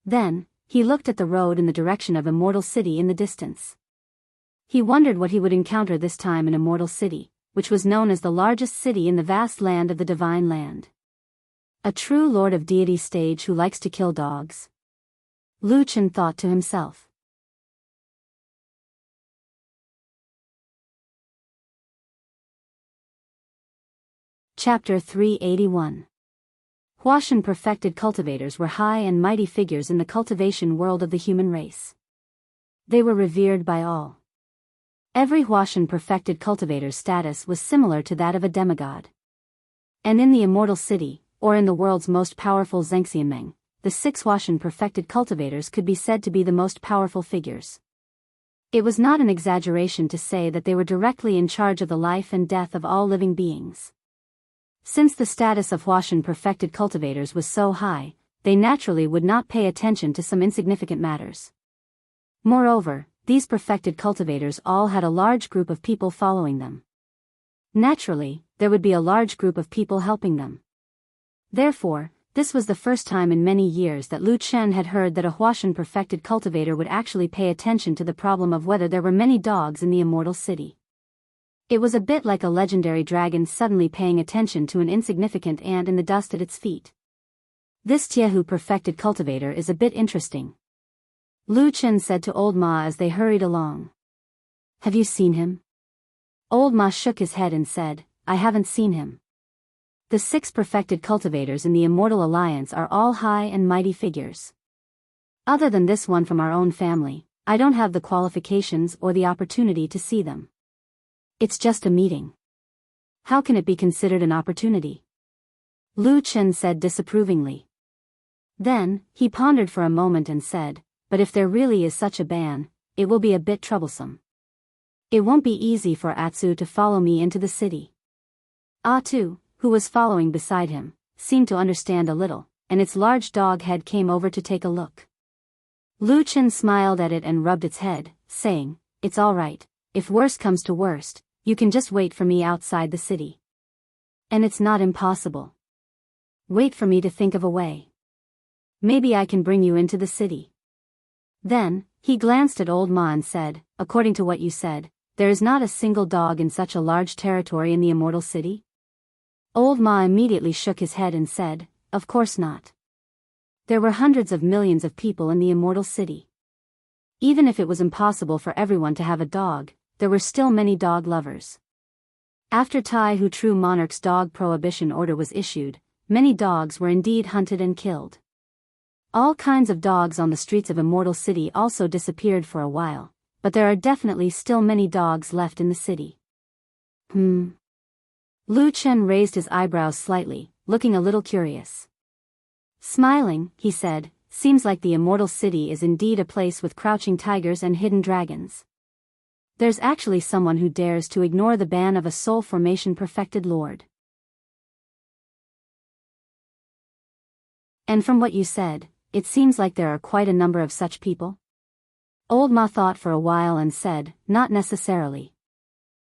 Then, he looked at the road in the direction of Immortal City in the distance. He wondered what he would encounter this time in Immortal City, which was known as the largest city in the vast land of the Divine Land. A true Lord of Deity stage who likes to kill dogs? Lu Chen thought to himself. Chapter 381. Huashan perfected cultivators were high and mighty figures in the cultivation world of the human race. They were revered by all. Every Huashan perfected cultivator's status was similar to that of a demigod. And in the Immortal City, or in the world's most powerful Zhengxianmeng, the 6 Huashan perfected cultivators could be said to be the most powerful figures. It was not an exaggeration to say that they were directly in charge of the life and death of all living beings. Since the status of Huashan perfected cultivators was so high, they naturally would not pay attention to some insignificant matters. Moreover, these perfected cultivators all had a large group of people following them. Naturally, there would be a large group of people helping them. Therefore, this was the first time in many years that Lu Chen had heard that a Huashan perfected cultivator would actually pay attention to the problem of whether there were many dogs in the Immortal City. It was a bit like a legendary dragon suddenly paying attention to an insignificant ant in the dust at its feet. This Tiehu perfected cultivator is a bit interesting. Lu Chen said to Old Ma as they hurried along. Have you seen him? Old Ma shook his head and said, I haven't seen him. The 6 perfected cultivators in the Immortal Alliance are all high and mighty figures. Other than this one from our own family, I don't have the qualifications or the opportunity to see them. It's just a meeting. How can it be considered an opportunity? Lu Chen said disapprovingly. Then, he pondered for a moment and said, but if there really is such a ban, it will be a bit troublesome. It won't be easy for Atsu to follow me into the city. Atu, who was following beside him, seemed to understand a little, and its large dog head came over to take a look. Lu Chen smiled at it and rubbed its head, saying, it's all right, if worst comes to worst, you can just wait for me outside the city. And it's not impossible. Wait for me to think of a way. Maybe I can bring you into the city. Then, he glanced at Old Ma and said, according to what you said, there is not a single dog in such a large territory in the Immortal City? Old Ma immediately shook his head and said, of course not. There were hundreds of millions of people in the Immortal City. Even if it was impossible for everyone to have a dog, there were still many dog lovers. After Taihu True Monarch's dog prohibition order was issued, many dogs were indeed hunted and killed. All kinds of dogs on the streets of Immortal City also disappeared for a while, but there are definitely still many dogs left in the city. Lu Chen raised his eyebrows slightly, looking a little curious. Smiling, he said, seems like the Immortal City is indeed a place with crouching tigers and hidden dragons. There's actually someone who dares to ignore the ban of a soul formation perfected lord. And from what you said, it seems like there are quite a number of such people? Old Ma thought for a while and said, not necessarily.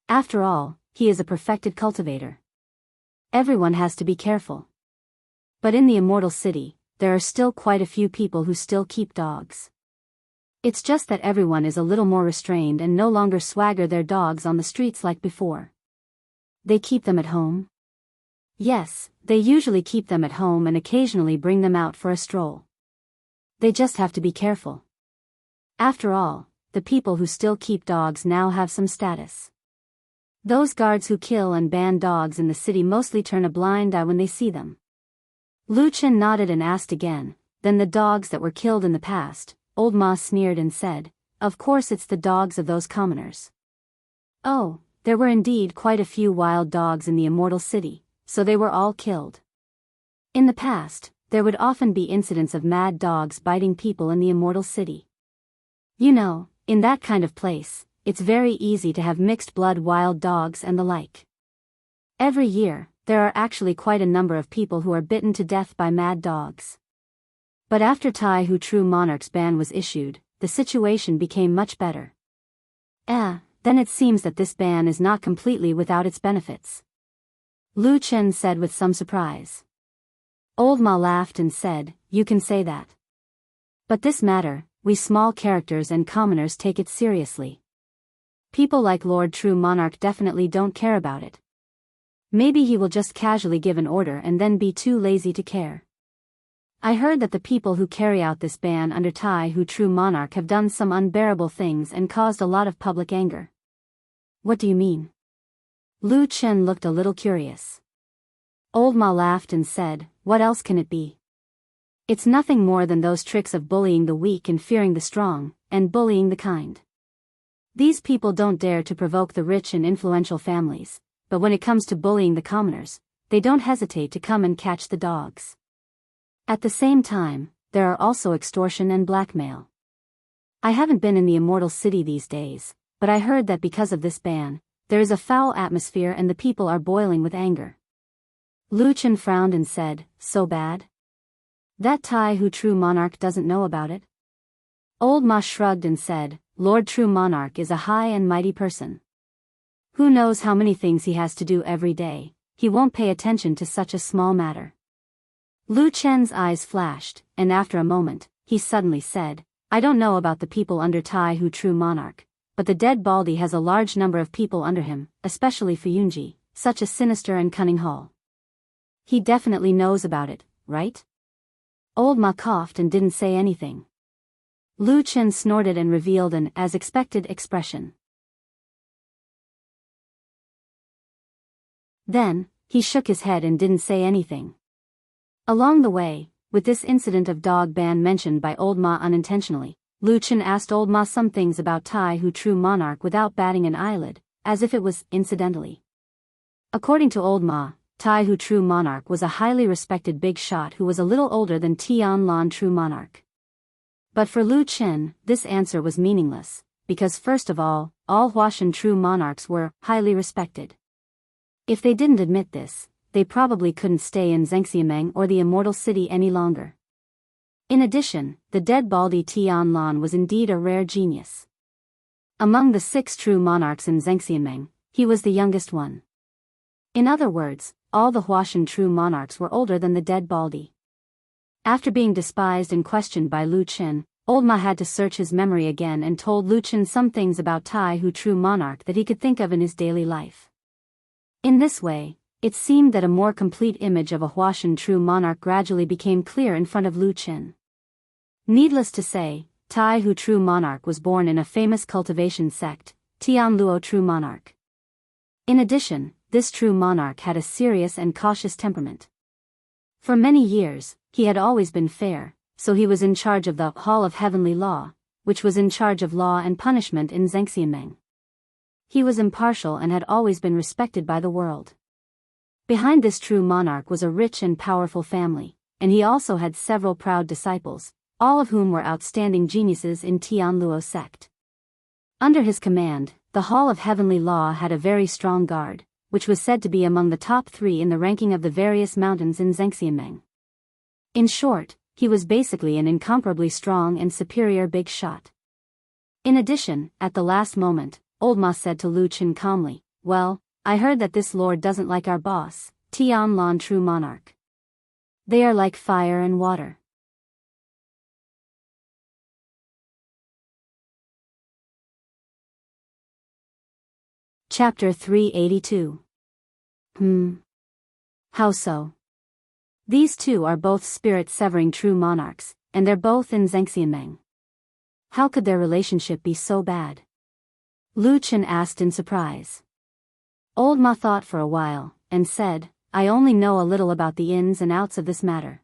After all, he is a perfected cultivator. Everyone has to be careful. But in the Immortal City, there are still quite a few people who still keep dogs. It's just that everyone is a little more restrained and no longer swagger their dogs on the streets like before. They keep them at home? Yes, they usually keep them at home and occasionally bring them out for a stroll. They just have to be careful. After all, the people who still keep dogs now have some status. Those guards who kill and ban dogs in the city mostly turn a blind eye when they see them. Lu Chen nodded and asked again, then the dogs that were killed in the past? Old Ma sneered and said, of course it's the dogs of those commoners. Oh, there were indeed quite a few wild dogs in the immortal city, so they were all killed. In the past, there would often be incidents of mad dogs biting people in the immortal city. You know, in that kind of place, it's very easy to have mixed-blood wild dogs and the like. Every year, there are actually quite a number of people who are bitten to death by mad dogs. But after Tai Hu True Monarch's ban was issued, the situation became much better. Then it seems that this ban is not completely without its benefits. Lu Chen said with some surprise. Old Ma laughed and said, you can say that. But this matter, we small characters and commoners take it seriously. People like Lord True Monarch definitely don't care about it. Maybe he will just casually give an order and then be too lazy to care. I heard that the people who carry out this ban under Tai Hu True Monarch have done some unbearable things and caused a lot of public anger. What do you mean? Lu Chen looked a little curious. Old Ma laughed and said, what else can it be? It's nothing more than those tricks of bullying the weak and fearing the strong, and bullying the kind. These people don't dare to provoke the rich and influential families, but when it comes to bullying the commoners, they don't hesitate to come and catch the dogs. At the same time, there are also extortion and blackmail. I haven't been in the immortal city these days, but I heard that because of this ban, there is a foul atmosphere and the people are boiling with anger. Lu Chen frowned and said, so bad? That Tai Hu True Monarch doesn't know about it? Old Ma shrugged and said, Lord True Monarch is a high and mighty person. Who knows how many things he has to do every day, he won't pay attention to such a small matter. Lu Chen's eyes flashed, and after a moment, he suddenly said, I don't know about the people under Tai Hu True Monarch, but the dead Baldy has a large number of people under him, especially Fuyunji, such a sinister and cunning hall. He definitely knows about it, right? Old Ma coughed and didn't say anything. Lu Chen snorted and revealed an as expected expression. Then, he shook his head and didn't say anything. Along the way, with this incident of dog ban mentioned by Old Ma unintentionally, Lu Chen asked Old Ma some things about Tai Hu True Monarch without batting an eyelid, as if it was incidentally. According to Old Ma, Tai Hu True Monarch was a highly respected big shot who was a little older than Tian Lan True Monarch. But for Lu Chen, this answer was meaningless, because first of all Huashan True Monarchs were highly respected. If they didn't admit this, they probably couldn't stay in Zhengxiameng or the Immortal City any longer. In addition, the dead Baldy Tian Lan was indeed a rare genius. Among the 6 true monarchs in Zhengxiameng, he was the youngest one. In other words, all the Huashan true monarchs were older than the dead Baldy. After being despised and questioned by Lu Chen, Old Ma had to search his memory again and told Lu Chen some things about Tai Hu True Monarch that he could think of in his daily life. In this way, it seemed that a more complete image of a Huashan true monarch gradually became clear in front of Lu Chen. Needless to say, Tai Hu True Monarch was born in a famous cultivation sect, Tian Luo True Monarch. In addition, this true monarch had a serious and cautious temperament. For many years, he had always been fair, so he was in charge of the Hall of Heavenly Law, which was in charge of law and punishment in Zhengxiameng. He was impartial and had always been respected by the world. Behind this true monarch was a rich and powerful family, and he also had several proud disciples, all of whom were outstanding geniuses in Tian Luo sect. Under his command, the Hall of Heavenly Law had a very strong guard, which was said to be among the top 3 in the ranking of the various mountains in Zhengxiameng. In short, he was basically an incomparably strong and superior big shot. In addition, at the last moment, Old Ma said to Lu Chen calmly, well, I heard that this lord doesn't like our boss, Tian Lan True Monarch. They are like fire and water. Chapter 382. How so? These two are both spirit-severing true monarchs, and they're both in Zhengxianmeng. How could their relationship be so bad? Lu Chen asked in surprise. Old Ma thought for a while, and said, I only know a little about the ins and outs of this matter.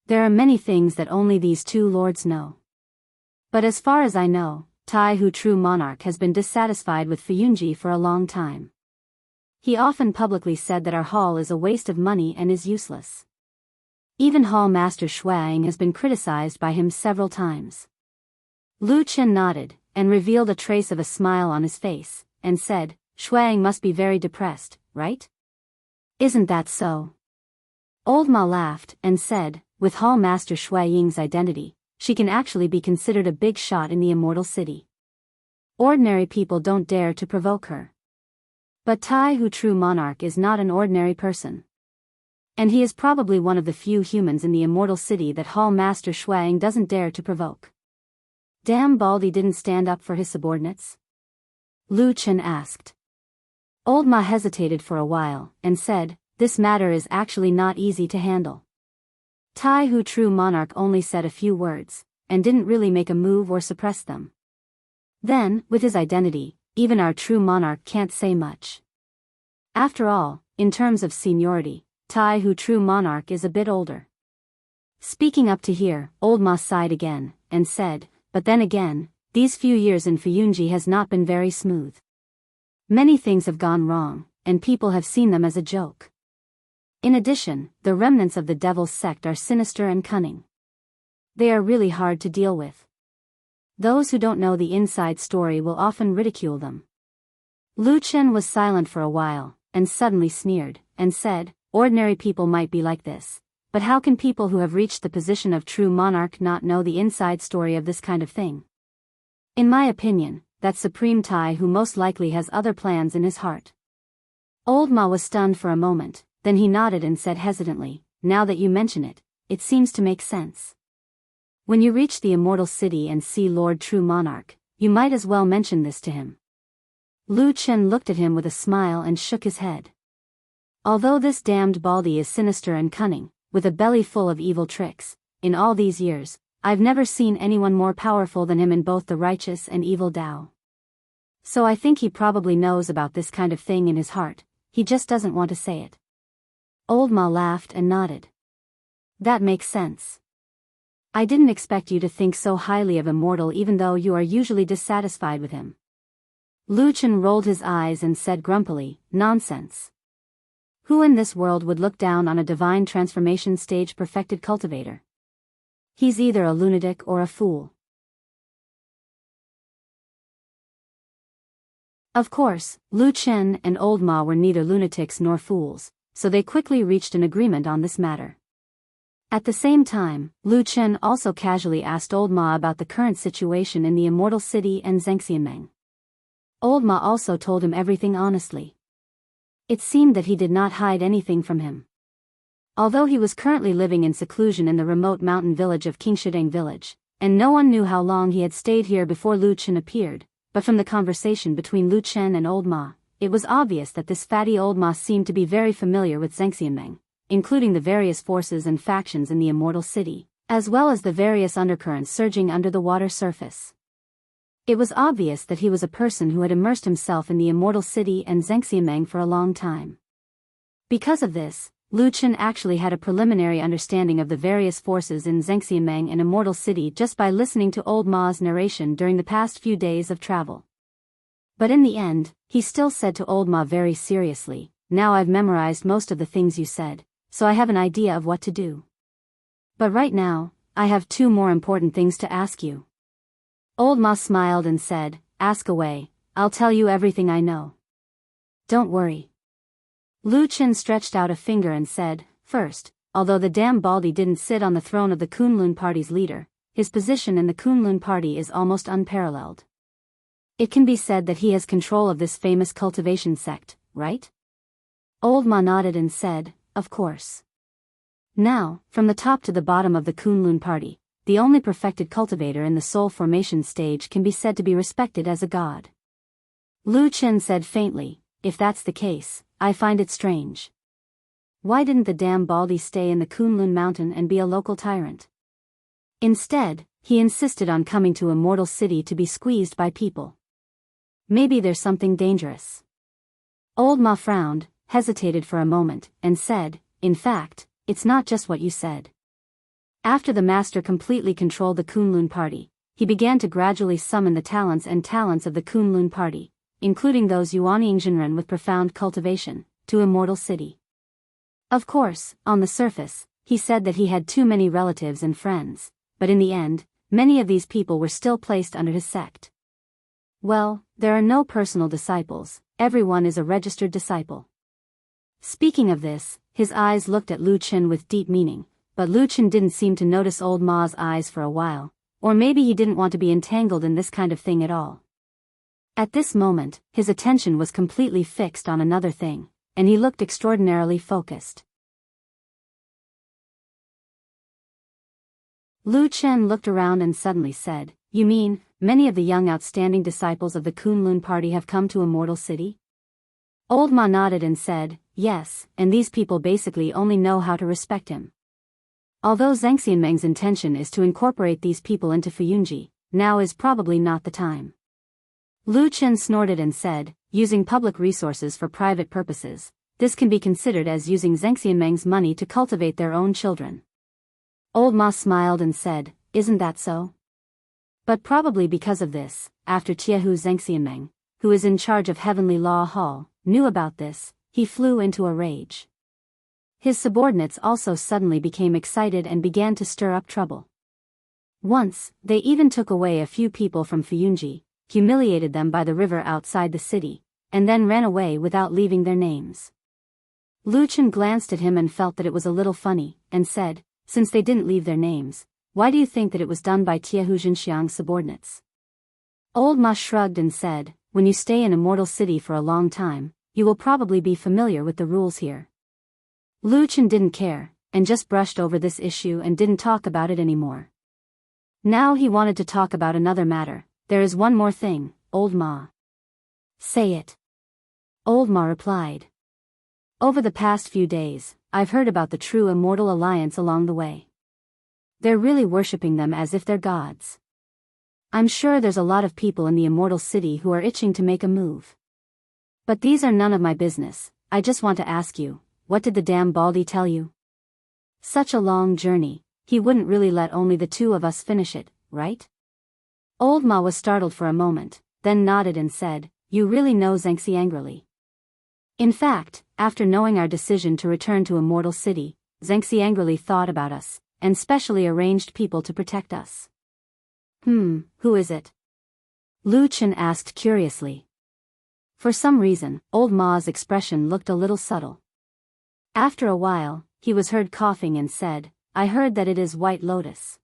There are many things that only these two lords know. But as far as I know, Tai Hu True Monarch has been dissatisfied with Fuyunji for a long time. He often publicly said that our hall is a waste of money and is useless. Even Hall Master Shuang has been criticized by him several times. Lu Chen nodded, and revealed a trace of a smile on his face, and said, Shuang must be very depressed, right? Isn't that so? Old Ma laughed, and said, with Hall Master Shui Ying's identity, she can actually be considered a big shot in the immortal city. Ordinary people don't dare to provoke her. But Tai Hu True Monarch is not an ordinary person. And he is probably one of the few humans in the immortal city that Hall Master Shuang doesn't dare to provoke. Damn Baldy didn't stand up for his subordinates? Lu Chen asked. Old Ma hesitated for a while, and said, this matter is actually not easy to handle. Tai Hu True Monarch only said a few words, and didn't really make a move or suppress them. Then, with his identity, even our true monarch can't say much. After all, in terms of seniority, Tai Hu True Monarch is a bit older. Speaking up to here, Old Ma sighed again, and said, but then again, these few years in Fuyunji has not been very smooth. Many things have gone wrong, and people have seen them as a joke. In addition, the remnants of the devil's sect are sinister and cunning. They are really hard to deal with. Those who don't know the inside story will often ridicule them. Lu Chen was silent for a while, and suddenly sneered, and said, ordinary people might be like this, but how can people who have reached the position of true monarch not know the inside story of this kind of thing? In my opinion, that Supreme Tai who most likely has other plans in his heart. Old Ma was stunned for a moment. Then he nodded and said hesitantly, now that you mention it, it seems to make sense. When you reach the immortal city and see Lord True Monarch, you might as well mention this to him. Lu Chen looked at him with a smile and shook his head. Although this damned Baldy is sinister and cunning, with a belly full of evil tricks, in all these years, I've never seen anyone more powerful than him in both the righteous and evil Tao. So I think he probably knows about this kind of thing in his heart, he just doesn't want to say it. Old Ma laughed and nodded. That makes sense. I didn't expect you to think so highly of Immortal even though you are usually dissatisfied with him. Lu Chen rolled his eyes and said grumpily, nonsense. Who in this world would look down on a divine transformation stage perfected cultivator? He's either a lunatic or a fool. Of course, Lu Chen and Old Ma were neither lunatics nor fools, so they quickly reached an agreement on this matter. At the same time, Lu Chen also casually asked Old Ma about the current situation in the immortal city and Zhengxianmeng. Old Ma also told him everything honestly. It seemed that he did not hide anything from him. Although he was currently living in seclusion in the remote mountain village of Qingshideng village, and no one knew how long he had stayed here before Lu Chen appeared, but from the conversation between Lu Chen and Old Ma, it was obvious that this fatty Old Ma seemed to be very familiar with Zhengxianmeng, including the various forces and factions in the immortal city, as well as the various undercurrents surging under the water surface. It was obvious that he was a person who had immersed himself in the immortal city and Zhengxianmeng for a long time. Because of this, Lu Chen actually had a preliminary understanding of the various forces in Zhengxianmeng and immortal city just by listening to Old Ma's narration during the past few days of travel. But in the end, he still said to Old Ma very seriously, now I've memorized most of the things you said, so I have an idea of what to do. But right now, I have two more important things to ask you. Old Ma smiled and said, ask away, I'll tell you everything I know. Don't worry. Lu Chen stretched out a finger and said, first, although the damn Baldy didn't sit on the throne of the Kunlun party's leader, his position in the Kunlun party is almost unparalleled. It can be said that he has control of this famous cultivation sect, right? Old Ma nodded and said, of course. Now, from the top to the bottom of the Kunlun party, the only perfected cultivator in the soul formation stage can be said to be respected as a god. Lu Chen said faintly, if that's the case, I find it strange. Why didn't the damn Baldy stay in the Kunlun mountain and be a local tyrant? Instead, he insisted on coming to Immortal City to be squeezed by people. Maybe there's something dangerous. Old Ma frowned, hesitated for a moment, and said, in fact, it's not just what you said. After the master completely controlled the Kunlun party, he began to gradually summon the talents of the Kunlun party, including those Yuanyingzhenren with profound cultivation, to Immortal City. Of course, on the surface, he said that he had too many relatives and friends, but in the end, many of these people were still placed under his sect. Well, there are no personal disciples, everyone is a registered disciple. Speaking of this, his eyes looked at Lu Chen with deep meaning, but Lu Chen didn't seem to notice old Ma's eyes for a while, or maybe he didn't want to be entangled in this kind of thing at all. At this moment, his attention was completely fixed on another thing, and he looked extraordinarily focused. Lu Chen looked around and suddenly said, you mean, many of the young outstanding disciples of the Kunlun party have come to Immortal City? Old Ma nodded and said, yes, and these people basically only know how to respect him. Although Zhang Xianmeng's intention is to incorporate these people into Fuyunji, now is probably not the time. Lu Chen snorted and said, using public resources for private purposes, this can be considered as using Zhang Xianmeng's money to cultivate their own children. Old Ma smiled and said, isn't that so? But probably because of this, after Tiehu Zhang Xianmeng, who is in charge of Heavenly Law Hall, knew about this, he flew into a rage. His subordinates also suddenly became excited and began to stir up trouble. Once, they even took away a few people from Fuyunji, humiliated them by the river outside the city, and then ran away without leaving their names. Lu Chen glanced at him and felt that it was a little funny, and said, since they didn't leave their names, why do you think that it was done by Tiehu Zhenxiang's subordinates? Old Ma shrugged and said, when you stay in Immortal City for a long time, you will probably be familiar with the rules here. Lu Chen didn't care, and just brushed over this issue and didn't talk about it anymore. Now he wanted to talk about another matter. There is one more thing, Old Ma. Say it. Old Ma replied. Over the past few days, I've heard about the true Immortal Alliance along the way. They're really worshipping them as if they're gods. I'm sure there's a lot of people in the Immortal City who are itching to make a move. But these are none of my business. I just want to ask you, what did the damn Baldy tell you? Such a long journey, he wouldn't really let only the two of us finish it, right? Old Ma was startled for a moment, then nodded and said, you really know Zhangxi angrily. In fact, after knowing our decision to return to Immortal City, Zhangxi angrily thought about us, and specially arranged people to protect us. Who is it? Lu Chen asked curiously. For some reason, Old Ma's expression looked a little subtle. After a while, he was heard coughing and said, I heard that it is White Lotus.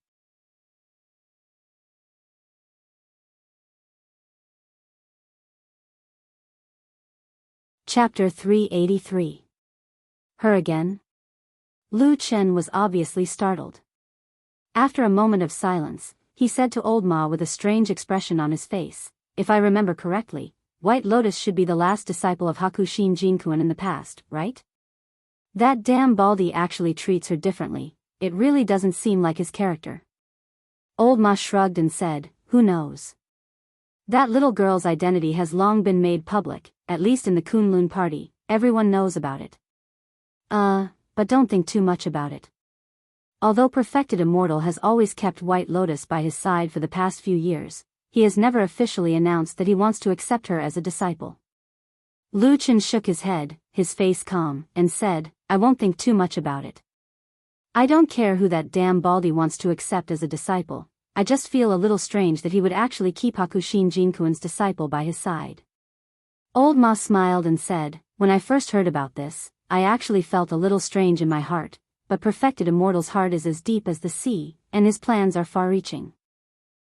Chapter 383. Her again? Lu Chen was obviously startled. After a moment of silence, he said to Old Ma with a strange expression on his face, if I remember correctly, White Lotus should be the last disciple of Hakushin Jinkuan in the past, right? That damn Baldy actually treats her differently, it really doesn't seem like his character. Old Ma shrugged and said, who knows? That little girl's identity has long been made public, at least in the Kunlun party, everyone knows about it. But don't think too much about it. Although Perfected Immortal has always kept White Lotus by his side for the past few years, he has never officially announced that he wants to accept her as a disciple. Lu Chen shook his head, his face calm, and said, I won't think too much about it. I don't care who that damn Baldy wants to accept as a disciple, I just feel a little strange that he would actually keep Hakushin Jinkuan's disciple by his side. Old Ma smiled and said, when I first heard about this, I actually felt a little strange in my heart, but Perfected Immortal's heart is as deep as the sea, and his plans are far-reaching.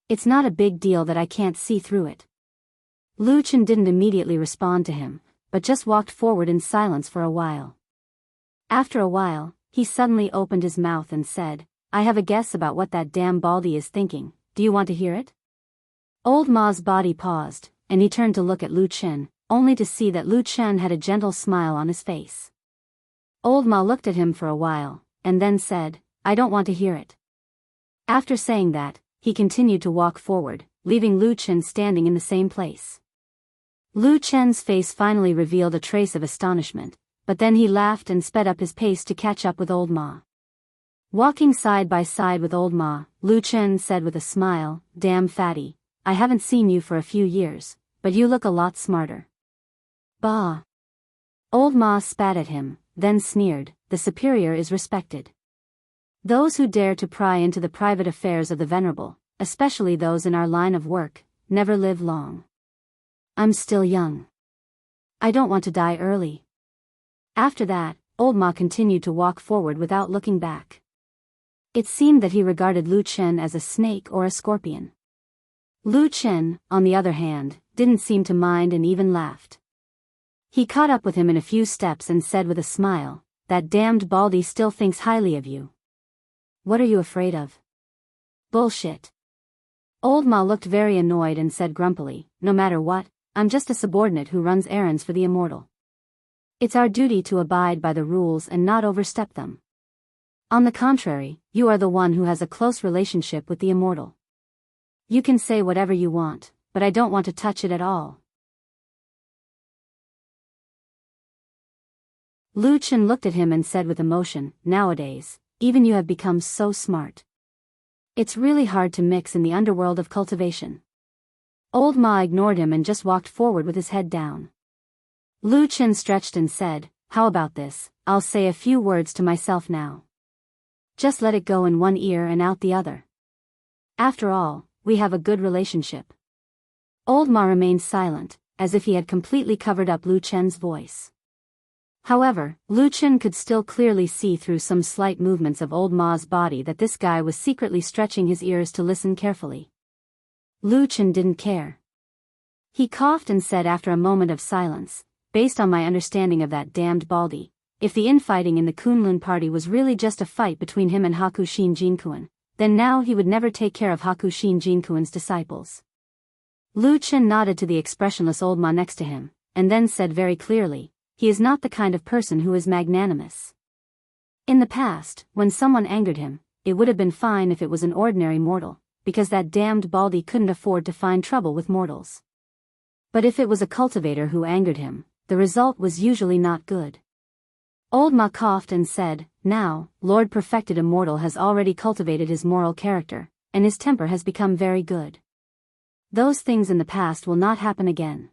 It's not a big deal that I can't see through it. Lu Chen didn't immediately respond to him, but just walked forward in silence for a while. After a while, he suddenly opened his mouth and said, I have a guess about what that damn Baldy is thinking, do you want to hear it? Old Ma's body paused, and he turned to look at Lu Chen, only to see that Lu Chen had a gentle smile on his face. Old Ma looked at him for a while, and then said, "I don't want to hear it." After saying that, he continued to walk forward, leaving Lu Chen standing in the same place. Lu Chen's face finally revealed a trace of astonishment, but then he laughed and sped up his pace to catch up with Old Ma. Walking side by side with Old Ma, Lu Chen said with a smile, "Damn fatty, I haven't seen you for a few years, but you look a lot smarter." Bah! Old Ma spat at him, then sneered, "The superior is respected. Those who dare to pry into the private affairs of the venerable, especially those in our line of work, never live long. I'm still young. I don't want to die early." After that, Old Ma continued to walk forward without looking back. It seemed that he regarded Lu Chen as a snake or a scorpion. Lu Chen, on the other hand, didn't seem to mind and even laughed. He caught up with him in a few steps and said with a smile, "That damned Baldy still thinks highly of you. What are you afraid of?" "Bullshit." Old Ma looked very annoyed and said grumpily, "No matter what, I'm just a subordinate who runs errands for the immortal. It's our duty to abide by the rules and not overstep them. On the contrary, you are the one who has a close relationship with the immortal. You can say whatever you want, but I don't want to touch it at all." Lu Chen looked at him and said with emotion, "Nowadays, even you have become so smart. It's really hard to mix in the underworld of cultivation." Old Ma ignored him and just walked forward with his head down. Lu Chen stretched and said, "How about this? I'll say a few words to myself now. Just let it go in one ear and out the other. After all, we have a good relationship." Old Ma remained silent, as if he had completely covered up Lu Chen's voice. However, Lu Chen could still clearly see through some slight movements of Old Ma's body that this guy was secretly stretching his ears to listen carefully. Lu Chen didn't care. He coughed and said after a moment of silence, "Based on my understanding of that damned Baldy, if the infighting in the Kunlun party was really just a fight between him and Hakushin Jinkuan, then now he would never take care of Hakushin Jinkuan's disciples." Lu Chen nodded to the expressionless Old Ma next to him, and then said very clearly, "He is not the kind of person who is magnanimous. In the past, when someone angered him, it would have been fine if it was an ordinary mortal, because that damned Baldy couldn't afford to find trouble with mortals. But if it was a cultivator who angered him, the result was usually not good." Old Ma coughed and said, "Now, Lord Perfected Immortal has already cultivated his moral character, and his temper has become very good. Those things in the past will not happen again."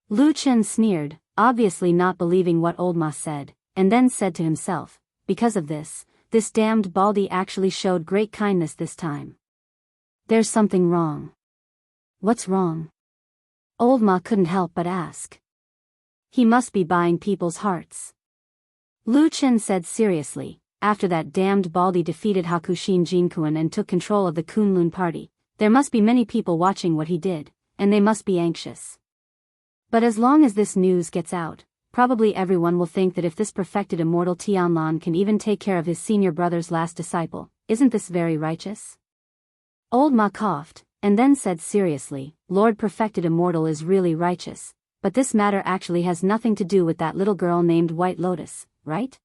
Lu Chen sneered, obviously not believing what Old Ma said, and then said to himself, "Because of this damned Baldy actually showed great kindness this time. There's something wrong." "What's wrong?" Old Ma couldn't help but ask. "He must be buying people's hearts." Lu Chen said seriously, "After that damned Baldy defeated Hakushin Jinkuan and took control of the Kunlun party, there must be many people watching what he did, and they must be anxious. But as long as this news gets out, probably everyone will think that if this perfected immortal Tianlan can even take care of his senior brother's last disciple, isn't this very righteous?" Old Ma coughed, and then said seriously, "Lord Perfected Immortal is really righteous, but this matter actually has nothing to do with that little girl named White Lotus, right?"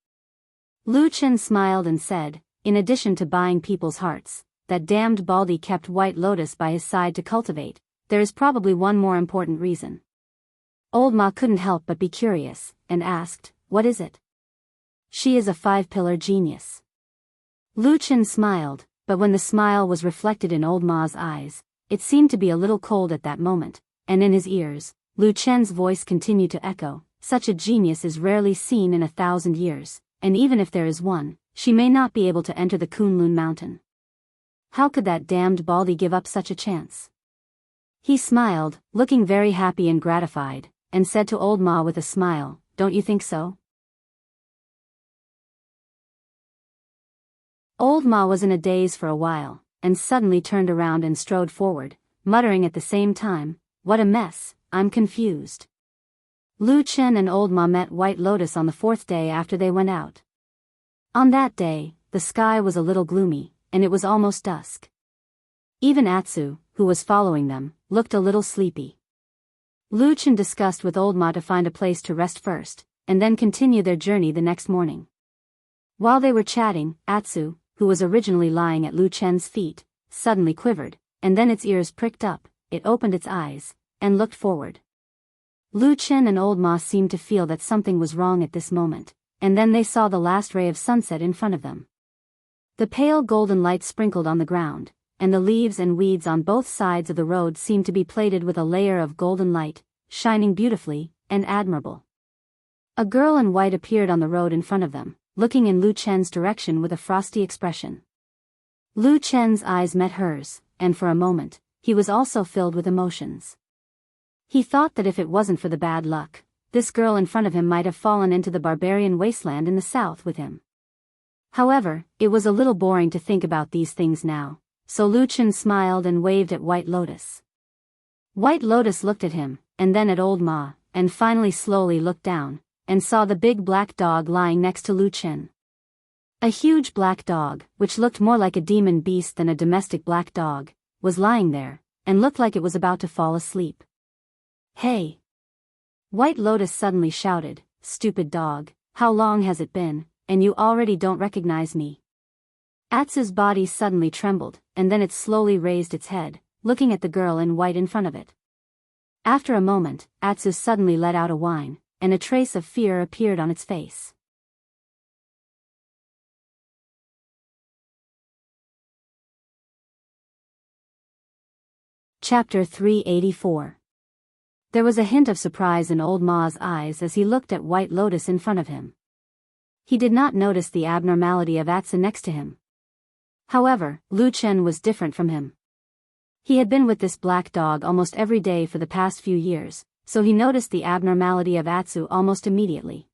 Lu Chen smiled and said, "In addition to buying people's hearts, that damned Baldy kept White Lotus by his side to cultivate, there is probably one more important reason." Old Ma couldn't help but be curious, and asked, "What is it?" "She is a 5-pillar genius." Lu Chen smiled, but when the smile was reflected in Old Ma's eyes, it seemed to be a little cold at that moment, and in his ears, Lu Chen's voice continued to echo, "Such a genius is rarely seen in 1,000 years, and even if there is one, she may not be able to enter the Kunlun mountain. How could that damned Baldy give up such a chance?" He smiled, looking very happy and gratified, and said to Old Ma with a smile, "Don't you think so?" Old Ma was in a daze for a while, and suddenly turned around and strode forward, muttering at the same time, "What a mess, I'm confused." Lu Chen and Old Ma met White Lotus on the 4th day after they went out. On that day, the sky was a little gloomy, and it was almost dusk. Even Atsu, who was following them, looked a little sleepy. Lu Chen discussed with old Ma to find a place to rest first, and then continue their journey the next morning. While they were chatting, Atsu, who was originally lying at Lu Chen's feet, suddenly quivered, and then its ears pricked up, it opened its eyes, and looked forward. Lu Chen and old Ma seemed to feel that something was wrong at this moment, and then they saw the last ray of sunset in front of them. The pale golden light sprinkled on the ground, and the leaves and weeds on both sides of the road seemed to be plated with a layer of golden light, shining beautifully and admirable. A girl in white appeared on the road in front of them, looking in Lu Chen's direction with a frosty expression. Lu Chen's eyes met hers, and for a moment, he was also filled with emotions. He thought that if it wasn't for the bad luck, this girl in front of him might have fallen into the barbarian wasteland in the south with him. However, it was a little boring to think about these things now, so Lu Chen smiled and waved at White Lotus. White Lotus looked at him, and then at old Ma, and finally slowly looked down, and saw the big black dog lying next to Lu Chen. A huge black dog, which looked more like a demon beast than a domestic black dog, was lying there, and looked like it was about to fall asleep. "Hey!" White Lotus suddenly shouted, "Stupid dog, how long has it been, and you already don't recognize me?" Atsu's body suddenly trembled, and then it slowly raised its head, looking at the girl in white in front of it. After a moment, Atsu suddenly let out a whine, and a trace of fear appeared on its face. Chapter 384. There was a hint of surprise in old Ma's eyes as he looked at White Lotus in front of him. He did not notice the abnormality of Atsu next to him. However, Lu Chen was different from him. He had been with this black dog almost every day for the past few years, so he noticed the abnormality of Atsu almost immediately.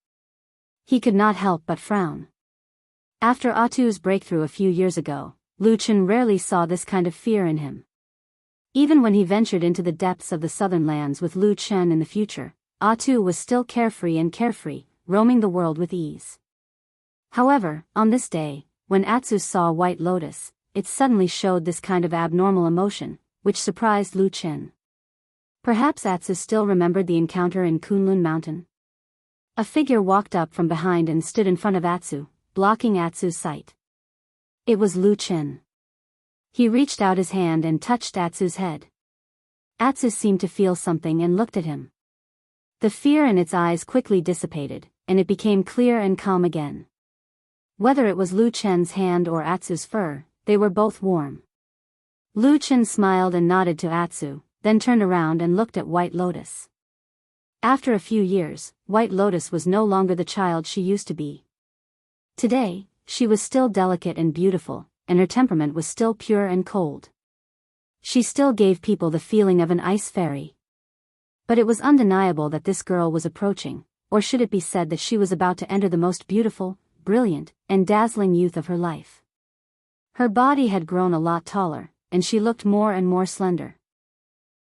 He could not help but frown. After Atsu's breakthrough a few years ago, Lu Chen rarely saw this kind of fear in him. Even when he ventured into the depths of the southern lands with Lu Chen in the future, Atsu was still carefree, roaming the world with ease. However, on this day, when Atsu saw White Lotus, it suddenly showed this kind of abnormal emotion, which surprised Lu Chen. Perhaps Atsu still remembered the encounter in Kunlun Mountain. A figure walked up from behind and stood in front of Atsu, blocking Atsu's sight. It was Lu Chen. He reached out his hand and touched Atsu's head. Atsu seemed to feel something and looked at him. The fear in its eyes quickly dissipated, and it became clear and calm again. Whether it was Lu Chen's hand or Atsu's fur, they were both warm. Lu Chen smiled and nodded to Atsu, then turned around and looked at White Lotus. After a few years, White Lotus was no longer the child she used to be. Today, she was still delicate and beautiful, and her temperament was still pure and cold. She still gave people the feeling of an ice fairy. But it was undeniable that this girl was approaching, or should it be said that she was about to enter the most beautiful, brilliant, and dazzling youth of her life. Her body had grown a lot taller, and she looked more and more slender.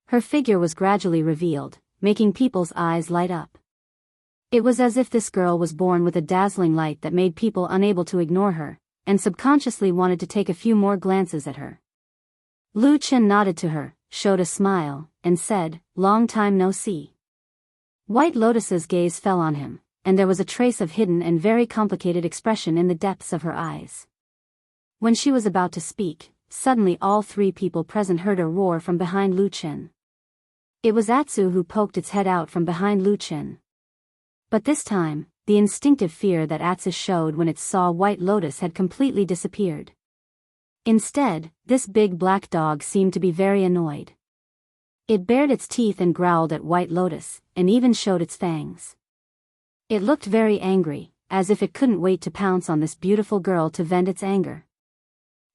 Her figure was gradually revealed, making people's eyes light up. It was as if this girl was born with a dazzling light that made people unable to ignore her, and subconsciously wanted to take a few more glances at her. Lu Chen nodded to her, showed a smile, and said, "Long time no see." White Lotus's gaze fell on him, and there was a trace of hidden and very complicated expression in the depths of her eyes. When she was about to speak, suddenly all three people present heard a roar from behind Lu Chen. It was Atsu who poked its head out from behind Lu Chen. But this time, the instinctive fear that Atsu showed when it saw White Lotus had completely disappeared. Instead, this big black dog seemed to be very annoyed. It bared its teeth and growled at White Lotus, and even showed its fangs. It looked very angry, as if it couldn't wait to pounce on this beautiful girl to vent its anger.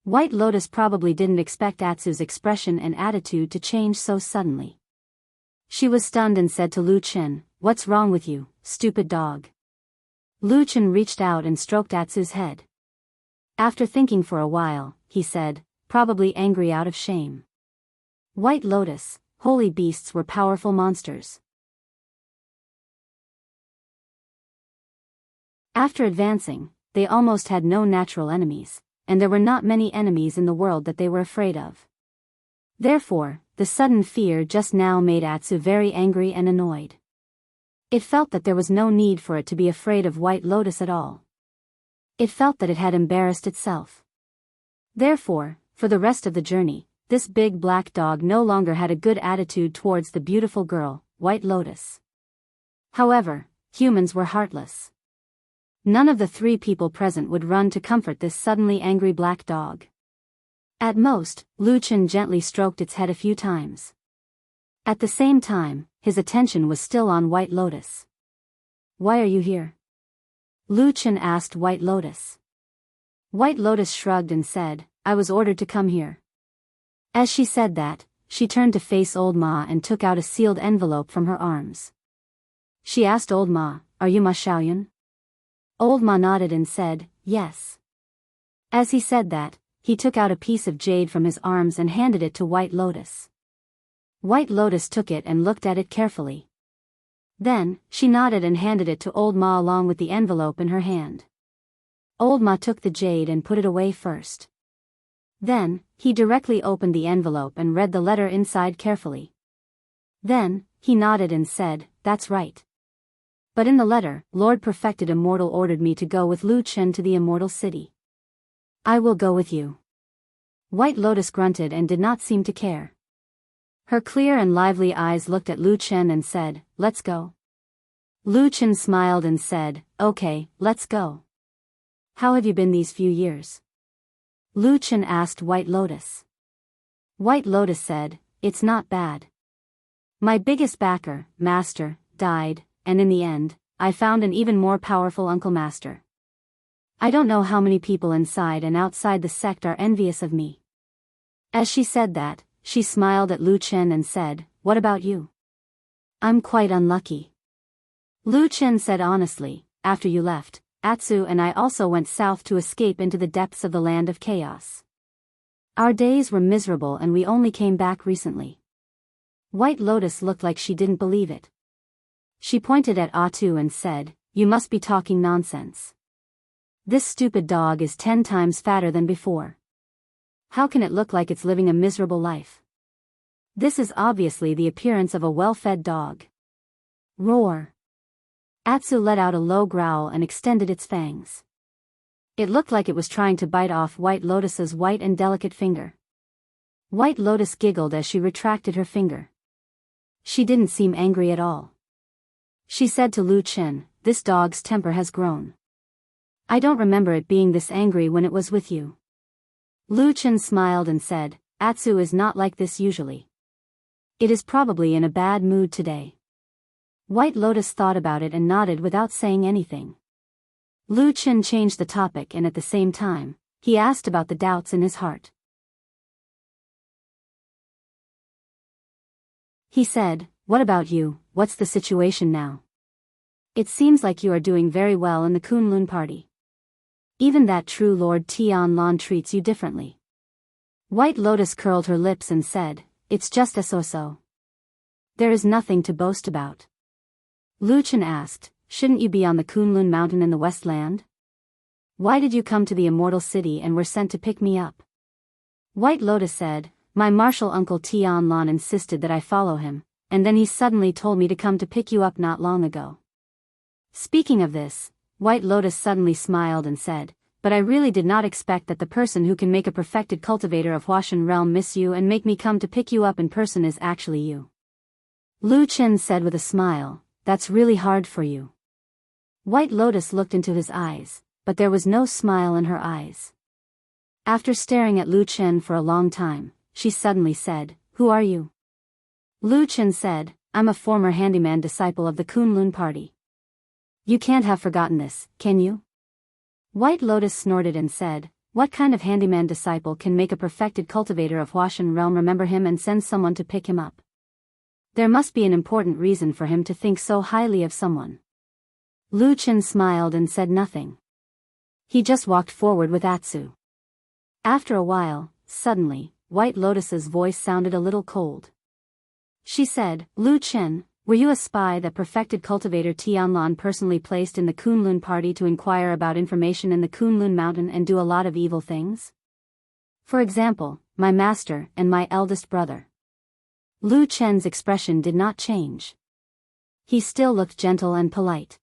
White Lotus probably didn't expect Atsu's expression and attitude to change so suddenly. She was stunned and said to Lu Chen, "What's wrong with you, stupid dog?" Lu Chen reached out and stroked Atsu's head. After thinking for a while, he said, probably angry out of shame, "White Lotus, holy beasts were powerful monsters." After advancing, they almost had no natural enemies, and there were not many enemies in the world that they were afraid of. Therefore, the sudden fear just now made Atsu very angry and annoyed. It felt that there was no need for it to be afraid of White Lotus at all. It felt that it had embarrassed itself. Therefore, for the rest of the journey, this big black dog no longer had a good attitude towards the beautiful girl, White Lotus. However, humans were heartless. None of the three people present would run to comfort this suddenly angry black dog. At most, Lu Chen gently stroked its head a few times. At the same time, his attention was still on White Lotus. "Why are you here?" Lu Chen asked White Lotus. White Lotus shrugged and said, "I was ordered to come here." As she said that, she turned to face Old Ma and took out a sealed envelope from her arms. She asked Old Ma, "Are you Ma Xiaoyun?" Old Ma nodded and said, "Yes." As he said that, he took out a piece of jade from his arms and handed it to White Lotus. White Lotus took it and looked at it carefully. Then, she nodded and handed it to Old Ma along with the envelope in her hand. Old Ma took the jade and put it away first. Then, he directly opened the envelope and read the letter inside carefully. Then, he nodded and said, "That's right. But in the letter, Lord Perfected Immortal ordered me to go with Lu Chen to the Immortal City. I will go with you." White Lotus grunted and did not seem to care. Her clear and lively eyes looked at Lu Chen and said, "Let's go." Lu Chen smiled and said, "Okay, let's go." "How have you been these few years?" Lu Chen asked White Lotus. White Lotus said, "It's not bad. My biggest backer, Master, died, and in the end, I found an even more powerful Uncle Master. I don't know how many people inside and outside the sect are envious of me." As she said that, she smiled at Lu Chen and said, "What about you?" "I'm quite unlucky." Lu Chen said honestly, "After you left, Atsu and I also went south to escape into the depths of the land of chaos. Our days were miserable and we only came back recently." White Lotus looked like she didn't believe it. She pointed at Atsu and said, "You must be talking nonsense. This stupid dog is 10 times fatter than before. How can it look like it's living a miserable life? This is obviously the appearance of a well-fed dog." Roar. Atsu let out a low growl and extended its fangs. It looked like it was trying to bite off White Lotus's white and delicate finger. White Lotus giggled as she retracted her finger. She didn't seem angry at all. She said to Lu Chen, "This dog's temper has grown. I don't remember it being this angry when it was with you." Lu Chen smiled and said, "Atsu is not like this usually. It is probably in a bad mood today." White Lotus thought about it and nodded without saying anything. Lu Chen changed the topic and at the same time, he asked about the doubts in his heart. He said, "What about you, what's the situation now? It seems like you are doing very well in the Kunlun party. Even that true Lord Tianlon treats you differently." White Lotus curled her lips and said, "It's just a so-so. There is nothing to boast about." Lu Chen asked, "Shouldn't you be on the Kunlun mountain in the Westland? Why did you come to the Immortal City and were sent to pick me up?" White Lotus said, "My martial uncle Tianlon insisted that I follow him, and then he suddenly told me to come to pick you up not long ago." Speaking of this, White Lotus suddenly smiled and said, "But I really did not expect that the person who can make a perfected cultivator of Huashan realm miss you and make me come to pick you up in person is actually you." Lu Chen said with a smile, "That's really hard for you." White Lotus looked into his eyes, but there was no smile in her eyes. After staring at Lu Chen for a long time, she suddenly said, "Who are you?" Lu Chen said, "I'm a former handyman disciple of the Kunlun party. You can't have forgotten this, can you?" White Lotus snorted and said, "What kind of handyman disciple can make a perfected cultivator of Huashan realm remember him and send someone to pick him up? There must be an important reason for him to think so highly of someone." Lu Chen smiled and said nothing. He just walked forward with Atsu. After a while, suddenly, White Lotus's voice sounded a little cold. She said, "Lu Chen, were you a spy that perfected cultivator Tianlon personally placed in the Kunlun party to inquire about information in the Kunlun mountain and do a lot of evil things? For example, my master and my eldest brother. Lu Chen's expression did not change. He still looked gentle and polite.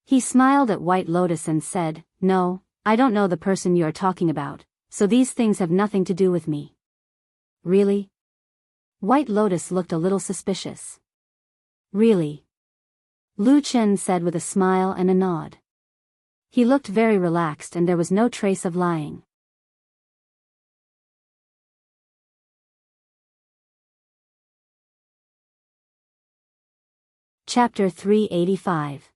He smiled at White Lotus and said, "No, I don't know the person you are talking about, so these things have nothing to do with me." "Really?" White Lotus looked a little suspicious. "Really?" Lu Chen said with a smile and a nod. He looked very relaxed and there was no trace of lying. Chapter 385.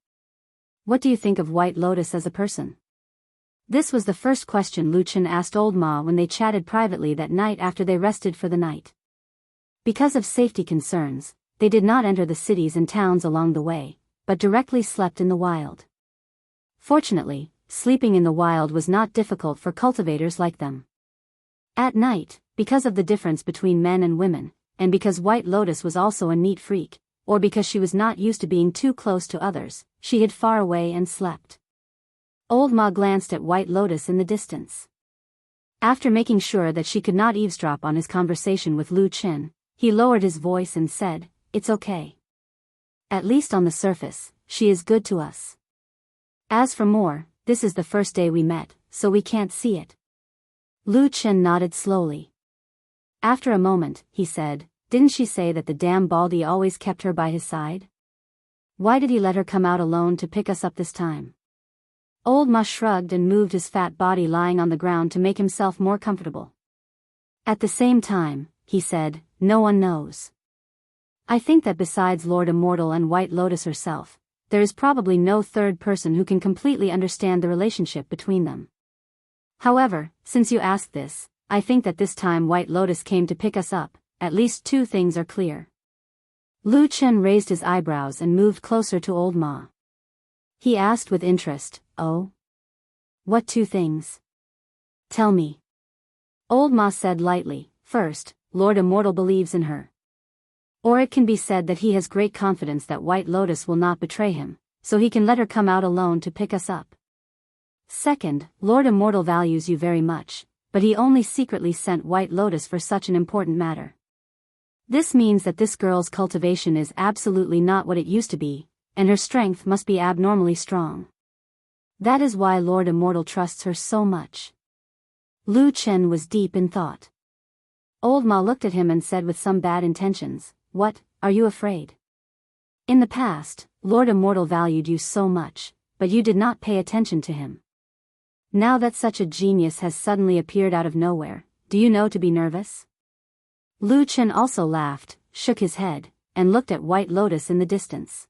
What do you think of White Lotus as a person? This was the first question Lu Chen asked Old Ma when they chatted privately that night after they rested for the night. Because of safety concerns, they did not enter the cities and towns along the way, but directly slept in the wild. Fortunately, sleeping in the wild was not difficult for cultivators like them. At night, because of the difference between men and women, and because White Lotus was also a neat freak, or because she was not used to being too close to others, she hid far away and slept. Old Ma glanced at White Lotus in the distance. After making sure that she could not eavesdrop on his conversation with Lu Chen, he lowered his voice and said, "It's okay. At least on the surface, she is good to us. As for more, this is the first day we met, so we can't see it." Lu Chen nodded slowly. After a moment, he said, "Didn't she say that the damn Baldy always kept her by his side? Why did he let her come out alone to pick us up this time?" Old Ma shrugged and moved his fat body lying on the ground to make himself more comfortable. At the same time, he said, "No one knows. I think that besides Lord Immortal and White Lotus herself, there is probably no third person who can completely understand the relationship between them. However, since you asked this, I think that this time White Lotus came to pick us up. At least two things are clear." Lu Chen raised his eyebrows and moved closer to Old Ma. He asked with interest, "Oh? What two things? Tell me." Old Ma said lightly, "First, Lord Immortal believes in her. Or it can be said that he has great confidence that White Lotus will not betray him, so he can let her come out alone to pick us up. Second, Lord Immortal values you very much, but he only secretly sent White Lotus for such an important matter. This means that this girl's cultivation is absolutely not what it used to be, and her strength must be abnormally strong. That is why Lord Immortal trusts her so much." Lu Chen was deep in thought. Old Ma looked at him and said with some bad intentions, "What, are you afraid? In the past, Lord Immortal valued you so much, but you did not pay attention to him. Now that such a genius has suddenly appeared out of nowhere, do you know to be nervous?" Lu Chen also laughed, shook his head, and looked at White Lotus in the distance.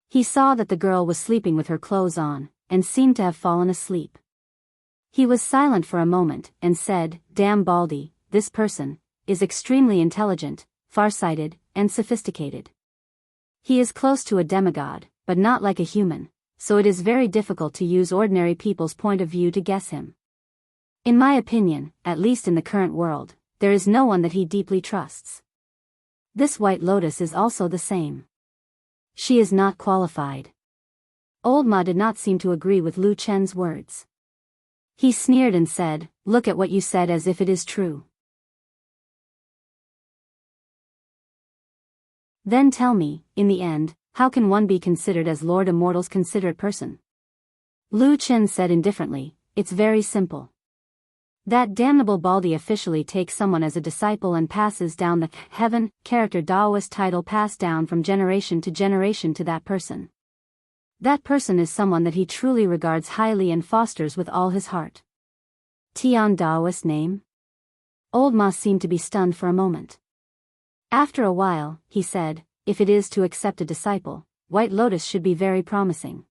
He saw that the girl was sleeping with her clothes on, and seemed to have fallen asleep. He was silent for a moment, and said, "Damn Baldy, this person, is extremely intelligent, far-sighted, and sophisticated. He is close to a demigod, but not like a human, so it is very difficult to use ordinary people's point of view to guess him. In my opinion, at least in the current world, there is no one that he deeply trusts. This White Lotus is also the same. She is not qualified." Old Ma did not seem to agree with Lu Chen's words. He sneered and said, "Look at what you said as if it is true. Then tell me, in the end, how can one be considered as Lord Immortal's considerate person?" Lu Chen said indifferently, "It's very simple. That damnable Baldy officially takes someone as a disciple and passes down the heaven character Taoist title passed down from generation to that person. That person is someone that he truly regards highly and fosters with all his heart." Tian Taoist name? Old Ma seemed to be stunned for a moment. After a while, he said, "If it is to accept a disciple, White Lotus should be very promising.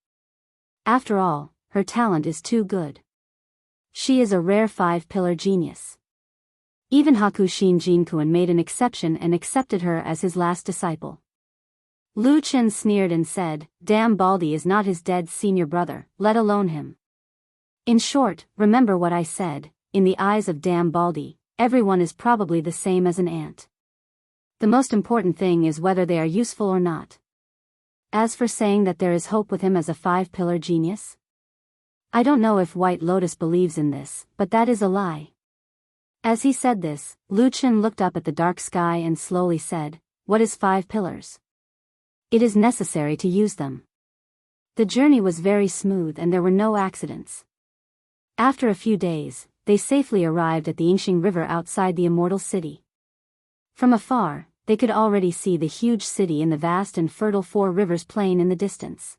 After all, her talent is too good. She is a rare five-pillar genius. Even Hakushin Jinkuan made an exception and accepted her as his last disciple." Lu Chen sneered and said, "Damn Baldy is not his dead senior brother, let alone him. In short, remember what I said, in the eyes of Damn Baldy, everyone is probably the same as an ant. The most important thing is whether they are useful or not. As for saying that there is hope with him as a five-pillar genius, I don't know if White Lotus believes in this, but that is a lie. As he said this, Lu Chen looked up at the dark sky and slowly said, "What is 5 pillars? It is necessary to use them." The journey was very smooth and there were no accidents. After a few days, they safely arrived at the Yingxing River outside the Immortal City. From afar, they could already see the huge city in the vast and fertile Four Rivers plain in the distance.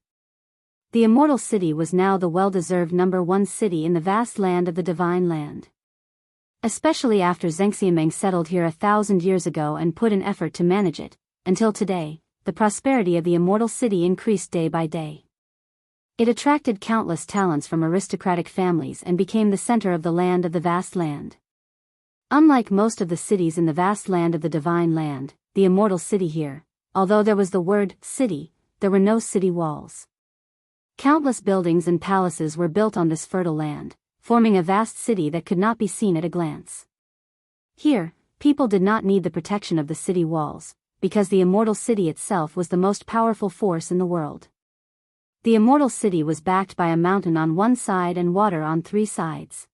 The Immortal City was now the well-deserved #1 city in the vast land of the Divine Land. Especially after Zhengxiameng settled here 1,000 years ago and put an effort to manage it, until today, the prosperity of the Immortal City increased day by day. It attracted countless talents from aristocratic families and became the center of the land of the vast land. Unlike most of the cities in the vast land of the Divine Land, the Immortal City here, although there was the word city, there were no city walls. Countless buildings and palaces were built on this fertile land, forming a vast city that could not be seen at a glance. Here, people did not need the protection of the city walls, because the Immortal City itself was the most powerful force in the world. The Immortal City was backed by a mountain on one side and water on 3 sides.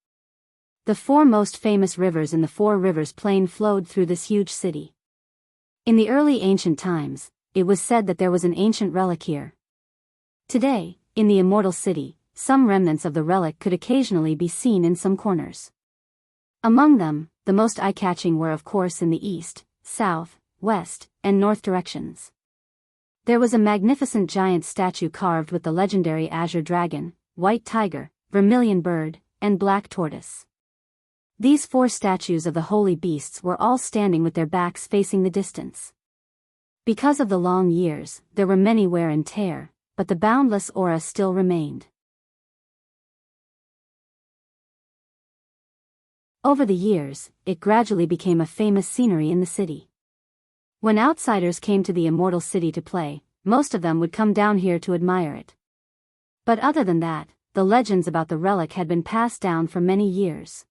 The 4 most famous rivers in the Four Rivers plain flowed through this huge city. In the early ancient times, it was said that there was an ancient relic here. Today, in the Immortal City, some remnants of the relic could occasionally be seen in some corners. Among them, the most eye-catching were of course in the east, south, west, and north directions. There was a magnificent giant statue carved with the legendary azure dragon, white tiger, vermilion bird, and black tortoise. These 4 statues of the holy beasts were all standing with their backs facing the distance. Because of the long years, there were many wear and tear, but the boundless aura still remained. Over the years, it gradually became a famous scenery in the city. When outsiders came to the Immortal City to play, most of them would come down here to admire it. But other than that, the legends about the relic had been passed down for many years.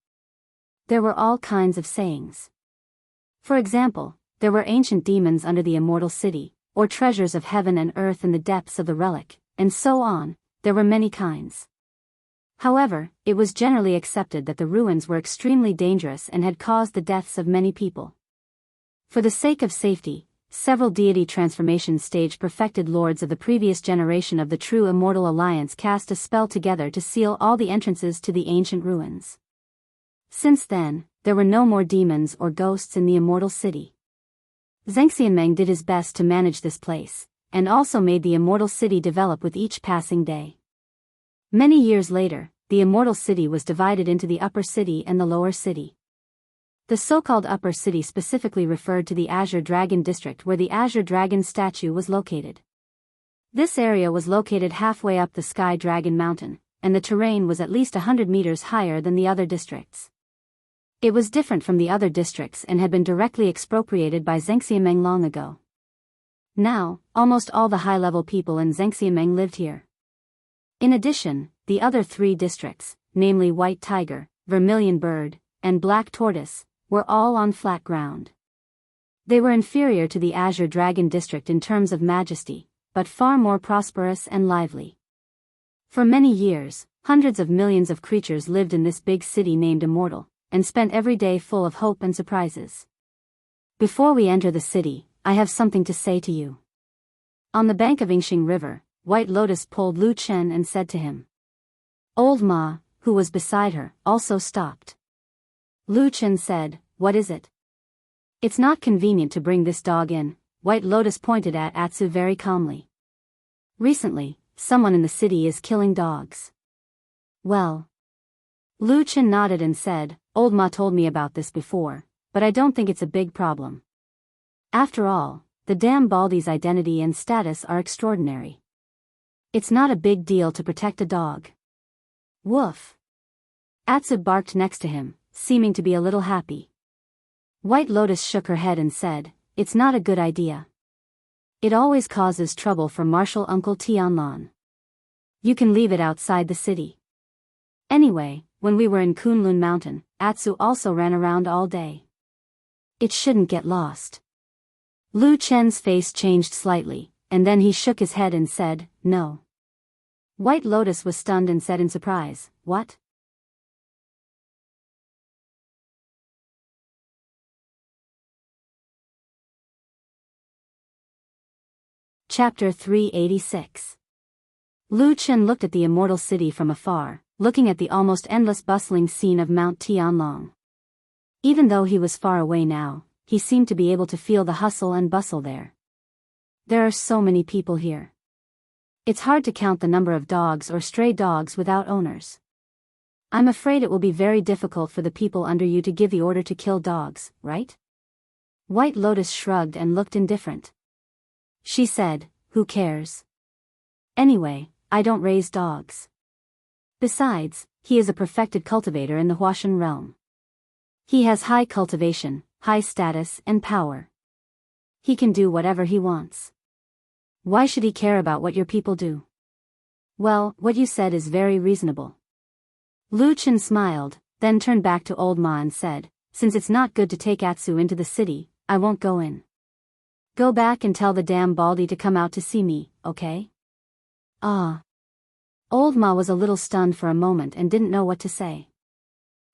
There were all kinds of sayings. For example, there were ancient demons under the Immortal City, or treasures of heaven and earth in the depths of the relic, and so on. There were many kinds. However, it was generally accepted that the ruins were extremely dangerous and had caused the deaths of many people. For the sake of safety, several deity transformation stage perfected lords of the previous generation of the true Immortal Alliance cast a spell together to seal all the entrances to the ancient ruins. Since then, there were no more demons or ghosts in the Immortal City. Zhengxianmeng did his best to manage this place, and also made the Immortal City develop with each passing day. Many years later, the Immortal City was divided into the Upper City and the Lower City. The so-called Upper City specifically referred to the Azure Dragon district where the Azure Dragon statue was located. This area was located halfway up the Sky Dragon Mountain, and the terrain was at least 100 meters higher than the other districts. It was different from the other districts and had been directly expropriated by Zhengxiameng long ago. Now, almost all the high-level people in Zhengxiameng lived here. In addition, the other 3 districts, namely White Tiger, Vermilion Bird, and Black Tortoise, were all on flat ground. They were inferior to the Azure Dragon district in terms of majesty, but far more prosperous and lively. For many years, hundreds of millions of creatures lived in this big city named Immortal, and spent every day full of hope and surprises. Before we enter the city, I have something to say to you. On the bank of Yingxing River, White Lotus pulled Lu Chen and said to him. Old Ma, who was beside her, also stopped. Lu Chen said, "What is it?" "It's not convenient to bring this dog in," White Lotus pointed at Atsu very calmly. "Recently, someone in the city is killing dogs." "Well." Lu Chen nodded and said, "Old Ma told me about this before, but I don't think it's a big problem. After all, the damn Baldi's identity and status are extraordinary. It's not a big deal to protect a dog." "Woof." Atsu barked next to him, seeming to be a little happy. White Lotus shook her head and said, "It's not a good idea. It always causes trouble for Martial Uncle Tianlan. You can leave it outside the city." Anyway, when we were in Kunlun Mountain, Atsu also ran around all day. It shouldn't get lost. Lu Chen's face changed slightly, and then he shook his head and said, "No." White Lotus was stunned and said in surprise, "What?" Chapter 386. Lu Chen looked at the immortal city from afar, looking at the almost endless bustling scene of Mount Tianlong. Even though he was far away now, he seemed to be able to feel the hustle and bustle there. There are so many people here. It's hard to count the number of dogs or stray dogs without owners. I'm afraid it will be very difficult for the people under you to give the order to kill dogs, right? White Lotus shrugged and looked indifferent. She said, "Who cares? Anyway, I don't raise dogs. Besides, he is a perfected cultivator in the Huashan realm. He has high cultivation, high status, and power. He can do whatever he wants. Why should he care about what your people do?" "Well, what you said is very reasonable." Lu Chen smiled, then turned back to Old Ma and said, "Since it's not good to take Atsu into the city, I won't go in. Go back and tell the damn Baldy to come out to see me, okay?" Ah. Old Ma was a little stunned for a moment and didn't know what to say.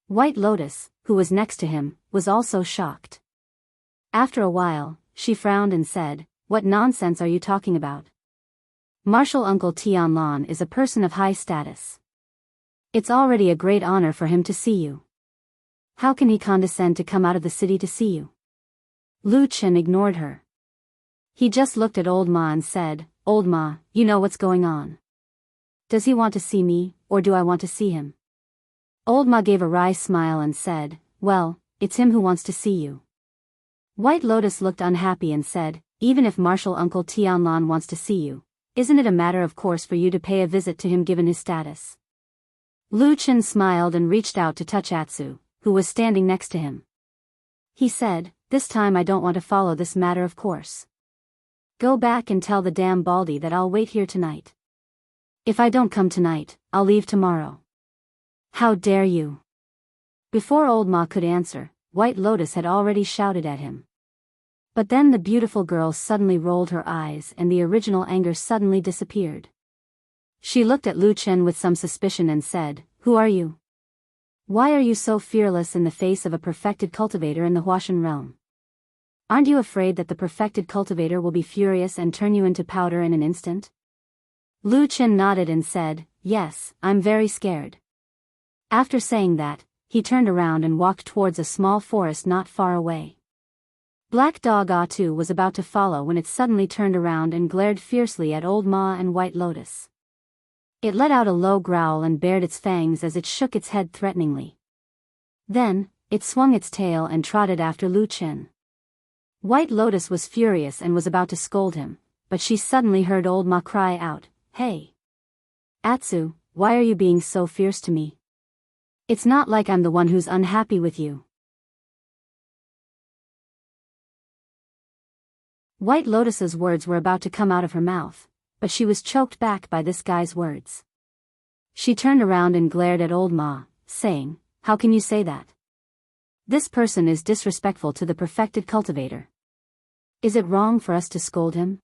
White Lotus, who was next to him, was also shocked. After a while, she frowned and said, "What nonsense are you talking about? Martial Uncle Tianlong is a person of high status. It's already a great honor for him to see you. How can he condescend to come out of the city to see you?" Lu Chen ignored her. He just looked at Old Ma and said, "Old Ma, you know what's going on. Does he want to see me, or do I want to see him?" Old Ma gave a wry smile and said, "Well, it's him who wants to see you." White Lotus looked unhappy and said, "Even if Martial Uncle Tianlong wants to see you, isn't it a matter of course for you to pay a visit to him given his status?" Lu Chen smiled and reached out to touch Atsu, who was standing next to him. He said, "This time I don't want to follow this matter of course. Go back and tell the damn Baldy that I'll wait here tonight. If I don't come tonight, I'll leave tomorrow." "How dare you?" Before Old Ma could answer, White Lotus had already shouted at him. But then the beautiful girl suddenly rolled her eyes and the original anger suddenly disappeared. She looked at Lu Chen with some suspicion and said, "Who are you? Why are you so fearless in the face of a perfected cultivator in the Huashan realm? Aren't you afraid that the perfected cultivator will be furious and turn you into powder in an instant?" Lu Chen nodded and said, "Yes, I'm very scared." After saying that, he turned around and walked towards a small forest not far away. Black Dog Atu was about to follow when it suddenly turned around and glared fiercely at Old Ma and White Lotus. It let out a low growl and bared its fangs as it shook its head threateningly. Then, it swung its tail and trotted after Lu Chen. White Lotus was furious and was about to scold him, but she suddenly heard Old Ma cry out, "Hey! Atsu, why are you being so fierce to me? It's not like I'm the one who's unhappy with you." White Lotus's words were about to come out of her mouth, but she was choked back by this guy's words. She turned around and glared at Old Ma, saying, "How can you say that? This person is disrespectful to the perfected cultivator. Is it wrong for us to scold him?"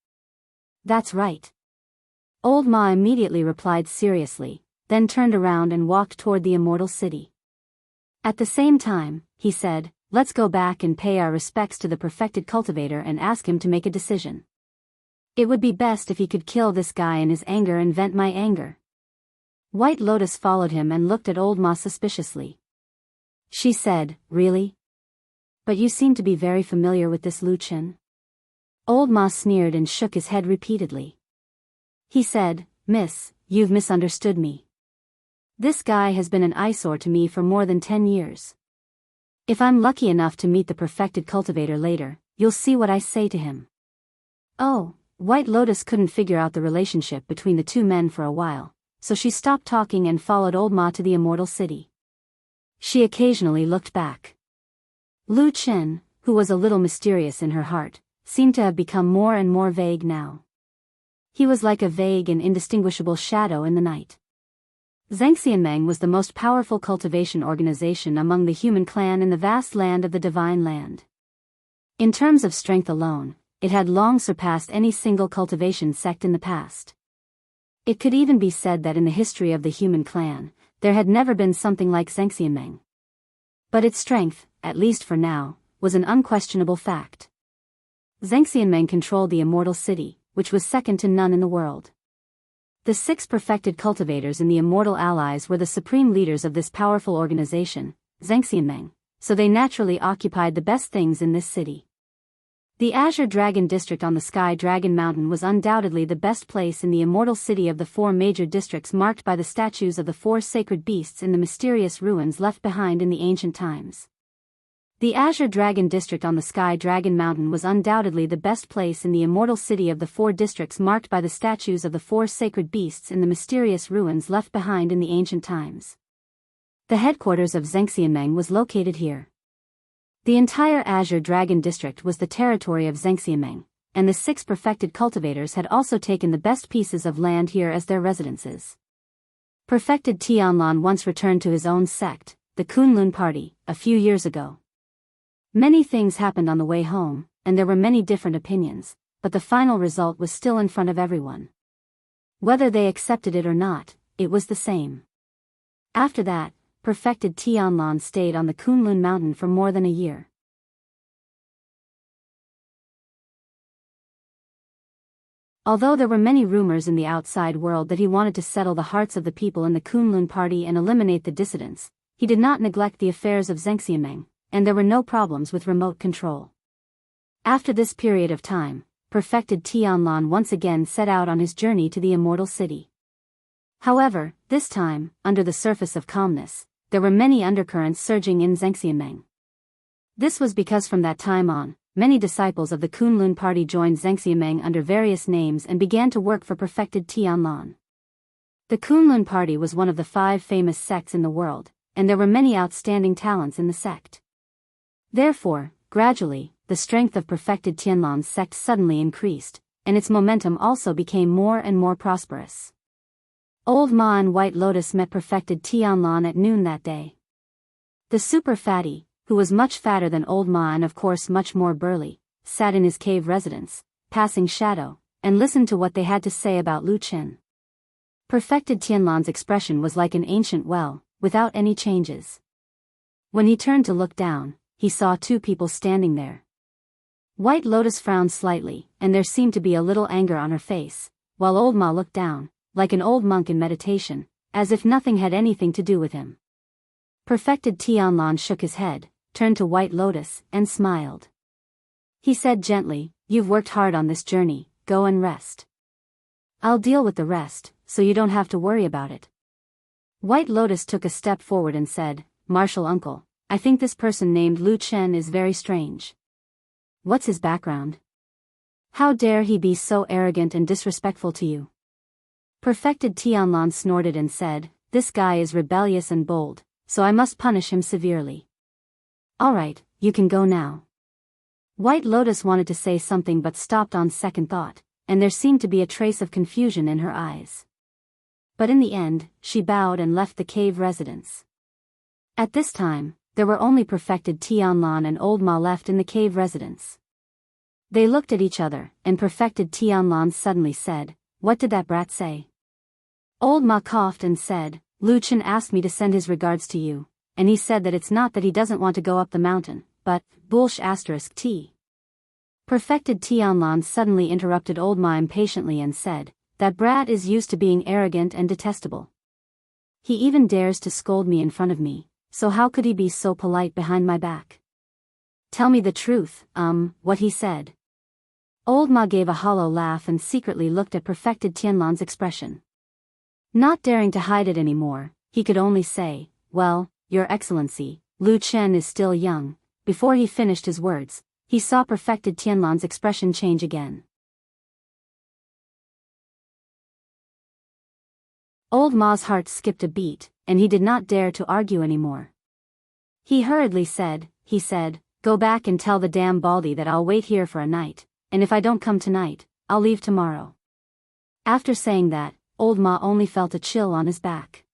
"That's right." Old Ma immediately replied seriously, then turned around and walked toward the immortal city. At the same time, he said, "Let's go back and pay our respects to the perfected cultivator and ask him to make a decision. It would be best if he could kill this guy in his anger and vent my anger." White Lotus followed him and looked at Old Ma suspiciously. She said, "Really? But you seem to be very familiar with this Lu Chen." Old Ma sneered and shook his head repeatedly. He said, "Miss, you've misunderstood me. This guy has been an eyesore to me for more than 10 years. If I'm lucky enough to meet the perfected cultivator later, you'll see what I say to him." Oh, White Lotus couldn't figure out the relationship between the two men for a while, so she stopped talking and followed Old Ma to the immortal city. She occasionally looked back. Lu Chen, who was a little mysterious in her heart, seemed to have become more and more vague now. He was like a vague and indistinguishable shadow in the night. Zhangxianmeng was the most powerful cultivation organization among the human clan in the vast land of the Divine Land. In terms of strength alone, it had long surpassed any single cultivation sect in the past. It could even be said that in the history of the human clan, there had never been something like Zhangxianmeng. But its strength, at least for now, was an unquestionable fact. Zhangxianmeng controlled the immortal city, which was second to none in the world. The 6 perfected cultivators in the Immortal Allies were the supreme leaders of this powerful organization, Zhengxianmeng, so they naturally occupied the best things in this city. The Azure Dragon District on the Sky Dragon Mountain was undoubtedly the best place in the immortal city of the 4 major districts marked by the statues of the 4 sacred beasts in the mysterious ruins left behind in the ancient times. The Azure Dragon District on the Sky Dragon Mountain was undoubtedly the best place in the immortal city of the 4 districts marked by the statues of the 4 sacred beasts in the mysterious ruins left behind in the ancient times. The headquarters of Zhengxianmeng was located here. The entire Azure Dragon District was the territory of Zhengxianmeng, and the 6 perfected cultivators had also taken the best pieces of land here as their residences. Perfected Tianlan once returned to his own sect, the Kunlun Party, a few years ago. Many things happened on the way home, and there were many different opinions, but the final result was still in front of everyone. Whether they accepted it or not, it was the same. After that, Perfected Tianlan stayed on the Kunlun Mountain for more than a year. Although there were many rumors in the outside world that he wanted to settle the hearts of the people in the Kunlun Party and eliminate the dissidents, he did not neglect the affairs of Zhengxianmeng, and there were no problems with remote control. After this period of time, Perfected Tianlan once again set out on his journey to the immortal city. However, this time, under the surface of calmness, there were many undercurrents surging in Zhengxianmeng. This was because from that time on, many disciples of the Kunlun Party joined Zhengxianmeng under various names and began to work for Perfected Tianlan. The Kunlun Party was one of the 5 famous sects in the world, and there were many outstanding talents in the sect. Therefore, gradually, the strength of Perfected Tianlan's sect suddenly increased, and its momentum also became more and more prosperous. Old Ma and White Lotus met Perfected Tianlan at noon that day. The super fatty, who was much fatter than Old Ma and of course much more burly, sat in his cave residence, passing shadow, and listened to what they had to say about Lu Chen. Perfected Tianlan's expression was like an ancient well, without any changes. When he turned to look down, he saw 2 people standing there. White Lotus frowned slightly, and there seemed to be a little anger on her face, while Old Ma looked down, like an old monk in meditation, as if nothing had anything to do with him. Perfected Tianlan shook his head, turned to White Lotus, and smiled. He said gently, "You've worked hard on this journey, go and rest. I'll deal with the rest, so you don't have to worry about it." White Lotus took a step forward and said, "Martial uncle, I think this person named Lu Chen is very strange. What's his background? How dare he be so arrogant and disrespectful to you?" Perfected Tianlan snorted and said, "This guy is rebellious and bold, so I must punish him severely." "All right, you can go now." White Lotus wanted to say something but stopped on second thought, and there seemed to be a trace of confusion in her eyes. But in the end, she bowed and left the cave residence. At this time, there were only Perfected Tianlan and Old Ma left in the cave residence. They looked at each other, and Perfected Tianlan suddenly said, "What did that brat say?" Old Ma coughed and said, "Lu Chen asked me to send his regards to you, and he said that it's not that he doesn't want to go up the mountain, but, **T. Perfected Tianlan suddenly interrupted Old Ma impatiently and said, "That brat is used to being arrogant and detestable. He even dares to scold me in front of me, so how could he be so polite behind my back? Tell me the truth, what he said." Old Ma gave a hollow laugh and secretly looked at Perfected Tianlan's expression. Not daring to hide it anymore, he could only say, "Well, Your Excellency, Lu Chen is still young." Before he finished his words, he saw Perfected Tianlan's expression change again. Old Ma's heart skipped a beat, and he did not dare to argue anymore. He hurriedly said, "Go back and tell the damn baldy that I'll wait here for a night, and if I don't come tonight, I'll leave tomorrow." After saying that, Old Ma only felt a chill on his back.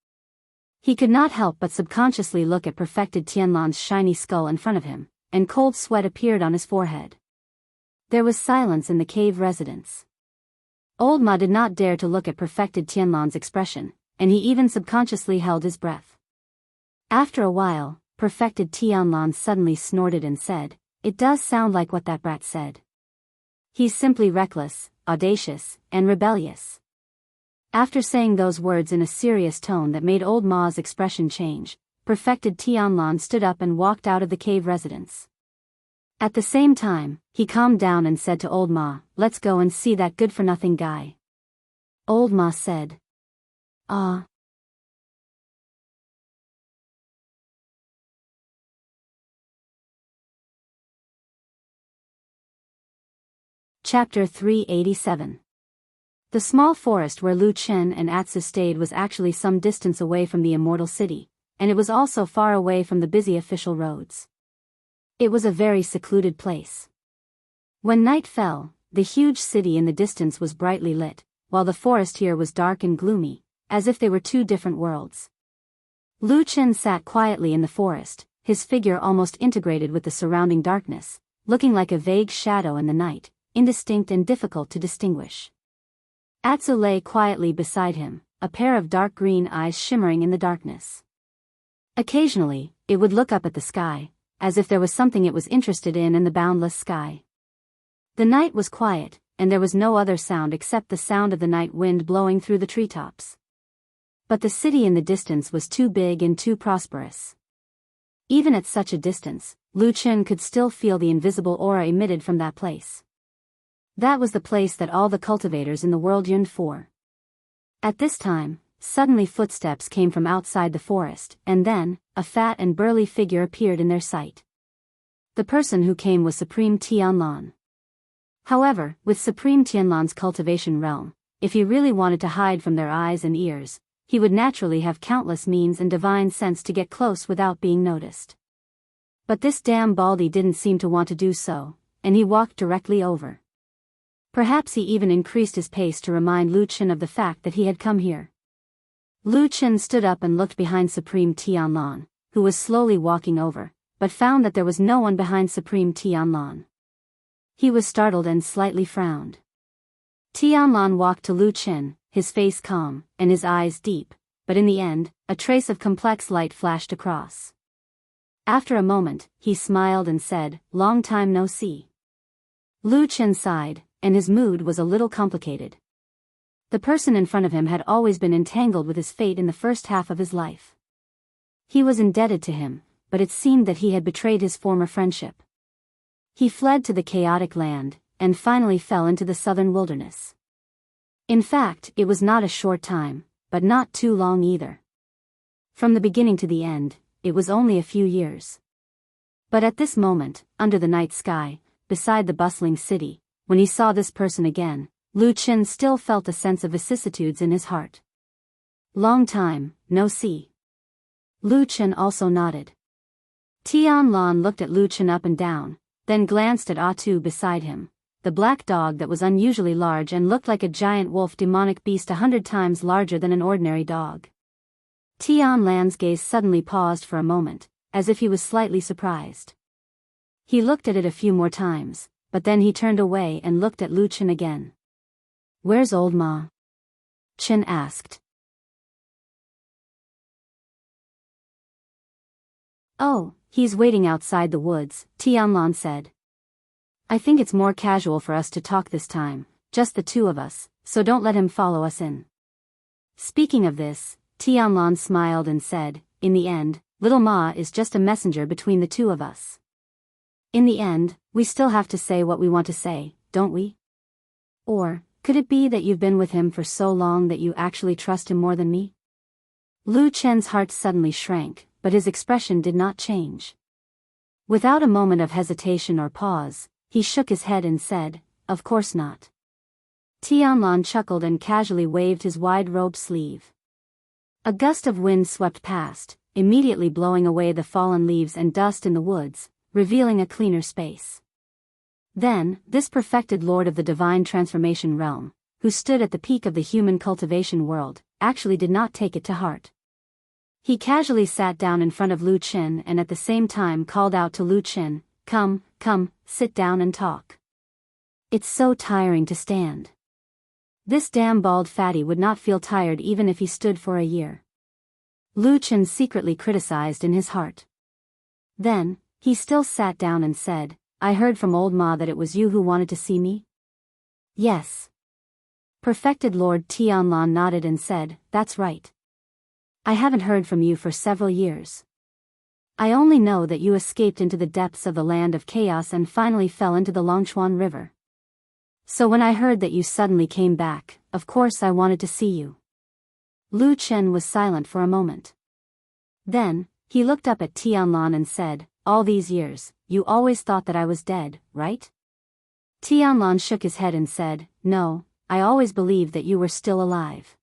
He could not help but subconsciously look at Perfected Tianlan's shiny skull in front of him, and cold sweat appeared on his forehead. There was silence in the cave residence. Old Ma did not dare to look at Perfected Tianlan's expression, and he even subconsciously held his breath. After a while, Perfected Tianlan suddenly snorted and said, "It does sound like what that brat said. He's simply reckless, audacious, and rebellious. After saying those words in a serious tone that made Old Ma's expression change, Perfected Tianlan stood up and walked out of the cave residence. At the same time, he calmed down and said to Old Ma, "Let's go and see that good-for-nothing guy." Old Ma said, "Ah." Chapter 387. The small forest where Lu Chen and Atsu stayed was actually some distance away from the immortal city, and it was also far away from the busy official roads. It was a very secluded place. When night fell, the huge city in the distance was brightly lit, while the forest here was dark and gloomy, as if they were two different worlds. Lu Chen sat quietly in the forest, his figure almost integrated with the surrounding darkness, looking like a vague shadow in the night, indistinct and difficult to distinguish. Atsu lay quietly beside him, a pair of dark green eyes shimmering in the darkness. Occasionally, it would look up at the sky, as if there was something it was interested in the boundless sky. The night was quiet, and there was no other sound except the sound of the night wind blowing through the treetops. But the city in the distance was too big and too prosperous. Even at such a distance, Lu Chen could still feel the invisible aura emitted from that place. That was the place that all the cultivators in the world yearned for. At this time, suddenly footsteps came from outside the forest, and then, a fat and burly figure appeared in their sight. The person who came was Supreme Tianlan. However, with Supreme Tianlan's cultivation realm, if he really wanted to hide from their eyes and ears, he would naturally have countless means and divine sense to get close without being noticed. But this damn baldy didn't seem to want to do so, and he walked directly over. Perhaps he even increased his pace to remind Lu Chen of the fact that he had come here. Lu Chen stood up and looked behind Supreme Tianlan, who was slowly walking over, but found that there was no one behind Supreme Tianlan. He was startled and slightly frowned. Tianlan walked to Lu Chen, his face calm, and his eyes deep, but in the end, a trace of complex light flashed across. After a moment, he smiled and said, "Long time no see." Lu Chen sighed, and his mood was a little complicated. The person in front of him had always been entangled with his fate in the first half of his life. He was indebted to him, but it seemed that he had betrayed his former friendship. He fled to the chaotic land, and finally fell into the southern wilderness. In fact, it was not a short time, but not too long either. From the beginning to the end, it was only a few years. But at this moment, under the night sky, beside the bustling city, when he saw this person again, Lu Chen still felt a sense of vicissitudes in his heart. "Long time, no see." Lu Chen also nodded. Tianlan looked at Lu Chen up and down, then glanced at Atu beside him, the black dog that was unusually large and looked like a giant wolf demonic beast 100 times larger than an ordinary dog. Tianlan's gaze suddenly paused for a moment, as if he was slightly surprised. He looked at it a few more times, but then he turned away and looked at Lu Chen again. "Where's Old Ma?" Chen asked. "Oh, he's waiting outside the woods," Tianlan said. "I think it's more casual for us to talk this time, just the two of us, so don't let him follow us in." Speaking of this, Tianlan smiled and said, "In the end, little Ma is just a messenger between the two of us. In the end, we still have to say what we want to say, don't we? Or, could it be that you've been with him for so long that you actually trust him more than me?" Lu Chen's heart suddenly shrank, but his expression did not change. Without a moment of hesitation or pause, he shook his head and said, "Of course not." Tianlan chuckled and casually waved his wide robe sleeve. A gust of wind swept past, immediately blowing away the fallen leaves and dust in the woods, revealing a cleaner space. Then, this perfected lord of the divine transformation realm, who stood at the peak of the human cultivation world, actually did not take it to heart. He casually sat down in front of Lu Chen and at the same time called out to Lu Chen, Come, sit down and talk. It's so tiring to stand." This damn bald fatty would not feel tired even if he stood for a year. Lu Chen secretly criticized in his heart. Then, he still sat down and said, "I heard from Old Ma that it was you who wanted to see me?" "Yes." Perfected Lord Tianlan nodded and said, "That's right. I haven't heard from you for several years. I only know that you escaped into the depths of the land of chaos and finally fell into the Longchuan River. So when I heard that you suddenly came back, of course I wanted to see you." Lu Chen was silent for a moment. Then, he looked up at Tianlan and said, "All these years, you always thought that I was dead, right?" Tianlan shook his head and said, "No, I always believed that you were still alive."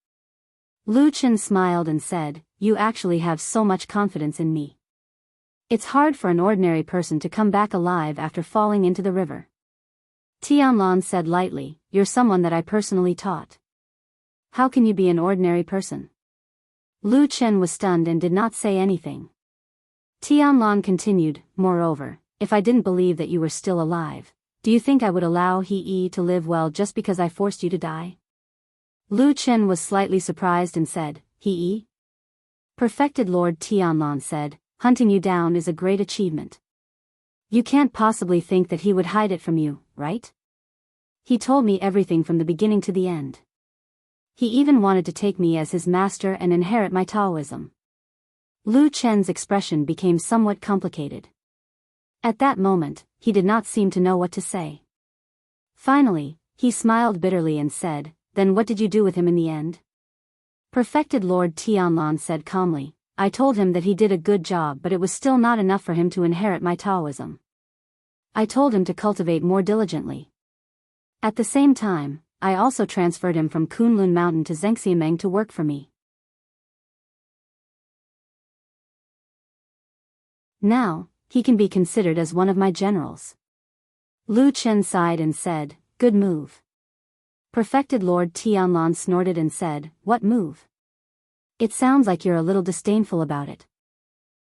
Lu Chen smiled and said, "You actually have so much confidence in me. It's hard for an ordinary person to come back alive after falling into the river." Tianlan said lightly, "You're someone that I personally taught. How can you be an ordinary person?" Lu Chen was stunned and did not say anything. Tianlan continued, "Moreover, if I didn't believe that you were still alive, do you think I would allow He to live well just because I forced you to die?" Lu Chen was slightly surprised and said, "He?" Perfected Lord Tianlan said, "Hunting you down is a great achievement. You can't possibly think that he would hide it from you, right? He told me everything from the beginning to the end. He even wanted to take me as his master and inherit my Taoism." Lu Chen's expression became somewhat complicated. At that moment, he did not seem to know what to say. Finally, he smiled bitterly and said, "Then what did you do with him in the end?" Perfected Lord Tianlan said calmly, "I told him that he did a good job, but it was still not enough for him to inherit my Taoism. I told him to cultivate more diligently. At the same time, I also transferred him from Kunlun Mountain to Zhengxiameng to work for me. Now, he can be considered as one of my generals." Lu Chen sighed and said, "Good move." Perfected Lord Tianlan snorted and said, "What move? It sounds like you're a little disdainful about it.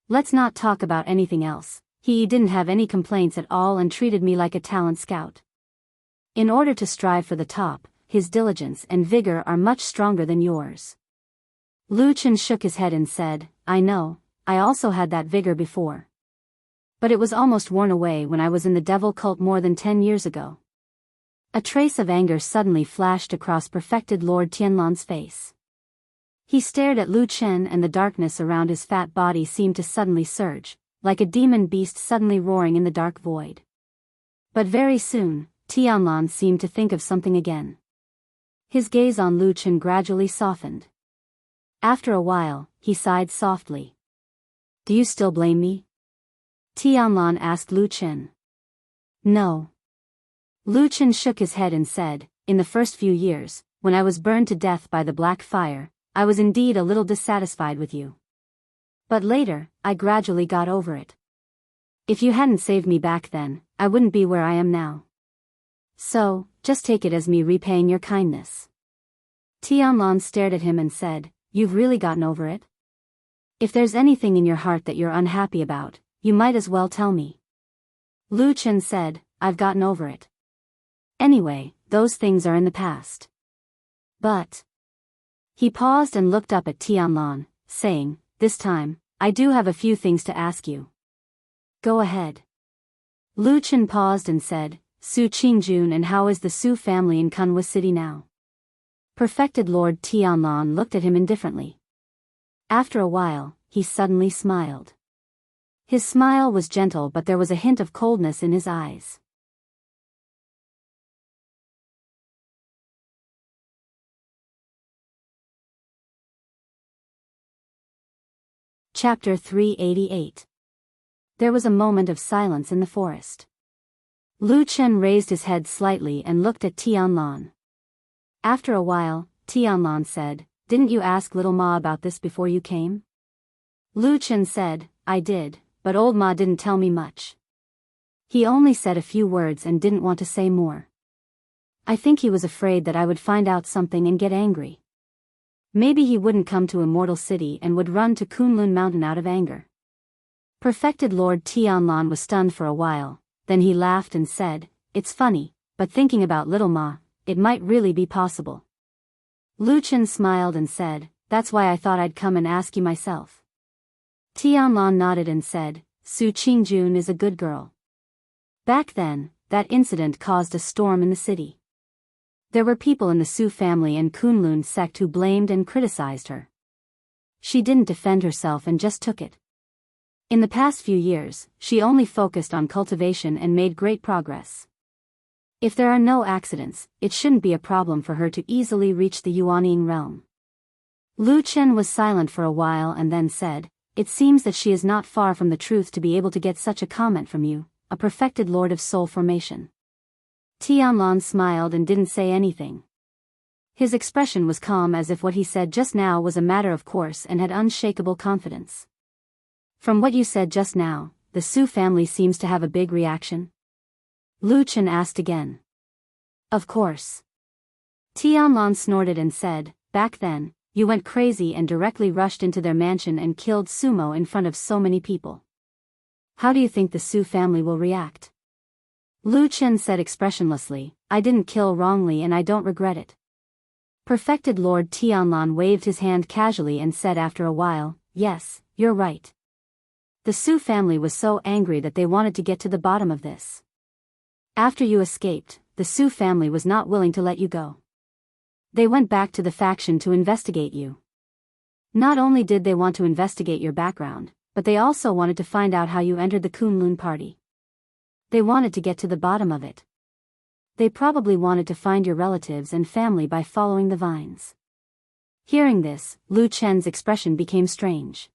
Let's not talk about anything else." He didn't have any complaints at all and treated me like a talent scout. In order to strive for the top, his diligence and vigor are much stronger than yours. Lu Chen shook his head and said, "I know, I also had that vigor before. But it was almost worn away when I was in the devil cult more than 10 years ago." A trace of anger suddenly flashed across Perfected Lord Tianlan's face. He stared at Lu Chen and the darkness around his fat body seemed to suddenly surge, like a demon beast suddenly roaring in the dark void. But very soon, Tianlan seemed to think of something again. His gaze on Lu Chen gradually softened. After a while, he sighed softly. "Do you still blame me?" Tianlan asked Lu Chen. "No." Lu Chen shook his head and said, "In the first few years, when I was burned to death by the black fire, I was indeed a little dissatisfied with you. But later, I gradually got over it. If you hadn't saved me back then, I wouldn't be where I am now. So, just take it as me repaying your kindness." Tianlan stared at him and said, "You've really gotten over it? If there's anything in your heart that you're unhappy about, you might as well tell me." Lu Chen said, "I've gotten over it. Anyway, those things are in the past. But..." He paused and looked up at Tianlan, saying, "This time, I do have a few things to ask you." "Go ahead." Lu Chen paused and said, "Su Qingjun, and how is the Su family in Kunwa City now?" Perfected Lord Tianlan looked at him indifferently. After a while, he suddenly smiled. His smile was gentle, but there was a hint of coldness in his eyes. Chapter 388. There was a moment of silence in the forest. Lu Chen raised his head slightly and looked at Tianlan. After a while, Tianlan said, "Didn't you ask little Ma about this before you came?" Lu Chen said, "I did, but old Ma didn't tell me much. He only said a few words and didn't want to say more. I think he was afraid that I would find out something and get angry. Maybe he wouldn't come to Immortal City and would run to Kunlun Mountain out of anger." Perfected Lord Tianlan was stunned for a while, then he laughed and said, "It's funny, but thinking about little Ma, it might really be possible." Lu Chen smiled and said, "That's why I thought I'd come and ask you myself." Tianlan nodded and said, "Su Qingjun is a good girl." Back then, that incident caused a storm in the city. There were people in the Su family and Kunlun sect who blamed and criticized her. She didn't defend herself and just took it. In the past few years, she only focused on cultivation and made great progress. If there are no accidents, it shouldn't be a problem for her to easily reach the Yuanying realm. Lu Chen was silent for a while and then said, "It seems that she is not far from the truth to be able to get such a comment from you, a perfected lord of soul formation." Tianlan smiled and didn't say anything. His expression was calm as if what he said just now was a matter of course and had unshakable confidence. "From what you said just now, the Su family seems to have a big reaction?" Lu Chen asked again. "Of course." Tianlan snorted and said, "Back then, you went crazy and directly rushed into their mansion and killed Sumo in front of so many people. How do you think the Su family will react?" Lu Chen said expressionlessly, "I didn't kill wrongly and I don't regret it." Perfected Lord Tianlan waved his hand casually and said after a while, "Yes, you're right. The Su family was so angry that they wanted to get to the bottom of this. After you escaped, the Su family was not willing to let you go. They went back to the faction to investigate you. Not only did they want to investigate your background, but they also wanted to find out how you entered the Kunlun party. They wanted to get to the bottom of it. They probably wanted to find your relatives and family by following the vines." Hearing this, Lu Chen's expression became strange.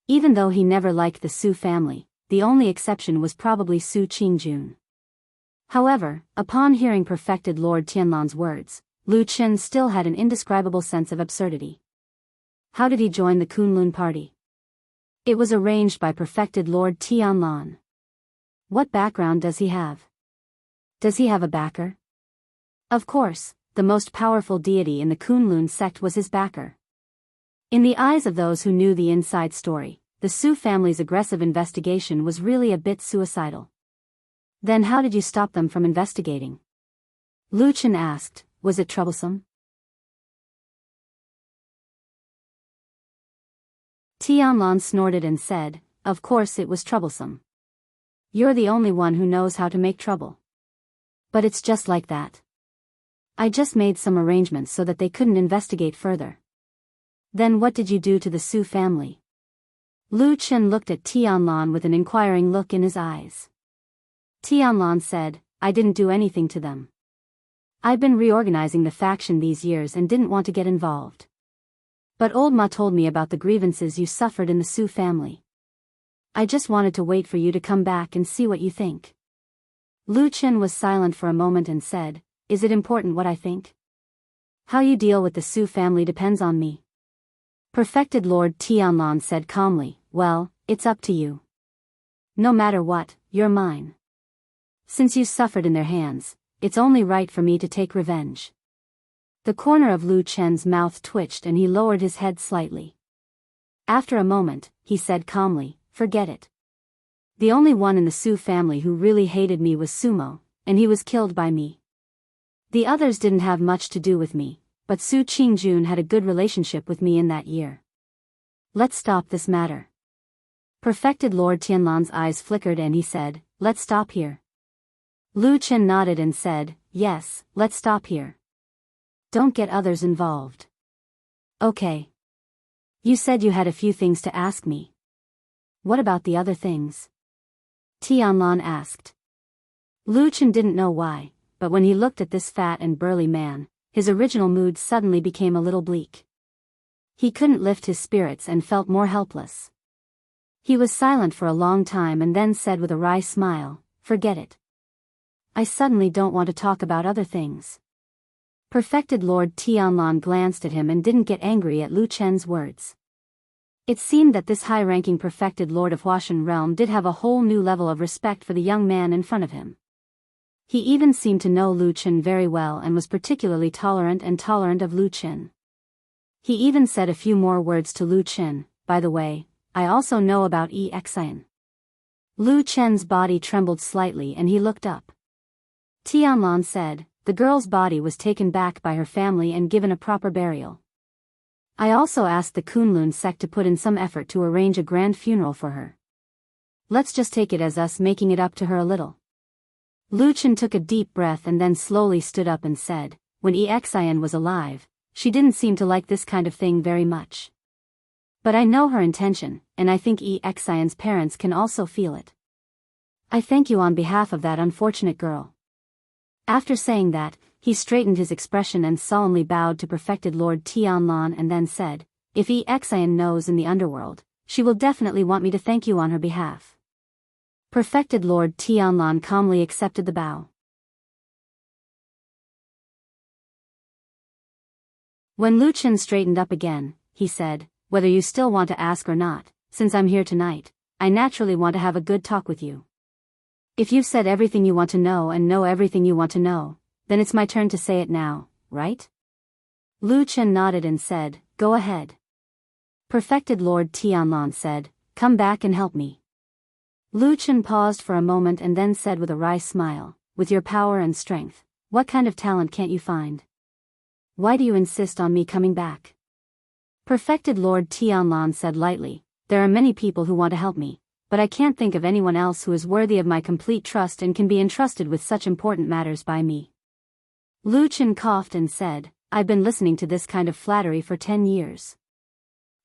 Even though he never liked the Su family, the only exception was probably Su Qingjun. However, upon hearing Perfected Lord Tianlan's words, Lu Chen still had an indescribable sense of absurdity. How did he join the Kunlun party? It was arranged by Perfected Lord Tianlan. What background does he have? Does he have a backer? Of course, the most powerful deity in the Kunlun sect was his backer. In the eyes of those who knew the inside story, the Su family's aggressive investigation was really a bit suicidal. Then how did you stop them from investigating? Lu Chen asked, "Was it troublesome?" Tianlan snorted and said, "Of course it was troublesome. You're the only one who knows how to make trouble. But it's just like that. I just made some arrangements so that they couldn't investigate further." "Then what did you do to the Su family?" Lu Chen looked at Tianlan with an inquiring look in his eyes. Tianlan said, "I didn't do anything to them. I've been reorganizing the faction these years and didn't want to get involved. But old Ma told me about the grievances you suffered in the Su family. I just wanted to wait for you to come back and see what you think." Lu Chen was silent for a moment and said, "Is it important what I think? How you deal with the Su family depends on me." Perfected Lord Tianlan said calmly, "Well, it's up to you. No matter what, you're mine. Since you suffered in their hands, it's only right for me to take revenge." The corner of Lu Chen's mouth twitched and he lowered his head slightly. After a moment, he said calmly, "Forget it. The only one in the Su family who really hated me was Sumo, and he was killed by me. The others didn't have much to do with me, but Su Qingjun had a good relationship with me in that year. Let's stop this matter." Perfected Lord Tianlan's eyes flickered and he said, "Let's stop here." Lu Chen nodded and said, "Yes, let's stop here. Don't get others involved." "Okay. You said you had a few things to ask me. What about the other things?" Tianlan asked. Lu Chen didn't know why, but when he looked at this fat and burly man, his original mood suddenly became a little bleak. He couldn't lift his spirits and felt more helpless. He was silent for a long time and then said with a wry smile, "Forget it. I suddenly don't want to talk about other things." Perfected Lord Tianlan glanced at him and didn't get angry at Lu Chen's words. It seemed that this high-ranking Perfected Lord of Huashan realm did have a whole new level of respect for the young man in front of him. He even seemed to know Lu Chen very well and was particularly tolerant of Lu Chen. He even said a few more words to Lu Chen, "By the way, I also know about Enchanting." Lu Chen's body trembled slightly and he looked up. Tianlan said, "The girl's body was taken back by her family and given a proper burial. I also asked the Kunlun sect to put in some effort to arrange a grand funeral for her. Let's just take it as us making it up to her a little." Lu Chen took a deep breath and then slowly stood up and said, when Exian was alive, she didn't seem to like this kind of thing very much. But I know her intention, and I think Exian's parents can also feel it. I thank you on behalf of that unfortunate girl. After saying that, he straightened his expression and solemnly bowed to Perfected Lord Tianlan and then said, if Exian knows in the underworld, she will definitely want me to thank you on her behalf. Perfected Lord Tianlan calmly accepted the bow. When Lu Chen straightened up again, he said, whether you still want to ask or not, since I'm here tonight, I naturally want to have a good talk with you. If you've said everything you want to know and know everything you want to know, then it's my turn to say it now, right? Lu Chen nodded and said, go ahead. Perfected Lord Tianlan said, come back and help me. Lu Chen paused for a moment and then said with a wry smile, with your power and strength, what kind of talent can't you find? Why do you insist on me coming back? Perfected Lord Tianlan said lightly, there are many people who want to help me, but I can't think of anyone else who is worthy of my complete trust and can be entrusted with such important matters by me. Lu Chen coughed and said, I've been listening to this kind of flattery for 10 years.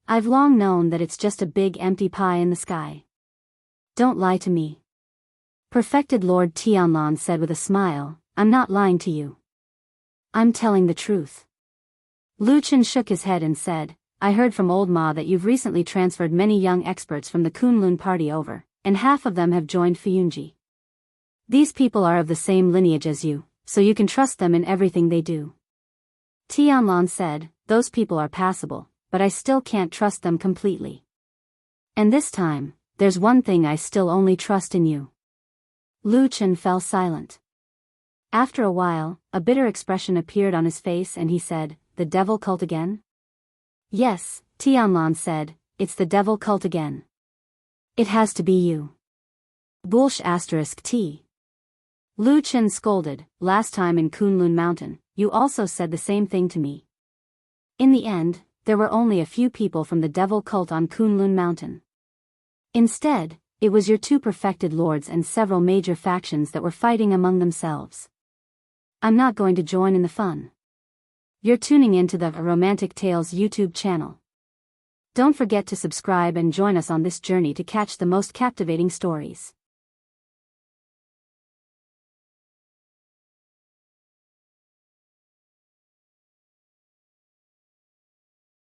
I've long known that it's just a big empty pie in the sky. Don't lie to me. Perfected Lord Tianlan said with a smile, I'm not lying to you. I'm telling the truth. Lu Chen shook his head and said, I heard from Old Ma that you've recently transferred many young experts from the Kunlun party over, and half of them have joined Fuyunji. These people are of the same lineage as you, so you can trust them in everything they do. Tianlan said, those people are passable, but I still can't trust them completely. And this time, there's one thing I still only trust in you. Lu Chen fell silent. After a while, a bitter expression appeared on his face and he said, the devil cult again? Yes, Tianlan said, it's the devil cult again. It has to be you. Bullsh *T. Lu Chen scolded, last time in Kunlun Mountain, you also said the same thing to me. In the end, there were only a few people from the devil cult on Kunlun Mountain. Instead, it was your two perfected lords and several major factions that were fighting among themselves. I'm not going to join in the fun. You're tuning into the Romantic Tales YouTube channel. Don't forget to subscribe and join us on this journey to catch the most captivating stories.